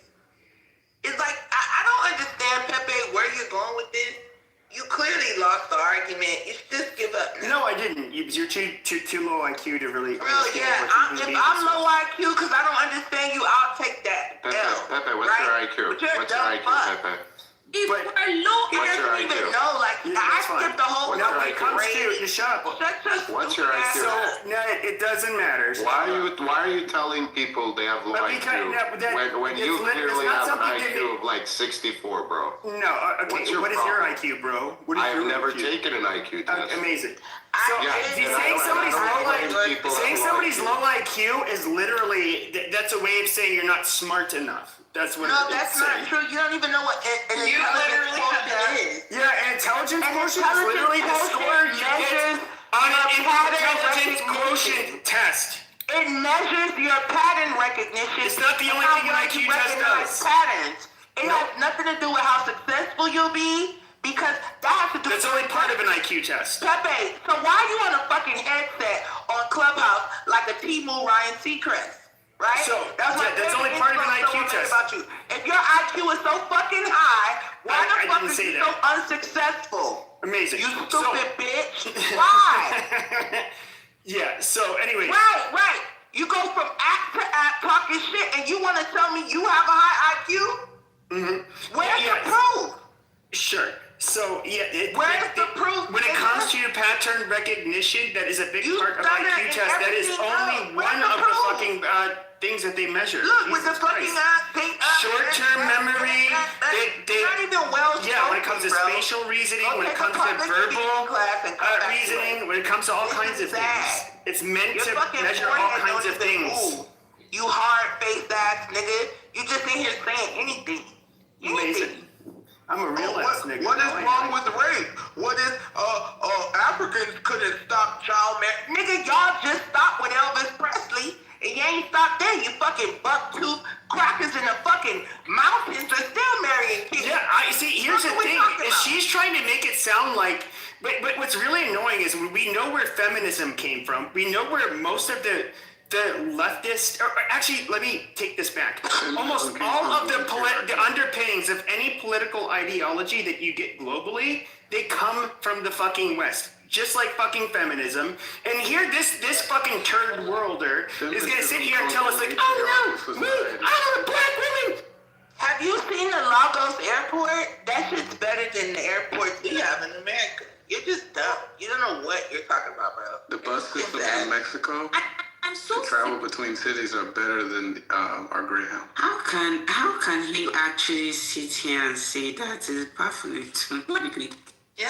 It's like, I don't understand, Pepe, where you're going with this. You clearly lost the argument. You should just give up now. No, I didn't. You're too low IQ to really. Bro, yeah, if I'm low IQ because I don't understand you, I'll take that. Pepe, what's your IQ? But you're What's your IQ, Pepe? If we're low, he doesn't even know. Like, I skipped the whole when it comes to shut up. What's your IQ? So no, it doesn't matter. Why are you telling people they have low IQ when you clearly have an IQ of like 64, bro? No, okay. What is your IQ, bro? I have never taken an IQ test. Amazing. So saying somebody's low IQ is literally that's a way of saying you're not smart enough. That's what. No, that's not true. You don't even know what an intelligence quotient is. Yeah, an intelligence quotient is literally the score you get on an intelligence quotient test. It measures your pattern recognition. It's not the only thing an IQ test does. Patterns. It has nothing to do with how successful you'll be, because that has to do. That's only part of an IQ test. Pepe, so why are you on a fucking headset on Clubhouse like a T-Move Ryan Seacrest? Right? So, that's only part of an IQ test. About you. If your IQ is so fucking high, why the fuck are you so unsuccessful? Amazing. You stupid bitch. Why? Yeah, so anyway. Right. You go from act to act talking shit and you want to tell me you have a high IQ? Mm-hmm. Where's the proof? Sure. So, where's the proof? When it comes to pattern recognition, that is a big part of IQ test. That is only one of the fucking things that they measure. Look, with the fucking short-term memory. They not even well. Yeah, when it comes to spatial reasoning, when it comes to verbal reasoning, when it comes to all kinds of things, it's meant to measure all kinds of things. You hard-faced ass nigga. You just in here saying anything. Amazing. I'm a real ass nigga. What is wrong with rape? What is Africans couldn't stop child marriage? Nigga, y'all just stopped with Elvis Presley, and you ain't stopped there. You fucking buck-tooth crackers in the fucking mountains are still marrying kids. Yeah, I see. Here's the thing: is she's trying to make it sound like. But what's really annoying is we know where feminism came from. We know where most of the leftist, or actually, let me take this back. Almost all of the underpinnings of any political ideology that you get globally, they come from the fucking West. Just like fucking feminism. And here, this fucking turd worlder is gonna sit here and tell us like, oh no, I'm a black woman. Have you seen the Lagos airport? That shit's better than the airports we have in America. You're just dumb. You don't know what you're talking about, bro. The bus system in Mexico to travel between cities are better than our Greyhound. How can he actually sit here and say that is baffling to me? Yeah,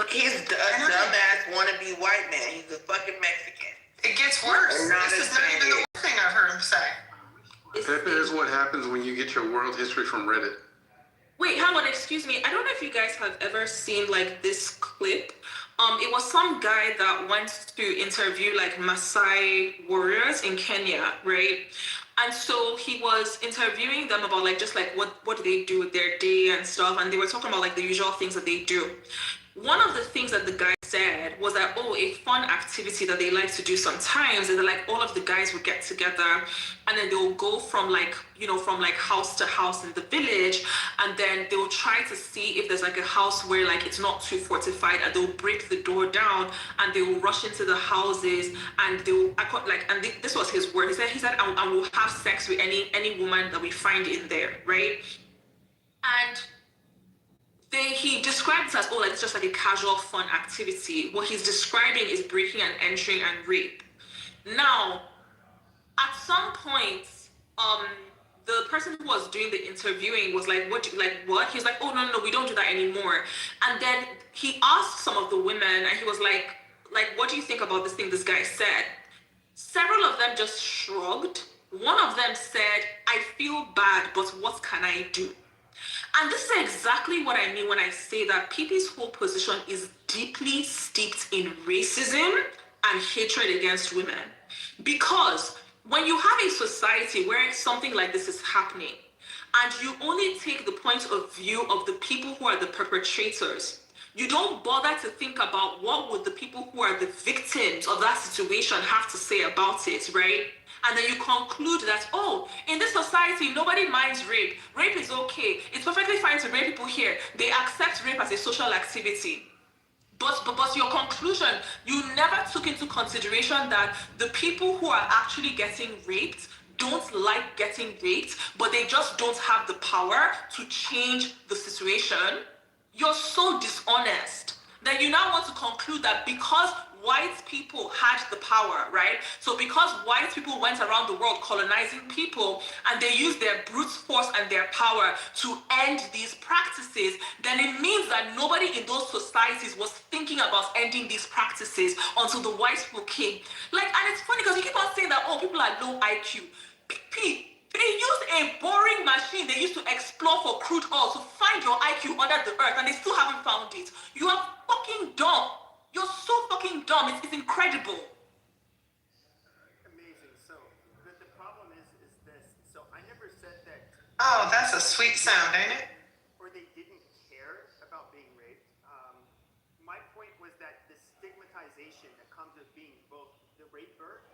he's a dumbass wannabe white man. He's a fucking Mexican. It gets worse. This is not even the worst thing I've heard him say. Pepe is what happens when you get your world history from Reddit. Wait, hang on, excuse me. I don't know if you guys have ever seen like this clip. It was some guy that went to interview like Maasai warriors in Kenya, right? And so he was interviewing them about like just like what do they do with their day and stuff, and they were talking about like the usual things that they do. One of the things that the guy said was that, a fun activity that they like to do sometimes is that like all of the guys would get together and then they'll go from like, from like house to house in the village, and then they'll try to see if there's like a house where like it's not too fortified, and they'll break the door down and they will rush into the houses and they'll this was his word. He said, and we'll have sex with any woman that we find in there, right? And he describes it as, like it's just like a casual fun activity. What he's describing is breaking and entering and rape. Now, at some point, the person who was doing the interviewing was like, what? He's like, oh, no, we don't do that anymore. And then he asked some of the women, and he was like, what do you think about this thing this guy said? Several of them just shrugged. One of them said, I feel bad, but what can I do? And this is exactly what I mean when I say that PP's whole position is deeply steeped in racism and hatred against women. Because when you have a society where something like this is happening, and you only take the point of view of the people who are the perpetrators, You don't bother to think about what would the people who are the victims of that situation have to say about it, right? And then you conclude that, oh, in this society, nobody minds rape. Rape is okay. It's perfectly fine to rape people here. They accept rape as a social activity. But your conclusion, you never took into consideration that the people who are actually getting raped don't like getting raped, but they just don't have the power to change the situation. You're so dishonest that you now want to conclude that because white people had the power, right? So because white people went around the world colonizing people and they used their brute force and their power to end these practices, then it means that nobody in those societies was thinking about ending these practices until the white people came. Like, and it's funny because you keep on saying that, oh, people are low IQ. They used a boring machine they used to explore for crude oil to find your IQ under the earth, and they still haven't found it. You are fucking dumb. You're so fucking dumb. It's incredible. Amazing. So the problem is this. So I never said that. Oh, that's a sweet sound, ain't it? Or they didn't care about being raped. My point was that the stigmatization that comes with being both the raper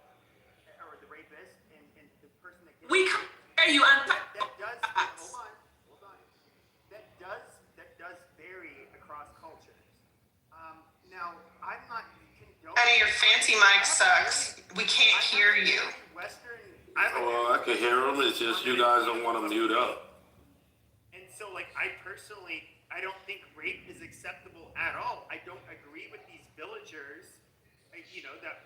or the rapist and the person that gets we can't hear you and that does hold on. That does vary across cultures. Now I'm not condoning. Honey, your fancy mic sucks. We can't hear you. Western. Well, I can hear them. It's just you guys don't want to mute up. And so, like, I personally, I don't think rape is acceptable at all. I don't agree with these villagers,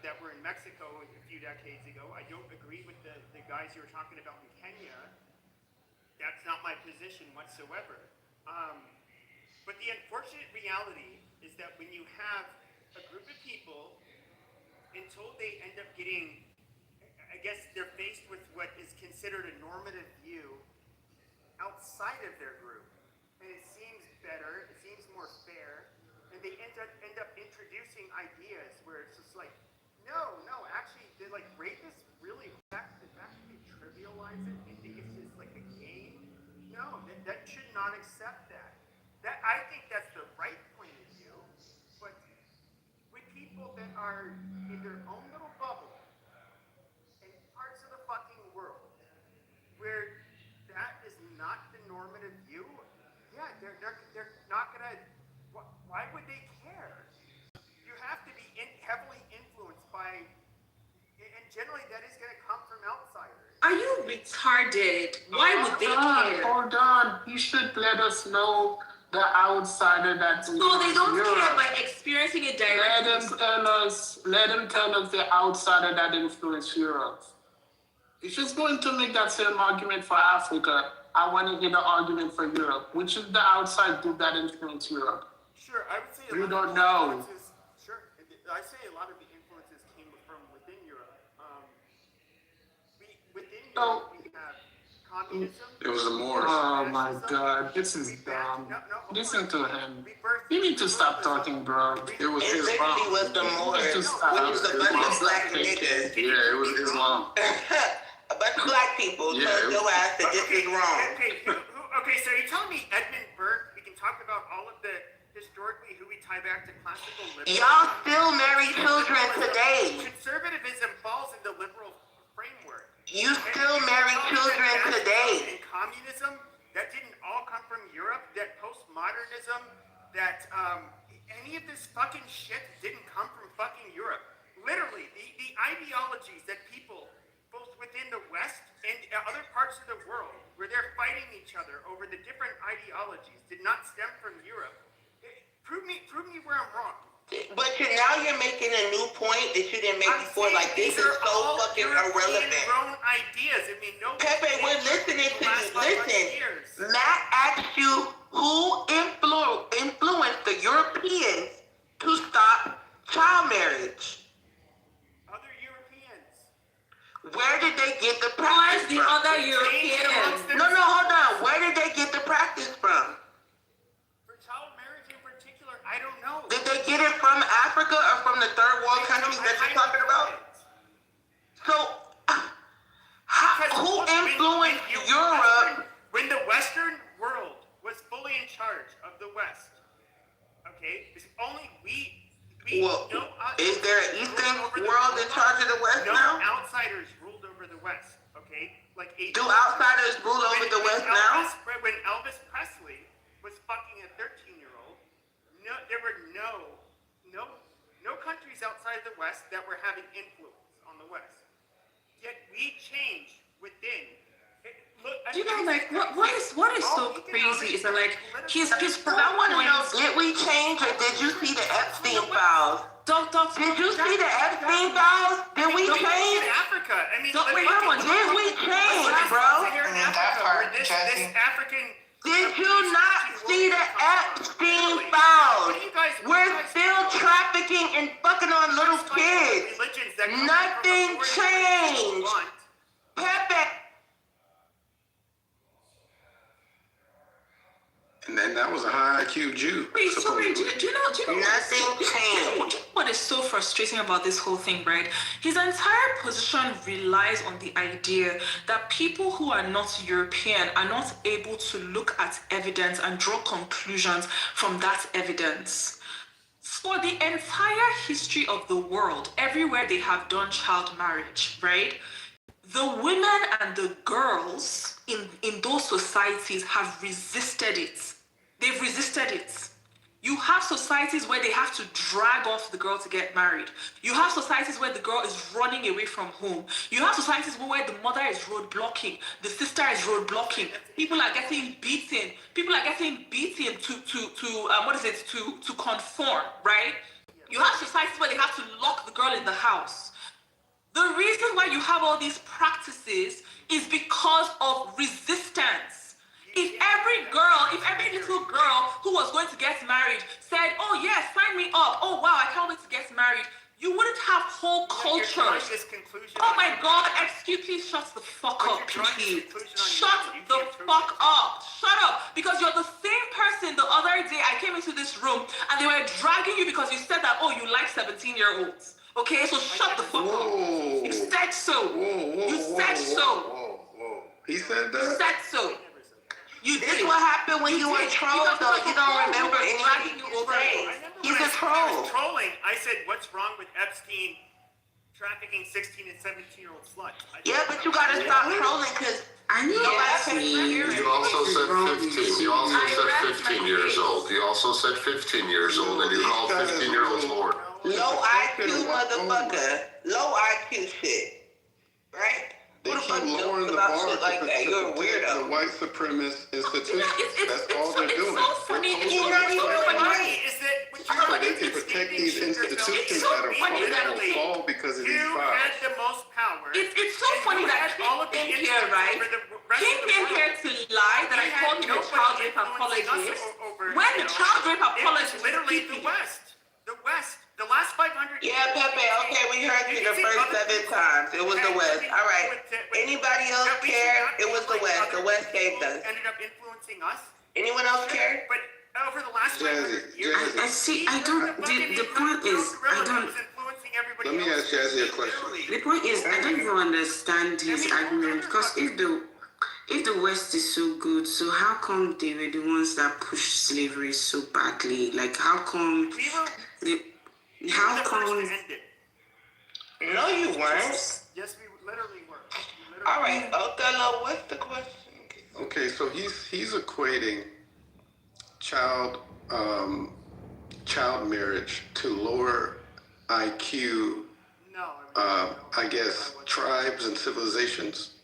that were in Mexico a few decades ago. I don't agree with the guys you were talking about in Kenya. That's not my position whatsoever. But the unfortunate reality is that when you have a group of people, until they end up getting, I guess they're faced with what is considered a normative view outside of their group, and it seems better, it seems more fair, and they end up introducing ideas where it's just like, no, actually, they're like, rapists really, the fact that they trivialize it and think it's just like a game, no, that should not accept that. I think that's the right point of view, but with people that are in their own little bubble, in parts of the fucking world, where that is not the normative view, yeah, they're not gonna, why would they care? You have to be heavily influenced by, and generally that is gonna come from outsiders. Are you retarded? Why would they care? Hold on. You should let us know the outsider that's in No, they don't Europe. care by experiencing it directly. Let them tell us the outsider that influenced Europe. If it's going to make that same argument for Africa, I want to hear the argument for Europe. Which is the outside group that influenced Europe? Sure, I would say you don't know. Sure, I say a lot of the influences came from within Europe. Within Europe, we have communism. It was a Moors. Oh my God, this is dumb. Listen to him. You need to stop talking, bro. It was It Islam. literally was the Moors, which is a bunch of black niggas. Yeah, it was Islam. A bunch of black people told your ass that this is wrong. Okay, so you're telling me Edmund Burke, we can talk about all of the historically who we tie back to classical liberalism. Y'all still marry children today. Conservatism falls in the liberal framework. You still marry children today. And communism, that didn't all come from Europe. That postmodernism, that any of this fucking shit didn't come from fucking Europe. Literally, the ideologies that people, both within the West and other parts of the world, where they're fighting each other over the different ideologies, did not stem from Europe. Prove me where I'm wrong. But now you're making a new point that you didn't make before. Like, this is so fucking irrelevant. Ideas. I mean, no. Pepe, we're listening to you. Listen, Matt asked you who influenced the Europeans to stop child marriage. Other Europeans. Where did they get the practice from? Other Europeans? No, hold on. Where did they get the practice from? I don't know. Did they get it from Africa or from the third world countries that you're talking about? So, who influenced Europe? When the Western world was fully in charge of the West, Okay, it's only we Well, is there an Eastern world in charge of the West now? Outsiders ruled over the West. Okay, like do outsiders rule over the West now? When Elvis Presley was fucking a 13-year-old, there were no countries outside the West that were having influence on the West. Yet we change within. You know, like what is so crazy is that like his I want to know, did we change or did you see the Epstein files? Did you see the Epstein files? Did we change? Africa. I mean, did we change, bro? This African. Did you not see the Epstein files? We're still trafficking and fucking on little kids. Nothing changed. Pepe. And then that was a high IQ Jew. Wait, sorry, do you know nothing changed? What is so frustrating about this whole thing, right? His entire position relies on the idea that people who are not European are not able to look at evidence and draw conclusions from that evidence. For the entire history of the world, everywhere they have done child marriage, right? The women and the girls in those societies have resisted it. They've resisted it. You have societies where they have to drag off the girl to get married. You have societies where the girl is running away from home. You have societies where the mother is roadblocking, the sister is roadblocking. People are getting beaten. People are getting beaten to conform, right? You have societies where they have to lock the girl in the house. The reason why you have all these practices is because of resistance. If every little girl who was going to get married said, oh yes, sign me up, oh wow, I can't wait to get married, you wouldn't have whole cultures. Oh my God, please shut the fuck up, please. Shut the fuck up. Shut up. Because you're the same person the other day I came into this room and they were dragging you because you said that, oh, you like 17-year-olds. Okay, so shut the fuck up. You said so. You said so. He said that? You said so. This what happened when you were trolled, though. You don't remember anything you say. He's a troll. Trolling. I said, what's wrong with Epstein trafficking 16 and 17-year-old sluts? Yeah, but you gotta stop trolling because You also said 15. You also said 15 years old. You also said 15 years old, and you called 15-year-olds Lord. Low IQ motherfucker. Low IQ shit. Right? They keep lowering the bar to protect the white supremacist institutions. That's all they're doing. It's so funny. You're not even funny. They can protect these institutions that are fall because of these files. The most power. It's so funny that all of them here, right? Came here to lie that I called him a child rape apologist. When the child rape apologist literally the West. The West. The last 500 years. Yeah, Pepe, okay, we heard you the first 7 times. It was the West. All right. Anybody else care? It was the West. The West saved us. Ended up influencing us. Anyone else care? But over the last 500 years. The point is, Let me ask Jazzy a question. The point is, I don't even understand his argument because if the West is so good, so how come they were the ones that pushed slavery so badly? Like, how come? No, you weren't. Yes, we literally were. All right, Othello, what's the question? Okay, so he's equating child marriage to lower IQ. I guess tribes and civilizations.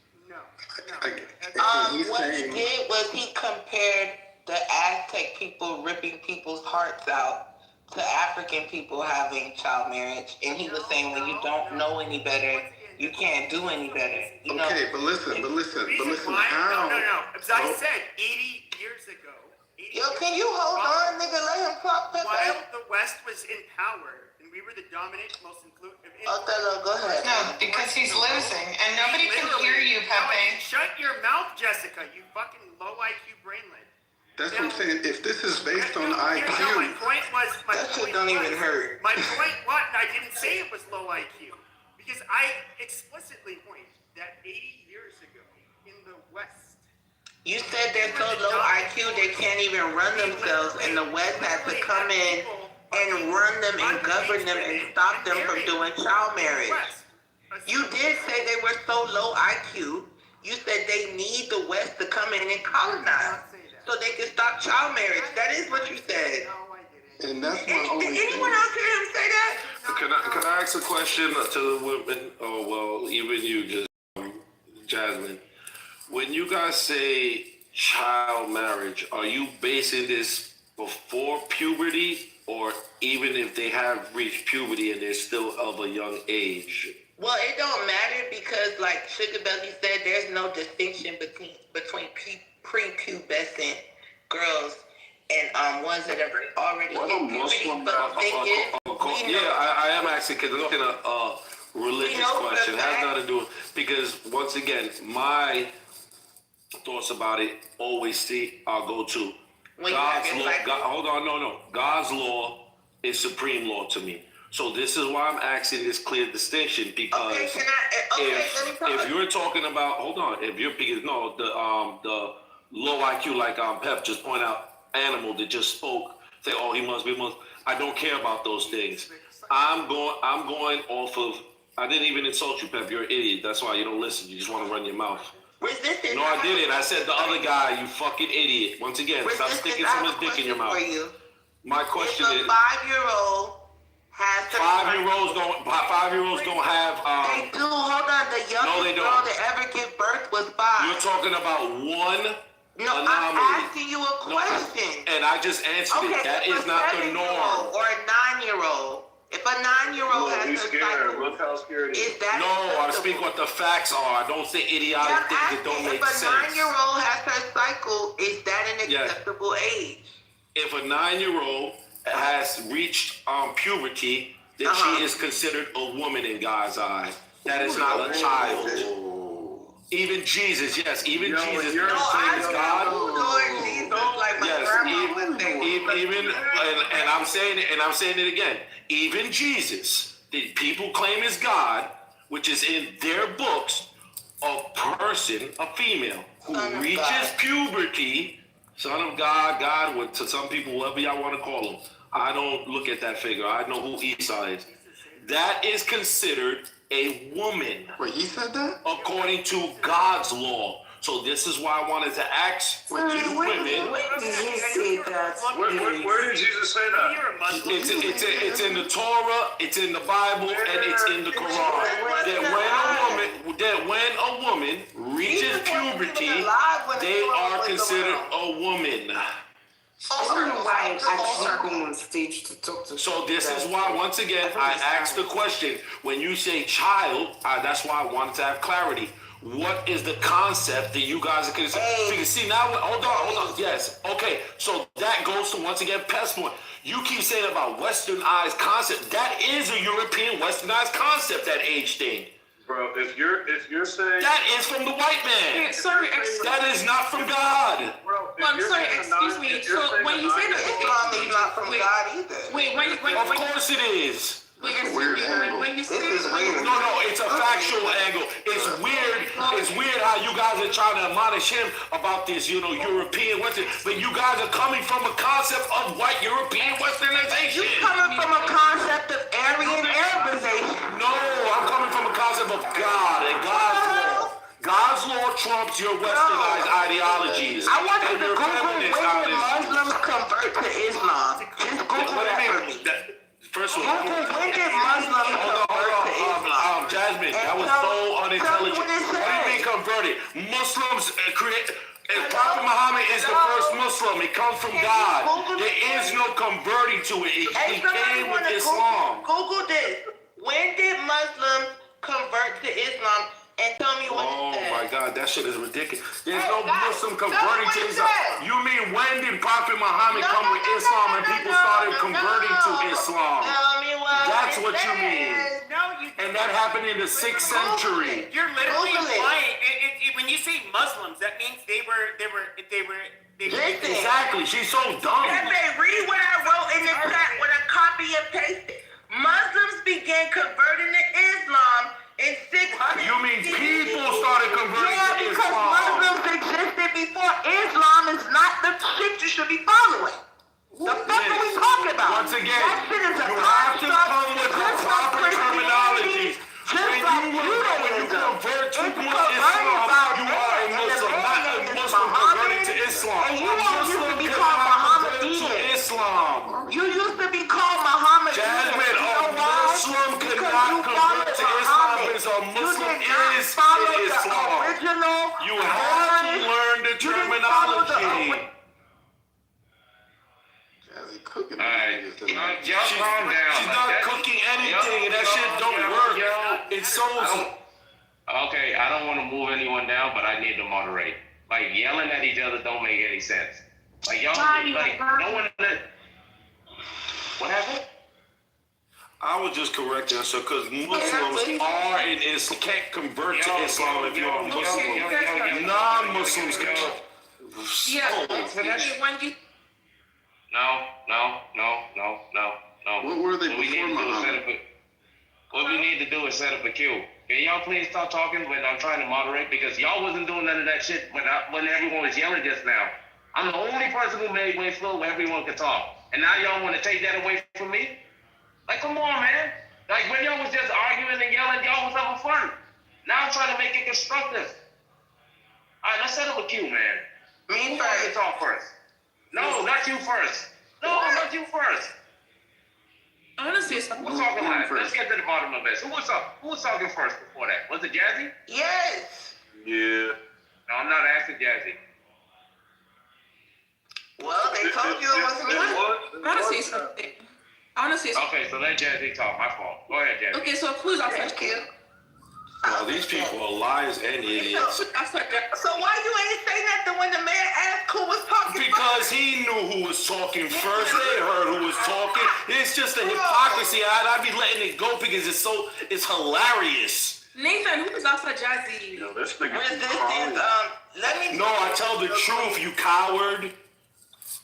What he did was he compared the Aztec people ripping people's hearts out to African people having child marriage, and he was saying when you don't know any better, you can't do any better. Okay, but listen. How? No. As I said, 80 years ago. Yo, can you hold on, nigga? Let him talk. While the West was in power, and we were the dominant, most inclusive. Othello, go ahead. No, because he's losing, and nobody can hear you, Pepe. Shut your mouth, Jessica. You fucking low IQ brainlet. That's what I'm saying. If this is based on IQ, my point was. That shit don't even hurt. My point was, I didn't say it was low IQ, because I explicitly point that 80 years ago in the West, You said they're so low IQ they can't even run themselves, and the West has to come in and run them and govern them and stop them from doing child marriage. You did say they were so low IQ. You said they need the West to come in and colonize so they can stop child marriage. That is what you said. And that's my only Did anyone else hear him say that? Can I ask a question to the women? Oh, well, even you, just Jasmine. When you guys say child marriage, are you basing this before puberty or even if they have reached puberty and they're still of a young age? Well, it don't matter because, like Sugar Belly said, there's no distinction between prepubescent girls and ones that have already hit puberty. But I am asking because I'm looking at a religious question. It has nothing to do with, because once again, my thoughts about it always go to God's law. Hold on, no. God's law is supreme law to me. So this is why I'm asking this clear distinction, because if you're talking about, if you're because the low IQ like Pep just point out animal that just spoke, say, oh, he must be Muslim. I don't care about those things. I'm going off of, I didn't even insult you, Pep. You're an idiot. That's why you don't listen. You just want to run your mouth. No, I didn't. I said the other guy, you fucking idiot. Once again, stop sticking someone's dick in your mouth. My question is, 5-year-old has 5-year-olds don't have. They do. Hold on. The youngest girl to ever give birth was 5. You're talking about one. No, I'm asking you a question. And I just answered it. That is not the norm. Or a 9-year-old. If a 9-year-old has a cycle, look how scared he is. I speak what the facts are. I don't say idiotic things that don't make sense. If a 9-year-old has her cycle, is that an acceptable age? If a 9-year-old has reached puberty, then she is considered a woman in God's eye. That is not a child. Even Jesus, yes, even Jesus. Your name is God. Lord Jesus, like my grandma would say. Even, and I'm saying it, and I'm saying it again. Even Jesus, the people claim is God, which is in their books, a person, a female who reaches puberty, son of God, God, to some people, whatever y'all want to call him. I don't look at that figure. I know who Esau is. That is considered a woman. Wait, he said that? According to God's law. So this is why I wanted to ask you women. Where did Jesus say that? It's in the Torah, it's in the Bible, and it's in the Quran. That when a woman reaches puberty, they are considered a woman. So this is why, once again, I asked the question. When you say child, that's why I wanted to have clarity. What is the concept that you guys are considering? Because see now, hold on. Yes, okay. So that goes to, once again, Pep's point. You keep saying about westernized concept. That is a European westernized concept. That age thing. Bro, if you're saying that is from the white man. That is not from God. Bro, excuse me. So when you say that Islam is not from God either. Of course it is. Weird angle. When you say No, it's a factual angle. It's weird how you guys are trying to admonish him about this, European Western, but you guys are coming from a concept of white European Westernization. You coming from a concept of Aryan Arabization. No, I'm coming from a concept of God and God's law. God's law trumps your westernized ideologies. I want you to Google when did Muslims convert to Islam. Just Google that for me. First of all, when did Muslims convert to Islam? Jasmine, that was so unintelligent. What do you mean converted? Muslims create. Prophet Muhammad is the first Muslim. It comes from God. There is no converting to it. He came with Islam. Google this. When did Muslims convert to Islam? And tell me what it says. Oh my God, that shit is ridiculous. There's no Muslim converting to Islam. You mean when did Prophet Muhammad come with Islam and people started converting to Islam? Tell me what That's what you mean. And that happened in the 6th century. You're literally implying. When you say Muslims, that means they were. Exactly. She's so dumb. Read what I wrote in the chat when I copy and pasted. Muslims began converting to Islam in 6th century. You mean people started converting to Islam? Because Muslims existed before Islam is not the shit you should be following. The fuck are we talking about? Once again, that shit is a you have to construct, come with the proper terminology. Just like Judaism. Convert to It's Islam, about you are a Muslim, not a Muslim converting to Islam. And you A all used to Muslim be cannot called convert to Mohammedan. Islam. You used to be called Mohammedan. Jasmine, You a know why? Muslim Because cannot you convert to followed Islam Muhammad. because a Muslim You did not is follow in the Islam. original You have to learn the You didn't follow the terminology. Cooking. Alright, y'all She's calm down. She's not cooking anything, and that shit don't work. It's so. Okay, I don't want to move anyone down, but I need to moderate. Like, yelling at each other don't make any sense. Like, y'all, like, no one... What happened? I was just correcting her because Muslims are in Islam. Can't convert to Islam if you're a Muslim. Non-Muslims can. When you No. What were they before Muhammad? What we need to do is set up a queue. Can y'all please stop talking when I'm trying to moderate? Because y'all wasn't doing none of that shit when everyone was yelling just now. I'm the only person who made way slow where everyone could talk. And now y'all want to take that away from me? Like, come on, man. Like, when y'all was just arguing and yelling, y'all was having fun. Now I'm trying to make it constructive. All right, let's set up a queue, man. Who wants to talk first? No, not you first. No, not you first. I want to say something. Who's talking last? Let's get to the bottom of this. Who was talking first before that? Was it Jazzy? Yes. Yeah. No, I'm not asking Jazzy. Well, they told you it wasn't me. I want to say something. Okay, so let Jazzy talk. My fault. Go ahead, Jazzy. Okay, so who's our first kid? Well, these people are liars and idiots. So why you ain't say nothing when the man asked who was talking? Because he knew who was talking first. They heard who was talking. It's just a hypocrisy. I'd be letting it go because it's hilarious. Nathan, who's after Jazzy? Yo, this nigga. Resistance. Let me. No, I tell the truth, you coward.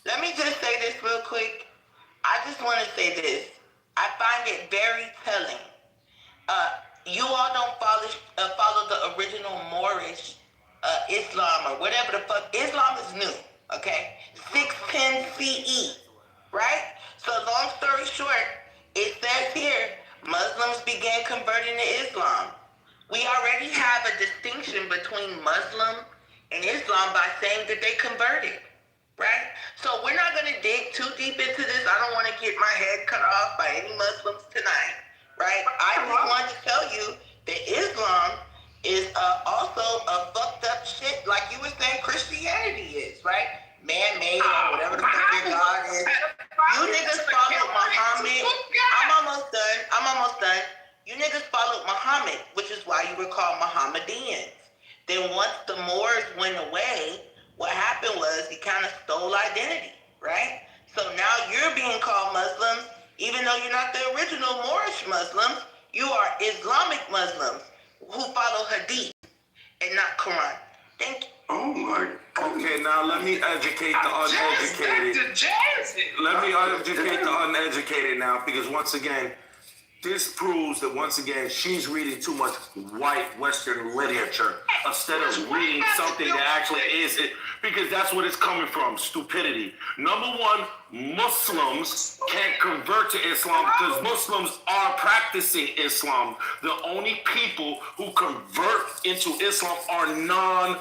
Let me just say this real quick. I just want to say this. I find it very telling. You all don't follow the original Moorish Islam or whatever the fuck. Islam is new, okay? 610 CE, right? So long story short, it says here, Muslims began converting to Islam. We already have a distinction between Muslim and Islam by saying that they converted, right? So we're not going to dig too deep into this. I don't want to get my head cut off by any Muslims tonight, right? I just wanted to tell you that Islam is also a fucked up shit like you were saying Christianity is, right? Man-made or whatever the fuck your God is. You niggas followed Muhammad. I'm almost done. You niggas followed Muhammad, which is why you were called Mohammedans. Then once the Moors went away, what happened was he kind of stole identity, right? So now you're being called Muslims, even though you're not the original Moorish Muslims. You are Islamic Muslims who follow Hadith and not Quran. Thank you. Oh my. Okay, now let me educate the uneducated. Let me educate the uneducated now, because once again, this proves that once again she's reading too much white Western literature instead of reading something that actually is it, because that's what it's coming from, stupidity. Number one, Muslims can't convert to Islam because Muslims are practicing Islam. The only people who convert into Islam are non-Muslims.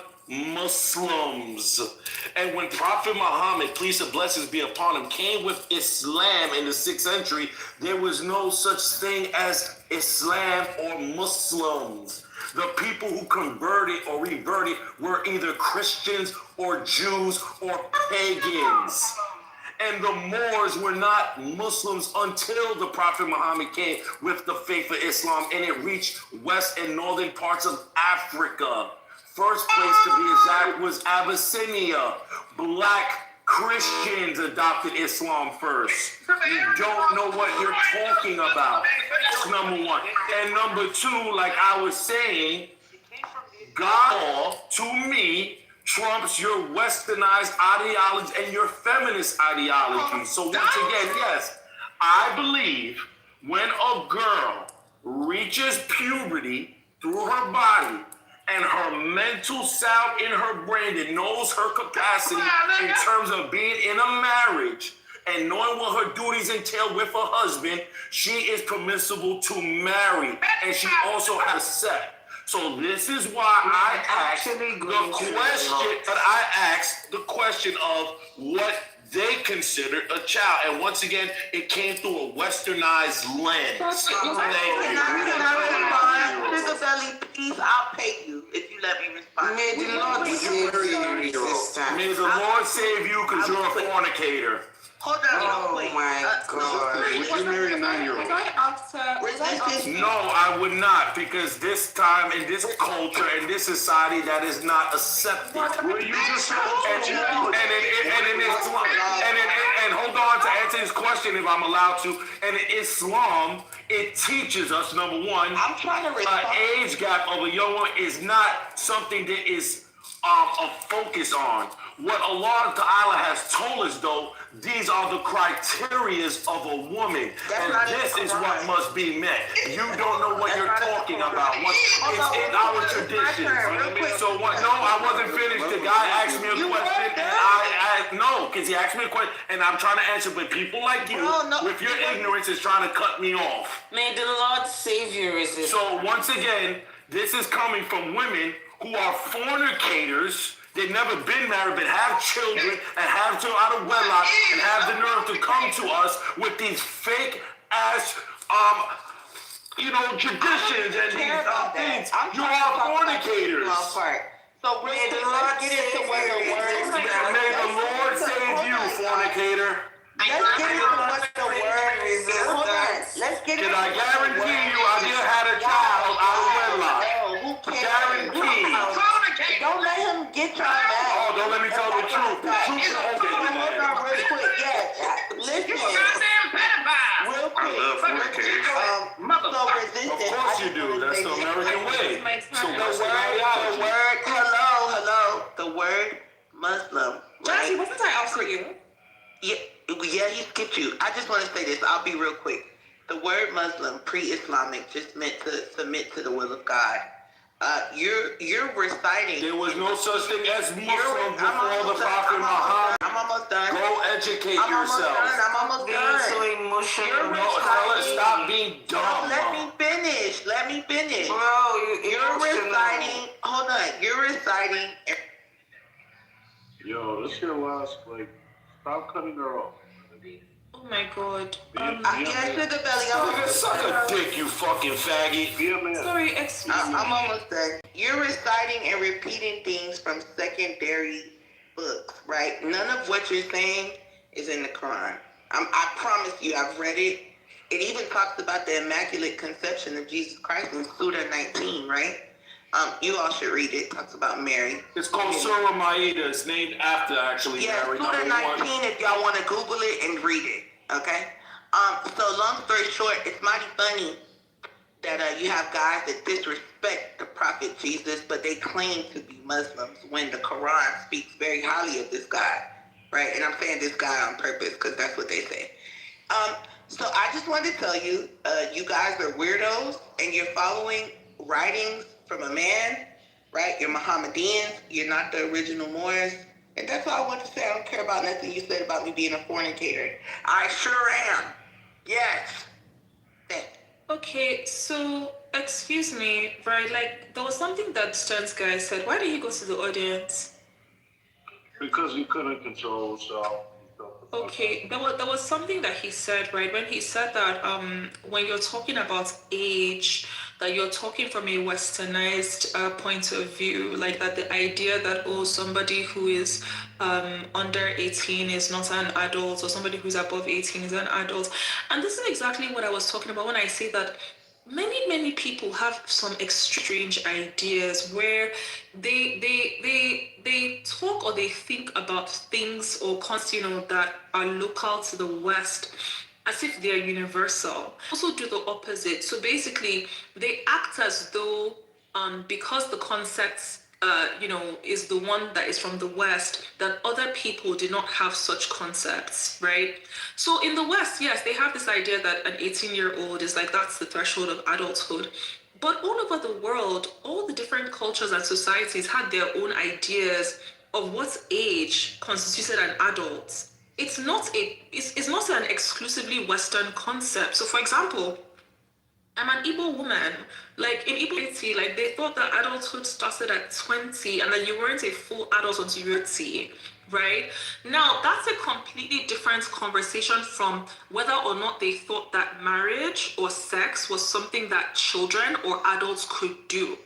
And when Prophet Muhammad, peace and blessings be upon him, came with Islam in the 6th century, there was no such thing as Islam or Muslims. The people who converted or reverted were either Christians or Jews or pagans. And the Moors were not Muslims until the Prophet Muhammad came with the faith of Islam, and it reached west and northern parts of Africa. First place to be exact was Abyssinia. Black Christians adopted Islam first. You don't know what you're talking about. That's number one. And number two, like I was saying, God, to me, trumps your westernized ideology and your feminist ideology. So once again, yes, I believe when a girl reaches puberty through her body and her mental sound in her brain that knows her capacity in terms of being in a marriage and knowing what her duties entail with her husband, she is permissible to marry, and she also has sex. So this is why I asked the question of what they considered a child. And once again, it came through a westernized lens. Can I respond? Sugar Belly, please, I'll pay you if you let me respond. May the Lord save you, sister. May the Lord save you because you're a fornicator. Hold on real quick. Oh my God. Would you marry a 9-year-old? No, I would not, because this time in this culture in this society that is not accepted. And hold on to answer this question if I'm allowed to. And in Islam, it teaches us, number one, I'm trying to respond. Age gap of a young one is not something that is a focus on. What Allah Ta'ala has told us, though, these are the criterias of a woman. And this is what must be met. You don't know what you're talking about. It's in our tradition. So no, I wasn't finished. The guy asked me a question, and because he asked me a question, and I'm trying to answer, but people like you, with your ignorance, is trying to cut me off. May the Lord save you, resist. So once again, this is coming from women who are fornicators. They've never been married, but have children and have children out of wedlock and have the nerve to come to us with these fake ass, traditions and these things. You are fornicators. So let's get into what the word is. May the Lord save you, fornicator. Let's get into what the word is. Hold on. Let's get into I guarantee you, I just had a child out of wedlock. Guarantee. Don't let him get your mad. Oh, don't let me tell the truth. The truth is okay. Hold on real quick. Yes. Listen. Real quick. I love fornicators. So resistance. Of course you do. That's the American way. So hello. The word Muslim. Jackie, wasn't I also you? Yeah, he skipped you. I just want to say this. I'll be real quick. The word Muslim, pre-Islamic, just meant to submit to the will of God. You're reciting. There was no such thing as Muslim before the Prophet Muhammad. I'm almost done. Go educate yourself. I'm almost done. So emotional. Stop being dumb. Let me finish. Bro, you're reciting. Hold on. You're reciting. Yo, this your last, stop cutting her off. Oh my God. Sugar Belly. Suck a dick, you fucking faggot. Sorry, excuse me. I'm almost done. You're reciting and repeating things from secondary books, right? None of what you're saying is in the Quran. I promise you, I've read it. It even talks about the Immaculate Conception of Jesus Christ in Surah 19, right? You all should read it. It talks about Mary. It's called Surah Ma'idah. It's named after Mary. Surah 19, if y'all want to Google it and read it, okay? So long story short, it's mighty funny that you have guys that disrespect the Prophet Jesus, but they claim to be Muslims when the Quran speaks very highly of this guy, right? And I'm saying this guy on purpose because that's what they say. So I just wanted to tell you, you guys are weirdos and you're following writings from a man, right? You're Mohammedans. You're not the original Moors. And that's all I want to say. I don't care about nothing you said about me being a fornicator. I sure am. Yes. Okay, so excuse me, right? There was something that Stern's guy said. Why did he go to the audience? Because he couldn't control himself. Okay, there was something that he said, right? When he said that when you're talking about age, that you're talking from a westernized point of view, like that the idea that, somebody who is under 18 is not an adult, or somebody who's above 18 is an adult. And this is exactly what I was talking about when I say that many people have some strange ideas where they talk or they think about things or concepts, that are local to the West as if they're universal. Also do the opposite. So basically, they act as though because the concepts is the one that is from the West, that other people do not have such concepts, right? So in the West, yes, they have this idea that an 18-year-old is that's the threshold of adulthood. But all over the world, all the different cultures and societies had their own ideas of what age constituted an adult. It's not an exclusively Western concept. So, for example, I'm an Igbo woman. Like in Igbo community, like they thought that adulthood started at 20 and that you weren't a full adult until you were 30, right? Now, that's a completely different conversation from whether or not they thought that marriage or sex was something that children or adults could do.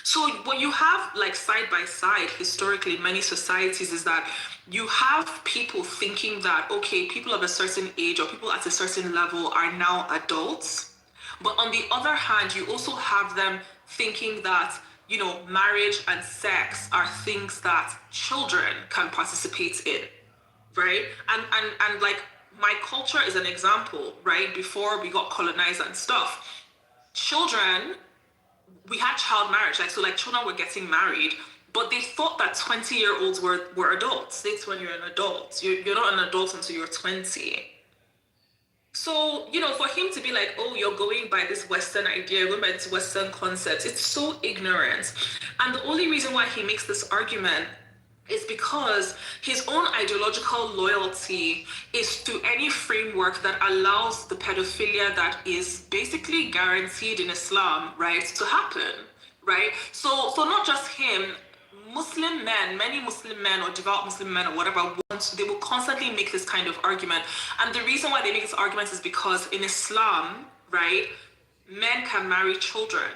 So what you have like side by side historically in many societies is that you have people thinking that, okay, people of a certain age or people at a certain level are now adults. But on the other hand, you also have them thinking that, you know, marriage and sex are things that children can participate in, right? And like my culture is an example, right? Before we got colonized and stuff, children, we had child marriage, like so like children were getting married, but they thought that 20-year-olds were adults. That's when you're an adult. You're not an adult until you're 20. So, you know, for him to be like, oh, you're going by this Western idea, going by this Western concept, it's so ignorant. And the only reason why he makes this argument is because his own ideological loyalty is to any framework that allows the pedophilia that is basically guaranteed in Islam, right, to happen, right? So not just him, Muslim men, many Muslim men or devout Muslim men or whatever, they will constantly make this kind of argument. And the reason why they make this argument is because in Islam, right, men can marry children.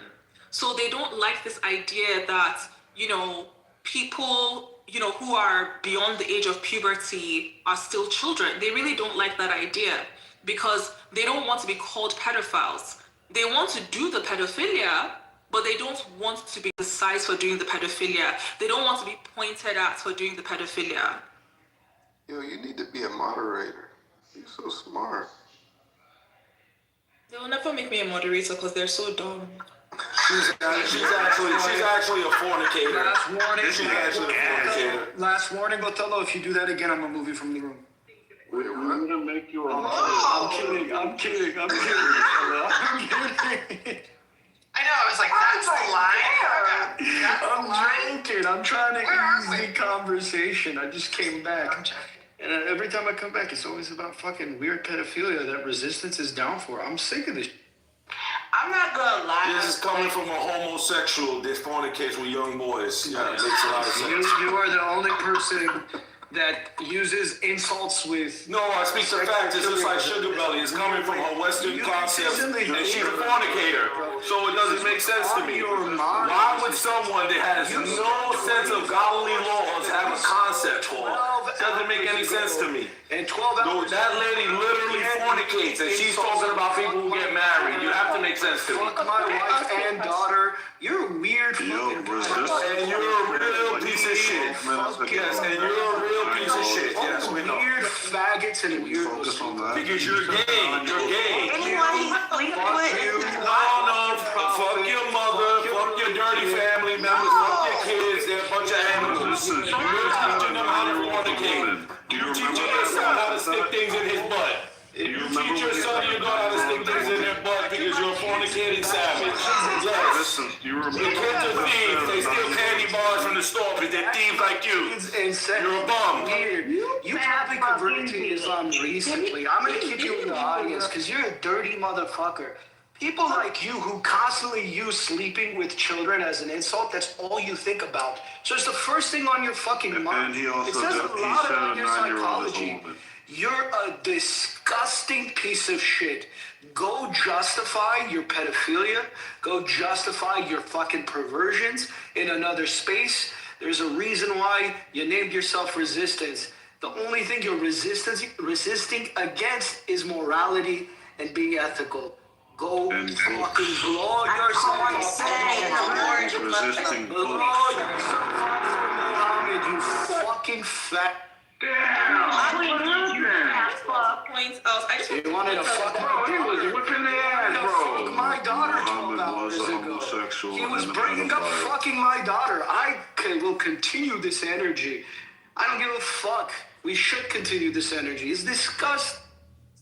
So they don't like this idea that, you know, people, you know, who are beyond the age of puberty are still children. They really don't like that idea because they don't want to be called pedophiles. They want to do the pedophilia, but they don't want to be criticized for doing the pedophilia. They don't want to be pointed at for doing the pedophilia. Yo, you need to be a moderator. You're so smart. They will never make me a moderator because they're so dumb. She's actually a fornicator. Last warning. She's actually a fornicator. Last warning, Botello, if you do that again, I'm gonna move you from the room. We're gonna make you a I'm kidding. I'm kidding. I know, I was like, that's a lie. I'm joking. I'm trying to ease the conversation. I just came back. And every time I come back, it's always about fucking weird pedophilia that resistance is down for. I'm sick of this. I'm not gonna lie. This is coming from a homosexual that fornicates with young boys. Yeah, it makes a lot of sense. You are the only person that uses insults with... No, I speak the fact. It's just like Sugar Belly. It's coming from her Western concepts, and she's a fornicator. So it doesn't make sense to me. Why would someone that has no sense of godly laws have a concept for it? Doesn't make any sense to me. And 12 hours... That lady literally fornicates, and she's talking about people who get married. You have to make sense to me. Fuck my wife and daughter. You're a weird fucking guy. And you're a real piece of shit. Yes, and you're a real piece of shit. Yes, we know. Weird faggots and weird... Because you're gay. You're gay. Fuck you. No, fuck your mother, fuck your dirty family members, fuck your kids, they're a bunch of animals. You're teaching them how to fornicate. You're teaching your son how to stick things in his butt. You teach your son you know how to stick things in their butt because you're a fornicating savage. Yes. Listen, you remember the kids are thieves. They steal candy bars from the store because they're thieves like you. You're a bum. Weird. You probably converted to Islam recently. I'm gonna kick you in the audience because you're a dirty motherfucker. People like you who constantly use sleeping with children as an insult, that's all you think about. So it's the first thing on your fucking mind. And he also it says a lot about your 9-year-old is a psychology. woman. You're a disgusting piece of shit. Go justify your pedophilia. Go justify your fucking perversions in another space. There's a reason why you named yourself Resistance. The only thing you're resisting against is morality and being ethical. Go and fucking blow yourself up. Resisting blow yourself up for Muhammad, you fucking fat. You wanted to fuck my He was whipping the ass, bro. Fuck my daughter 12 hours ago. He was bringing up fucking my daughter. I will continue this energy. I don't give a fuck. We should continue this energy. It's disgusting.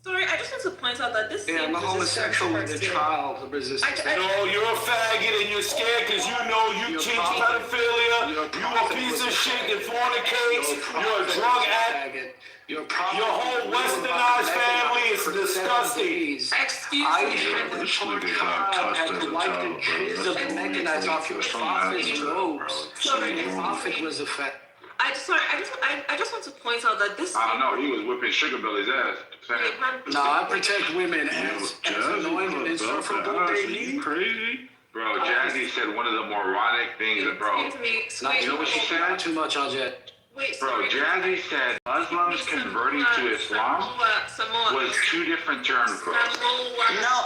Sorry, I just want to point out that this I'm a homosexual with a child resistance. No, you're a faggot and you're scared because you know you teach pedophilia. You're a piece of shit that fornicates. You're a drug addict. Your whole westernized family is disgusting. Excuse me. I had to wipe the jizz of the mechanized off your father's robes. Your prophet was a fat. I just want to point out that this. I don't know. He was whipping Sugar Belly's ass. No, I protect women as annoying and insufferable they need. Crazy. Bro, Jazzy said one of the moronic things that, bro. You know what she said? Too much on Jazzy. Bro, Jazzy said Muslims converting to Islam was two different terms, bro. No,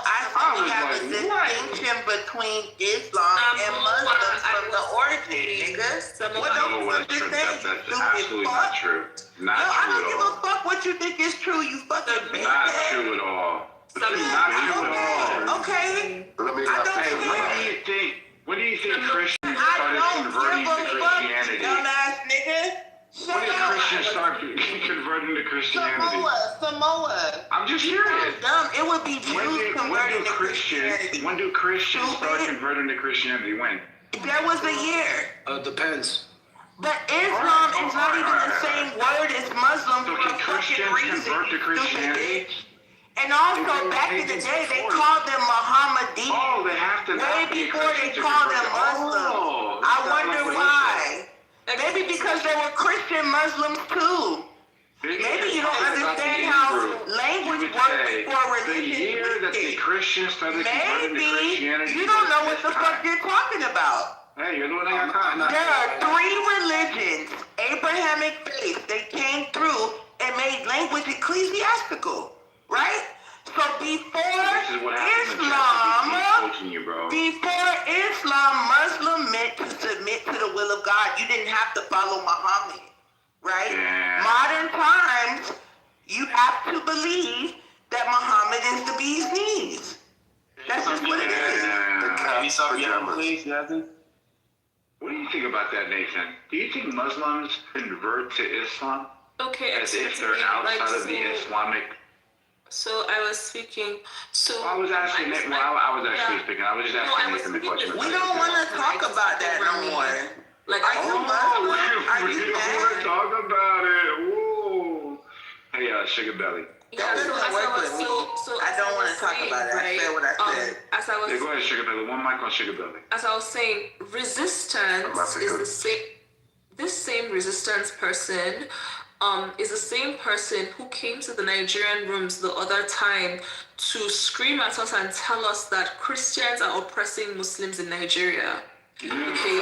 I think we have a distinction between Islam and Muslims from the origin, nigga. What the fuck is that? That's absolutely not true. Not I true don't at give all. a fuck what you think is true, you fucking bitch. Not true at all. Not true at all. Okay. Let me When do you think Christians started converting to Christianity? Dumbass nigga. When did Christians start converting to Christianity? Samoa. I'm just curious. Dumb. It would be Jews converting to Christianity. When do Christians start converting to Christianity? When? There was a year. Depends. But Islam is not even the same word as Muslim So for can Christians fucking reason. convert to Christianity? And also, back in the day, they called them Mohammedan. Oh, they have to way before they called them Muslims. I wonder why. Maybe because they were Christian Muslims too. Maybe you don't understand how language works before religion. The year that the Christians started converting to Christianity. You don't know what the fuck you're talking about. Hey, you're the one that got caught. There are three religions, Abrahamic faith. They came through and made language ecclesiastical, right? So before Islam, Muslim meant to submit to the will of God. You didn't have to follow Muhammad, right? Yeah. Modern times, you have to believe that Muhammad is the bee's knees. That's just what it is. What do you think about that, Nathan? Do you think Muslims convert to Islam? Okay, as if they're outside of the Islamic. So I was speaking. So I was asking it while I was actually speaking. I was just asking Nathan the question. We don't want to talk about that no more. Like, are you Muslim? Are you don't want to talk about it. Woo. Hey, Sugar Belly. Yeah, I don't want to talk about it. I said what I said. Yeah, go ahead, Sugar Belly. One mic on Sugar Belly. As I was saying, resistance is the same. This same resistance person is the same person who came to the Nigerian rooms the other time to scream at us and tell us that Christians are oppressing Muslims in Nigeria. Okay.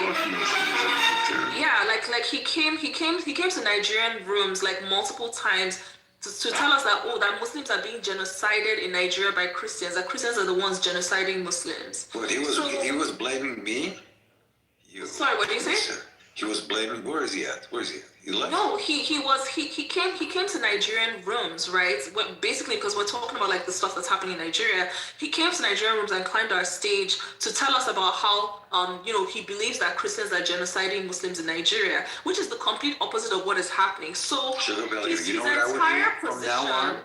Yeah, like he came to Nigerian rooms like multiple times to tell us that that Muslims are being genocided in Nigeria by Christians. That Christians are the ones genociding Muslims. But he was blaming me. Sorry, what did you say? He was blaming. Where is he at? He left. No, he came to Nigerian rooms, right? Basically, because we're talking about like the stuff that's happening in Nigeria. He came to Nigerian rooms and climbed our stage to tell us about how he believes that Christians are genociding Muslims in Nigeria, which is the complete opposite of what is happening. So his entire position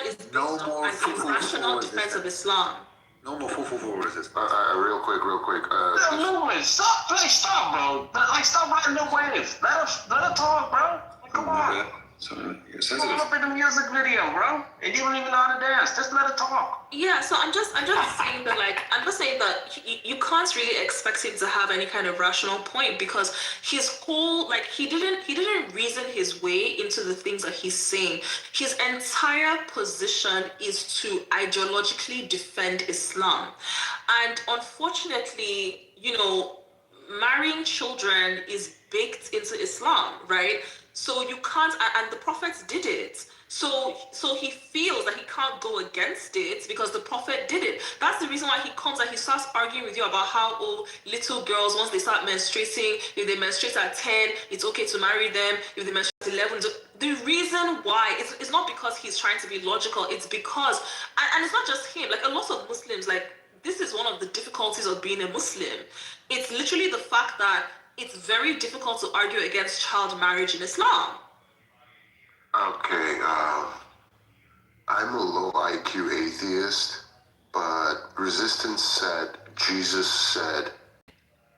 is based on an irrational defense of Islam. No more what is this? Real quick. Stop, bro. Stop riding the waves. Let her talk, bro. Come on. So you're sensitive. Pull up in the music video, bro. And you don't even know how to dance. Just let her talk. Yeah, so I'm just saying that you can't really expect him to have any kind of rational point because his whole he didn't reason his way into the things that he's saying. His entire position is to ideologically defend Islam. And unfortunately, marrying children is baked into Islam, right? So you can't, and the prophets did it. So he feels that he can't go against it because the prophet did it. That's the reason why he comes and he starts arguing with you about how little girls, once they start menstruating, if they menstruate at 10, it's okay to marry them. If they menstruate at 11, the reason why it's not because he's trying to be logical. It's because, and it's not just him. Like a lot of Muslims, this is one of the difficulties of being a Muslim. It's literally the fact that it's very difficult to argue against child marriage in Islam. Okay, exist, but Resistance said, Jesus said,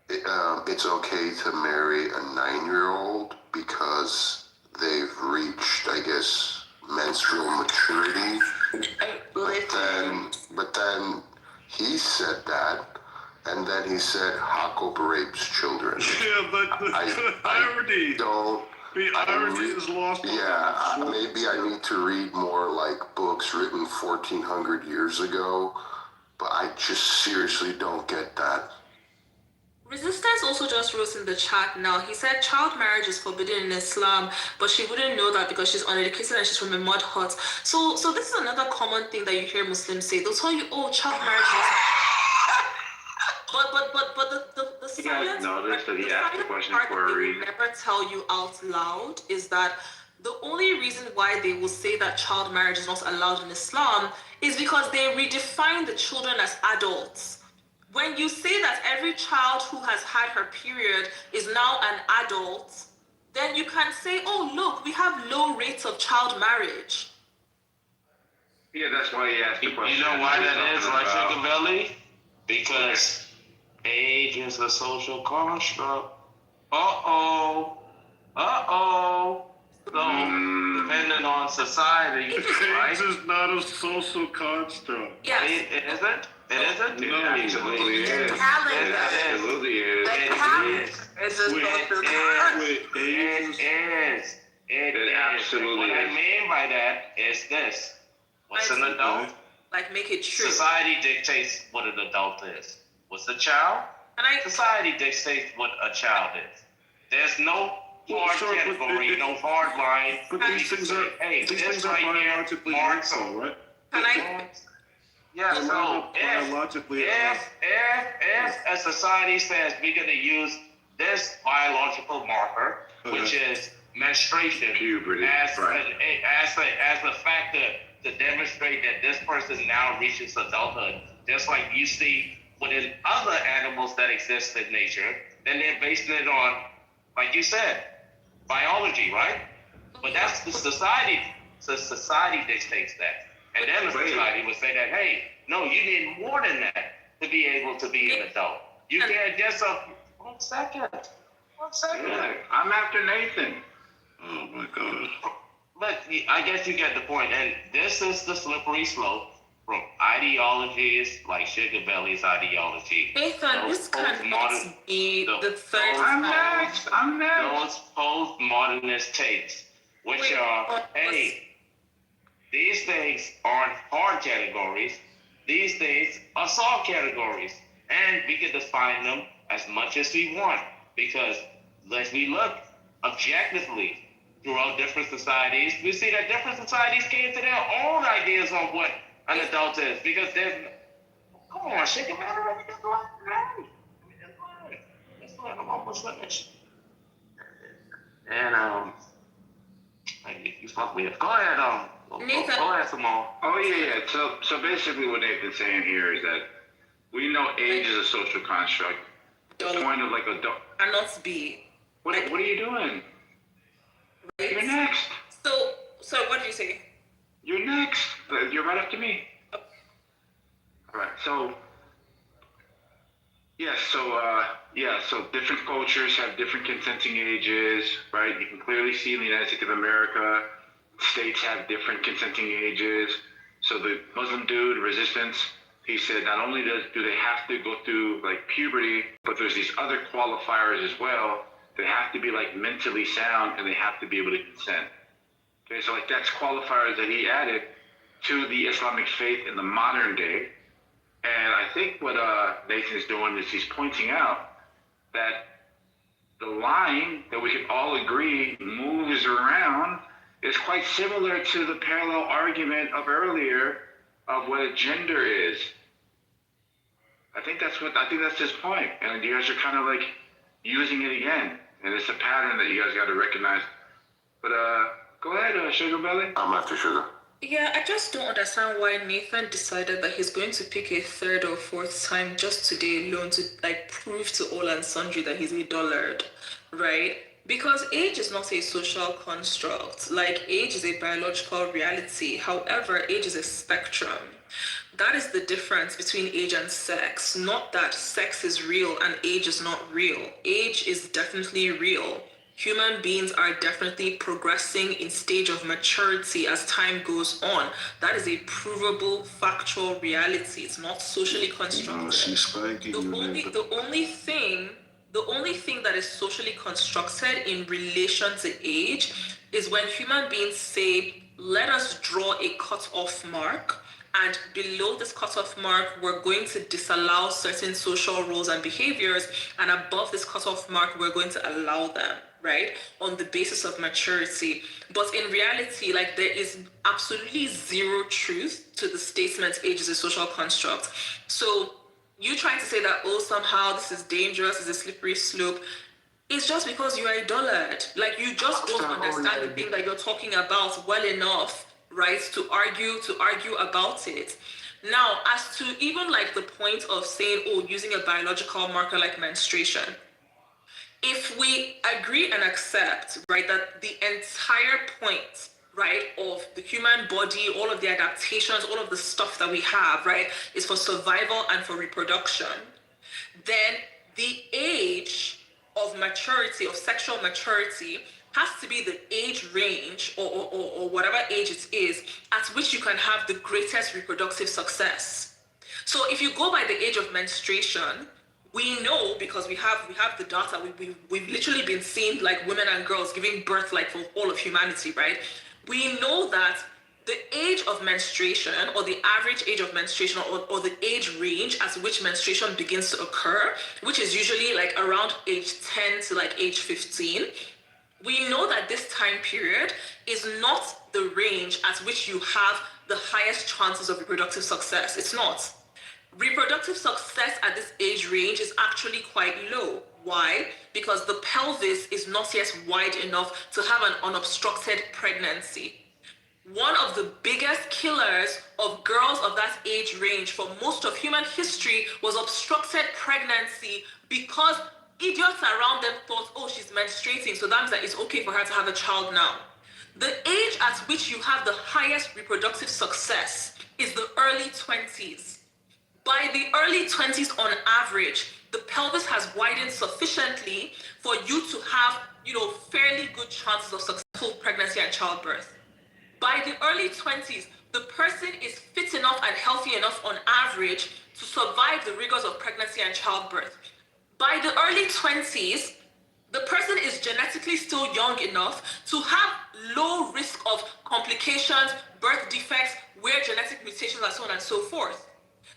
it's okay to marry a 9-year-old because they've reached, I guess, menstrual maturity. But then he said that, and then he said Jacob rapes children. Yeah, but the irony. The irony is lost. Yeah, maybe I need to read more like books written 1400 years ago, but I just seriously don't get that. Resistance also just wrote in the chat now. He said child marriage is forbidden in Islam, but she wouldn't know that because she's uneducated and she's from a mud hut. So this is another common thing that you hear Muslims say. They'll tell you, oh, child marriage is... But the silent part that they will never tell you out loud is that the only reason why they will say that child marriage is not allowed in Islam is because they redefine the children as adults. When you say that every child who has had her period is now an adult, then you can say, oh, look, we have low rates of child marriage. Yeah, that's why he asked the question. You know why that is, right, Sugar Belly? Because age is a social construct. So, depending on society, right? Age is not a social construct. Yes. It isn't? It isn't? No, it absolutely is. It absolutely is. It is a social construct. It absolutely is. What I mean by that is this. What's an adult? Like, make it true. Society dictates what an adult is. What's a child? Society dictates what a child is. There's no hard category, no hard line. But these things are biologically also, right? Yeah, so if a society says we're going to use this biological marker, which is menstruation, puberty, as a factor to demonstrate that this person now reaches adulthood, just like you see within other animals that exist in nature, then they're basing it on, like you said, biology, right? But that's the society. So society dictates that. And then the society would say that, hey, no, you need more than that to be able to be an adult. You can't just... One second. Yeah, I'm after Nathan. Oh, my God. But I guess you get the point. And this is the slippery slope from ideologies like Sugar Belly's ideology. Nathan, this cannot be the third I'm next. Those post-modernist takes, which are, hey, these things aren't hard categories. These things are soft categories. And we can define them as much as we want. Because as we look objectively throughout different societies, we see that different societies came to their own ideas on what an adult is. Because there's... Come on, shake it out already. Just go ahead. I'm almost finished. And, you fucked me up. Go ahead, Nathan. Go ahead, Simone. Oh, yeah. So basically what Nathan's saying here is that we know age is a social construct. The point of like adult... Cannot be. What are you doing? Right? You're next. So what did you say? You're next. You're right after me. All right. So different cultures have different consenting ages, right? You can clearly see in the United States of America, states have different consenting ages. So the Muslim dude, Resistance, he said not only do they have to go through like puberty, but there's these other qualifiers as well. They have to be like mentally sound and they have to be able to consent. Okay, so like that's qualifiers that he added to the Islamic faith in the modern day. And I think what Nathan's doing is he's pointing out that the line that we can all agree moves around is quite similar to the parallel argument of earlier of what a gender is. I think that's his point. And you guys are kind of like using it again. And it's a pattern that you guys got to recognize. But go ahead, Sugar Belly. I'm after Sugar. Yeah, I just don't understand why Nathan decided that he's going to pick a third or fourth time just today alone to like prove to all and sundry that he's a dullard, right? Because age is not a social construct. Like, age is a biological reality. However, age is a spectrum. That is the difference between age and sex. Not that sex is real and age is not real. Age is definitely real. Human beings are definitely progressing in stage of maturity as time goes on. That is a provable, factual reality. It's not socially constructed. She's spanking you, nigga. The only thing that is socially constructed in relation to age is when human beings say, let us draw a cutoff mark, and below this cutoff mark, we're going to disallow certain social roles and behaviors, and above this cutoff mark, we're going to allow them, right? On the basis of maturity. But in reality, like, there is absolutely zero truth to the statement age is a social construct. So you trying to say that, oh, somehow this is dangerous, it's a slippery slope, it's just because you are a dullard. Like, you just don't understand the thing that you're talking about well enough, right, to argue about it. Now, as to even like the point of saying, oh, using a biological marker like menstruation, if we agree and accept, right, that the entire point, right, of the human body, all of the adaptations, all of the stuff that we have, right, is for survival and for reproduction, then the age of maturity, of sexual maturity, has to be the age range or whatever age it is at which you can have the greatest reproductive success. So if you go by the age of menstruation, we know, because we have the data, we've literally been seeing like women and girls giving birth like for all of humanity, right? We know that the age of menstruation, or the average age of menstruation, or the age range at which menstruation begins to occur, which is usually like around age 10 to like age 15, we know that this time period is not the range at which you have the highest chances of reproductive success. It's not. Reproductive success at this age range is actually quite low. Why? Because the pelvis is not yet wide enough to have an unobstructed pregnancy. One of the biggest killers of girls of that age range for most of human history was obstructed pregnancy, because idiots around them thought, oh, she's menstruating, so that means that it's okay for her to have a child now. The age at which you have the highest reproductive success is the early 20s. By the early 20s, on average, the pelvis has widened sufficiently for you to have, fairly good chances of successful pregnancy and childbirth. By the early 20s, the person is fit enough and healthy enough on average to survive the rigors of pregnancy and childbirth. By the early 20s, the person is genetically still young enough to have low risk of complications, birth defects, weird genetic mutations, and so on and so forth.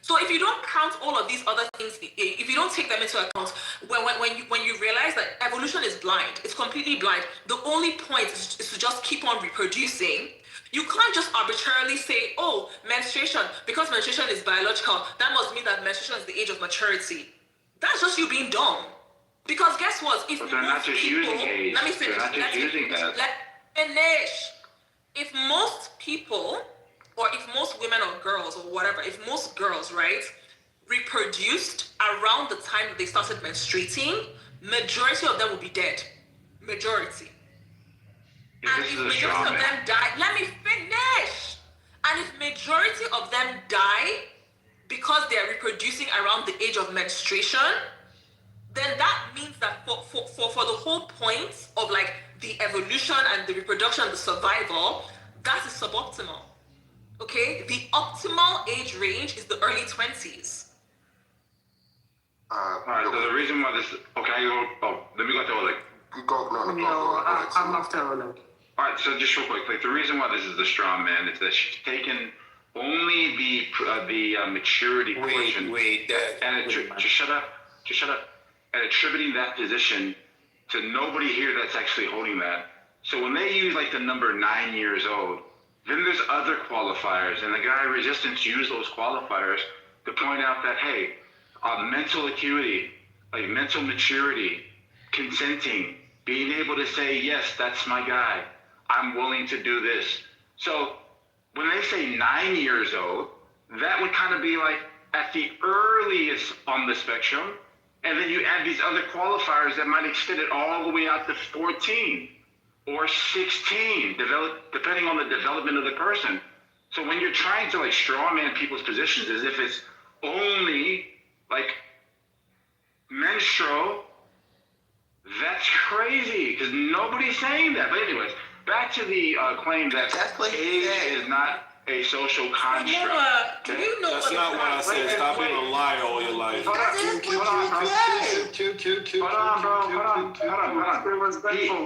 So if you don't count all of these other things, if you don't take them into account, when you realize that evolution is blind, it's completely blind, the only point is to just keep on reproducing. You can't just arbitrarily say, oh, menstruation, because menstruation is biological, that must mean that menstruation is the age of maturity. That's just you being dumb. Because guess what? If but they're not just people, using age. Let me finish. They're not just using that. Let me finish. If most people, or if most women or girls or whatever, if most girls, right, reproduced around the time that they started menstruating, majority of them will be dead. Majority. And if majority of them die, let me finish. And if majority of them die because they're reproducing around the age of menstruation, then that means that for the whole point of like the evolution and the reproduction and the survival, that is suboptimal. Okay? The optimal age range is the early 20s. Alright, so the reason why this, let me go to Oleg. I'm after Oleg. Alright, so just real quick, like the reason why this is the straw man is that she's taken only the maturity portion. Just shut up, and attributing that position to nobody here that's actually holding that. So when they use like the number 9 years old, then there's other qualifiers, and the guy resistance used those qualifiers to point out that, hey, mental acuity, like mental maturity, consenting, being able to say, yes, that's my guy, I'm willing to do this. So when they say 9 years old, that would kind of be like at the earliest on the spectrum, and then you add these other qualifiers that might extend it all the way out to 14 or 16, depending on the development of the person. So when you're trying to like strawman people's positions as if it's only like menstrual, that's crazy because nobody's saying that. But anyways, back to the claim that age is not a social construct. That's not what I said. Stop being a liar all your life. Hold on.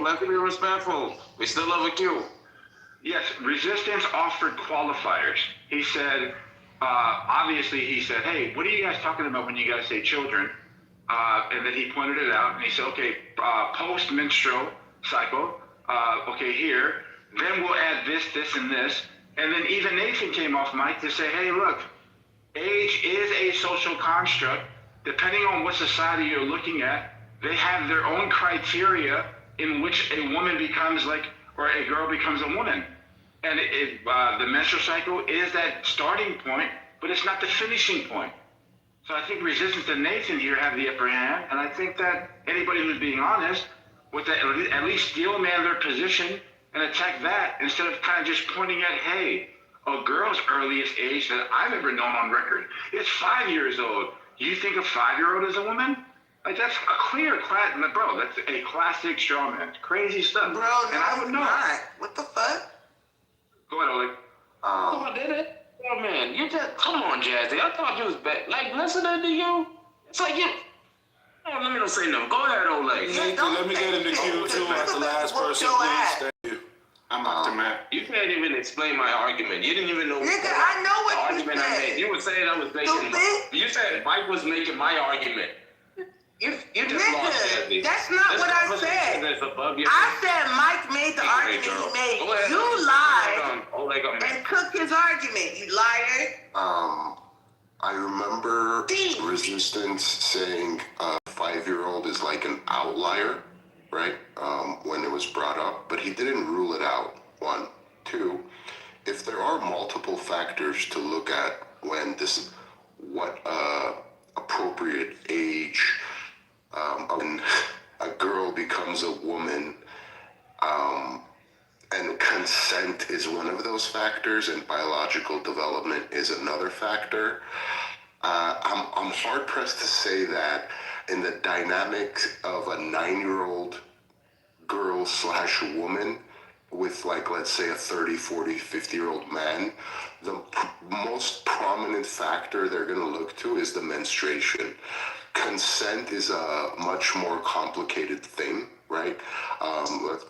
Let's be respectful. We still love a Q. Yes, resistance offered qualifiers. He said, obviously, he said, hey, what are you guys talking about when you guys say children? And then he pointed it out, and he said, okay, post-menstrual cycle, okay, here. Then we'll add this, and this. And then even Nathan came off mic to say, hey, look, age is a social construct. Depending on what society you're looking at, they have their own criteria in which a woman becomes like, or a girl becomes a woman. And the menstrual cycle is that starting point, but it's not the finishing point. So I think Resistance and Nathan here have the upper hand, and I think that anybody who's being honest would at least steel man their position and attack that instead of kind of just pointing at, hey, a girl's earliest age that I've ever known on record is 5 years old. You think a 5-year-old is a woman? Like, that's a clear class, bro. That's a classic straw man. Crazy stuff. Bro, and I would know. Not. What the fuck? Go ahead, Oleg. Oh, I did it. Oh man, you just come on, Jazzy. I thought you was back. Like listening to you, it's like you. Oh, let me not say nothing. Go ahead, Oleg. Nathan, let me get in the queue too as the last person, please. Thank you. I'm aftermath. You can't even explain my argument. You didn't even know. Nigga, I know what the argument I made. You were saying I was making. You said Mike was making my argument. You just lost, Jazzy. That's not what I said. I said Mike made the argument he made. You lied and took his argument, you liar. I remember Resistance saying a 5-year-old is like an outlier, right? When it was brought up, but he didn't rule it out. 1, 2, if there are multiple factors to look at when what appropriate age when a girl becomes a woman, and consent is one of those factors, and biological development is another factor. I'm hard pressed to say that in the dynamic of a 9-year-old girl / woman with, like, let's say a 30, 40, 50-year-old man, the most prominent factor they're going to look to is the menstruation. Consent is a much more complicated thing, right?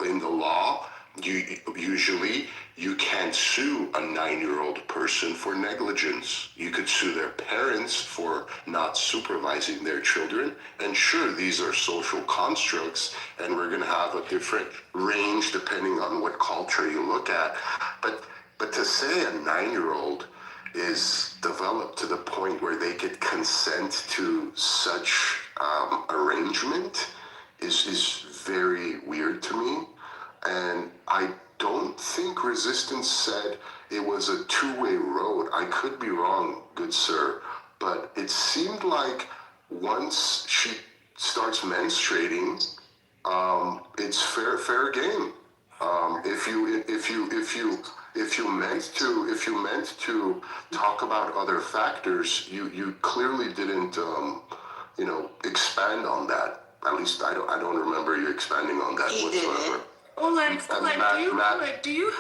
In the law, usually you can't sue a 9-year-old person for negligence. You could sue their parents for not supervising their children. And sure, these are social constructs, and we're going to have a different range depending on what culture you look at. But to say a 9-year-old is developed to the point where they could consent to such arrangement is very weird to me. And I don't think Resistance said it was a two-way road. I could be wrong, good sir, but it seemed like once she starts menstruating, it's fair game. If you meant to talk about other factors, you clearly didn't expand on that. At least I don't remember you expanding on that whatsoever. Oleg, do you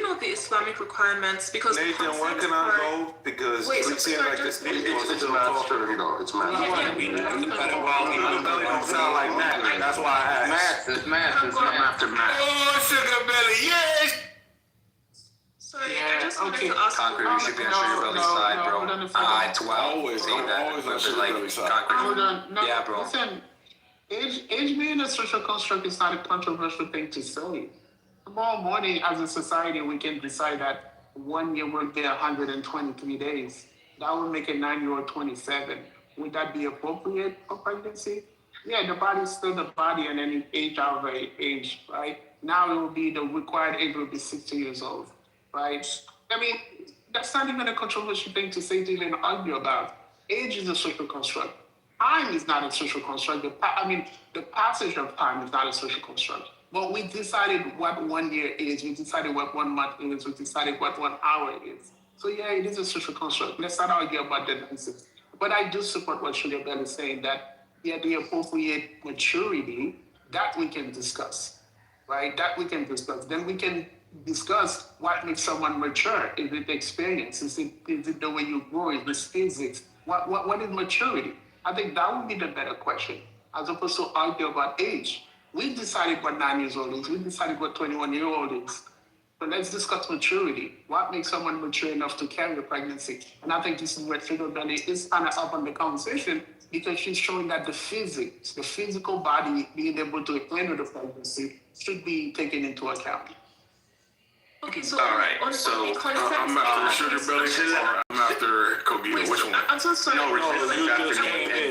know the Islamic requirements? Because Nathan, where can I go? Because we seem like this. It's master, it's master. Belly don't sound like that. That's why I asked. It's math. It's not after math. Oh, Sugar Belly, yes. Sorry, I just wanted to ask. Concrete, we should be on Sugar Belly's side, bro. I-12. Say that. Hold on. No, yeah, bro. Listen, age being a social construct is not a controversial thing to say. Tomorrow morning, as a society, we can decide that 1 year will be 123 days. That would make a 9-year-old 27. Would that be appropriate for pregnancy? Yeah, the body's still the body and any age of age, right? Now it will be the required age will be 60 years old, right? I mean, that's not even a controversial thing to say to even argue about. Age is a social construct. Time is not a social construct. The passage of time is not a social construct. But we decided what 1 year is, we decided what 1 month is, we decided what 1 hour is. So yeah, it is a social construct. Let's not argue about the nonsense. But I do support what Sugar Bell is saying, that yeah, the appropriate maturity, that we can discuss, right? That we can discuss. Then we can discuss what makes someone mature. Is it experience? Is it the way you grow? Is it physics? What is maturity? I think that would be the better question, as opposed to argue about age. We decided what 9 years old is. We decided what 21-year-old is. But let's discuss maturity. What makes someone mature enough to carry a pregnancy? And I think this is where Sugar Belly is kind of up on the conversation, because she's showing that the physics, the physical body being able to handle the pregnancy should be taken into account. Okay, so all right. So I'm after Sugar Belly or I'm after Kogito. Which one? I'm so sorry. No, you just came in.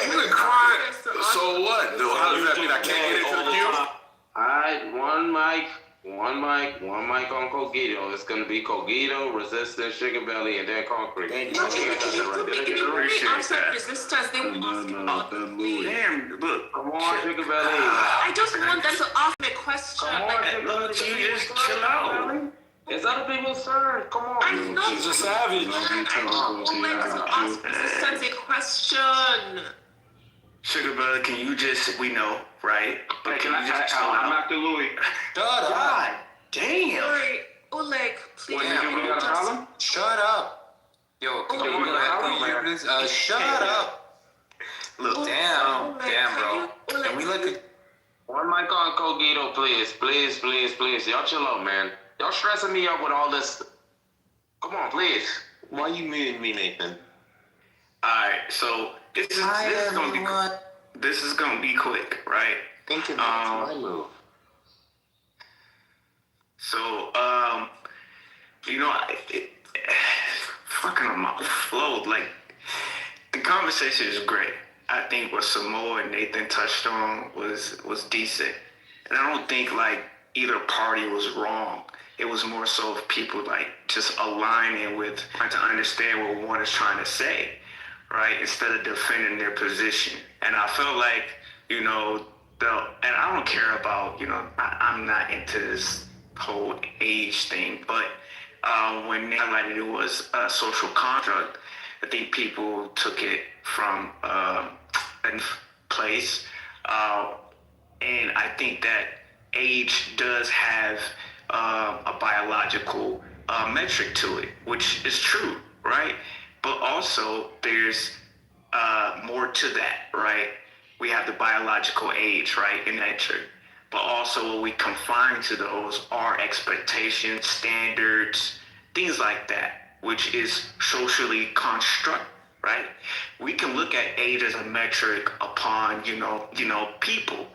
You been crying. So what? How does that mean? I can't get into the queue? Alright, one mic on Kogito. It's gonna be Kogito, Resistance, Sugar Belly, and then Concrete. If you answer resistance, they will ask you about Damn, look. Come on, Sugar Belly. I just want them to ask me a question. Look, you just chill out. It's other people's turn. Come on. I know. She's a savage. I want to ask resistance a question. Sugar Brother, can you just, we know, right? But can you just chill I'm out? after Louis. Shut up. God damn. Sorry, Oleg, please. We got a problem? Shut up. Yo, can you shut up. Look, damn, bro. Can we look at... One mic on Kogito, please. Please. Y'all chill out, man. Y'all stressing me out with all this. Come on, please. Why you muting me, Nathan? Alright, so this is gonna be quick, right? Thinking that's my move. So, fucking on my flow, like, the conversation is great. I think what Samoa and Nathan touched on was decent. And I don't think, like, either party was wrong. It was more so of people, like, just aligning with trying to understand what one is trying to say, right? Instead of defending their position. And I feel like, and I don't care about, I'm not into this whole age thing, but when they highlighted it was a social construct, I think people took it from a place. And I think that age does have a biological metric to it, which is true, right? But also there's more to that, right? We have the biological age, right, in metric. But also what we confine to those are expectations, standards, things like that, which is socially constructed, right? We can look at age as a metric upon, people.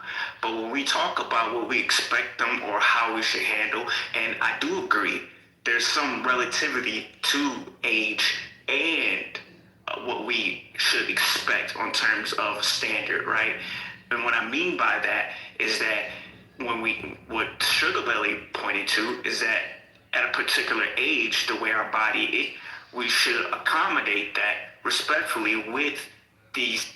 But when we talk about what we expect them or how we should handle, and I do agree, there's some relativity to age and what we should expect on terms of standard, right? And what I mean by that is that what Sugar Belly pointed to is that at a particular age, the way our body is, we should accommodate that respectfully with these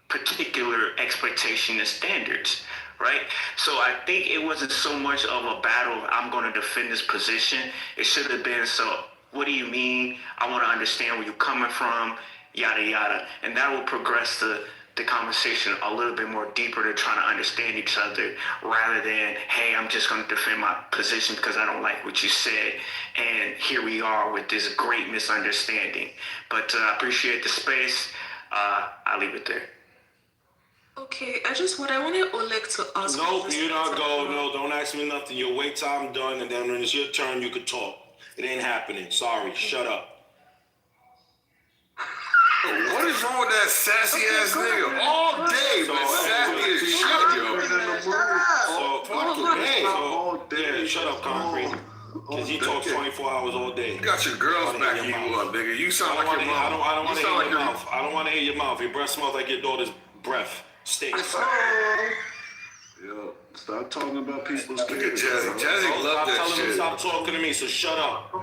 particular expectations and standards, right? So I think it wasn't so much of a battle of I'm going to defend this position. It should have been, so what do you mean? I want to understand where you're coming from, yada, yada. And that will progress the conversation a little bit more deeper to trying to understand each other rather than, hey, I'm just going to defend my position because I don't like what you said. And here we are with this great misunderstanding. But I appreciate the space. I'll leave it there. Okay, what I wanted Oleg to ask. No, you not go. No, don't ask me nothing. Your wait time done, and then when it's your turn, you could talk. It ain't happening. Sorry. Shut up. What is wrong with that sassy ass nigga? All day, man. Sassy as shit, yo. Shut up, Concrete. Because he talks 24 hours all day. You got your girls backing you up, nigga. You sound like your mom. I don't want to hear your mouth. I don't want to hear your mouth. Your breath smells like your daughter's breath. Stinks. Yo, stop talking about people's kids. Look at Jazzy. Jazzy love that shit. Stop talking to me, so shut up. We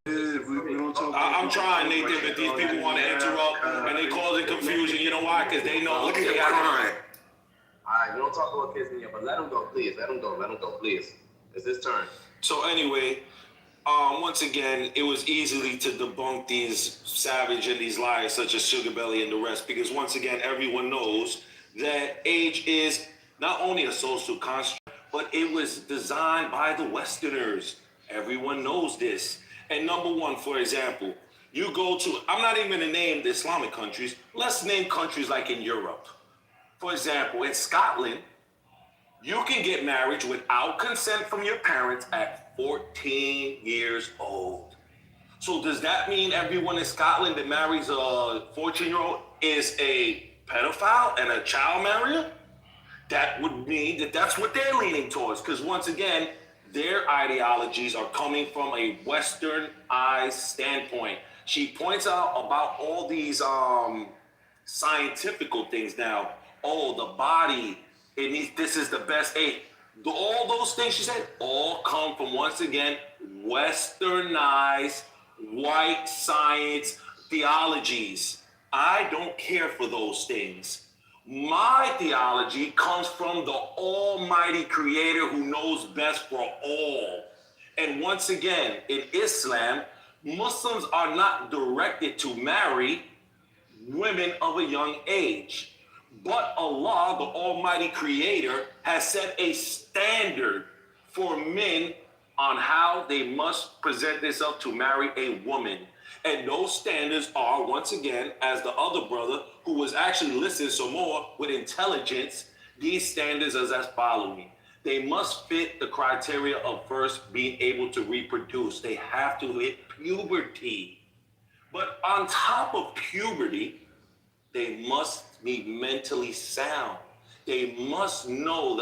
don't talk. I'm trying, Nathan, but these people want to interrupt and they causing confusion. You know why? Because they know. Look at your crying. right, we don't talk about kids in here, but let him go, please. Let him go, please. It's his turn. So anyway, once again, it was easily to debunk these savage and these liars such as Sugar Belly and the rest, because once again, everyone knows that age is not only a social construct, but it was designed by the Westerners. Everyone knows this. And number one, for example, you go to, I'm not even going to name the Islamic countries. Let's name countries like in Europe. For example, in Scotland, you can get married without consent from your parents at 14 years old. So does that mean everyone in Scotland that marries a 14-year-old is a pedophile and a child marrier? That would mean that that's what they're leaning towards, because once again, their ideologies are coming from a westernized standpoint. She points out about all these scientific things now. Oh, the body, it needs, this is the best age. All those things she said all come from, once again, westernized white science theologies. I don't care for those things. My theology comes from the Almighty Creator who knows best for all. And once again, in Islam, Muslims are not directed to marry women of a young age. But Allah, the Almighty Creator, has set a standard for men on how they must present themselves to marry a woman. And those standards are, once again, as the other brother who was actually listening some more with intelligence, these standards are as following. They must fit the criteria of first being able to reproduce. They have to hit puberty. But on top of puberty, they must be mentally sound. They must know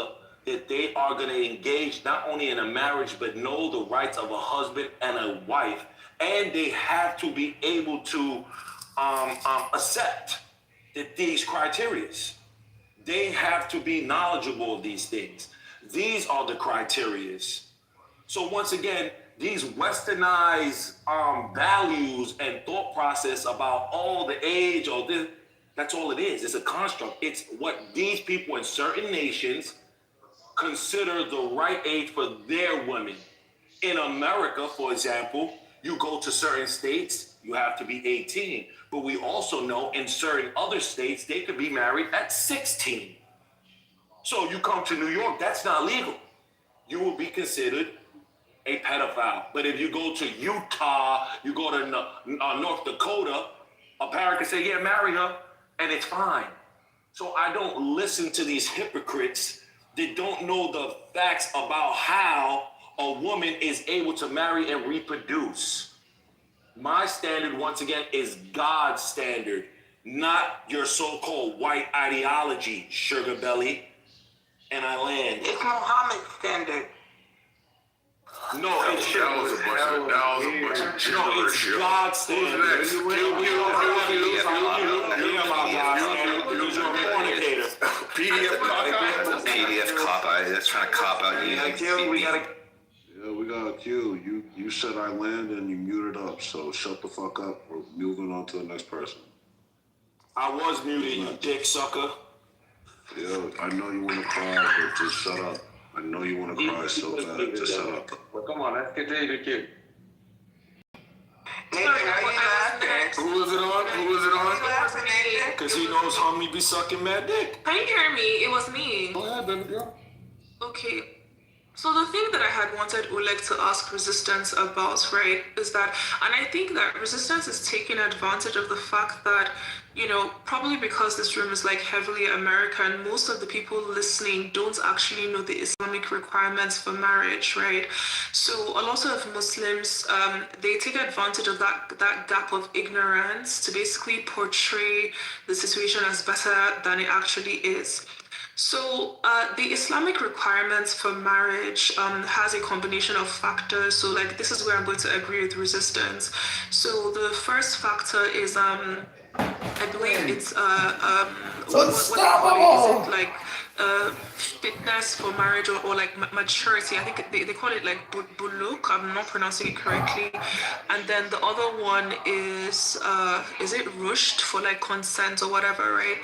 that they are going to engage not only in a marriage, but know the rights of a husband and a wife. And they have to be able to accept that these criteria. They have to be knowledgeable of these things. These are the criteria. So once again, these westernized values and thought process about all the age or this, that's all it is. It's a construct. It's what these people in certain nations consider the right age for their women. In America, for example, you go to certain states, you have to be 18. But we also know in certain other states, they could be married at 16. So you come to New York, that's not legal. You will be considered a pedophile. But if you go to Utah, you go to North Dakota, a parent can say, yeah, marry her, and it's fine. So I don't listen to these hypocrites that don't know the facts about how a woman is able to marry and reproduce. My standard, once again, is God's standard, not your so-called white ideology, Sugar Belly. And I land. It's Muhammad's standard. No, it's that was a bunch of no, it's God's standard. Who's next? PDF cop out. That's trying to cop out you. Yeah, we got a Q. You said I land and you muted up, so shut the fuck up. We're moving on to the next person. I was muted, you dick sucker. Yeah, I know you want to cry, but just shut up. I know you want to cry so bad. Just shut up. Well, come on, let's continue the queue. Nathan, are you laughing? Who was it on? Who was it Are you on? laughing, Nathan? Because he knows homie be sucking mad dick. Can you hear me? It was me. Go ahead, baby girl. Okay. So the thing that I had wanted Oleg to ask Resistance about, right, is that, and I think that Resistance is taking advantage of the fact that, you know, probably because this room is like heavily American, most of the people listening don't actually know the Islamic requirements for marriage, right? So a lot of Muslims, they take advantage of that gap of ignorance to basically portray the situation as better than it actually is. So the Islamic requirements for marriage has a combination of factors. So like this is where I'm going to agree with Resistance. So the first factor is I believe it's what is it like fitness for marriage or like maturity. I think they call it like buluk. I'm not pronouncing it correctly. And then the other one is it rushed for like consent or whatever, right?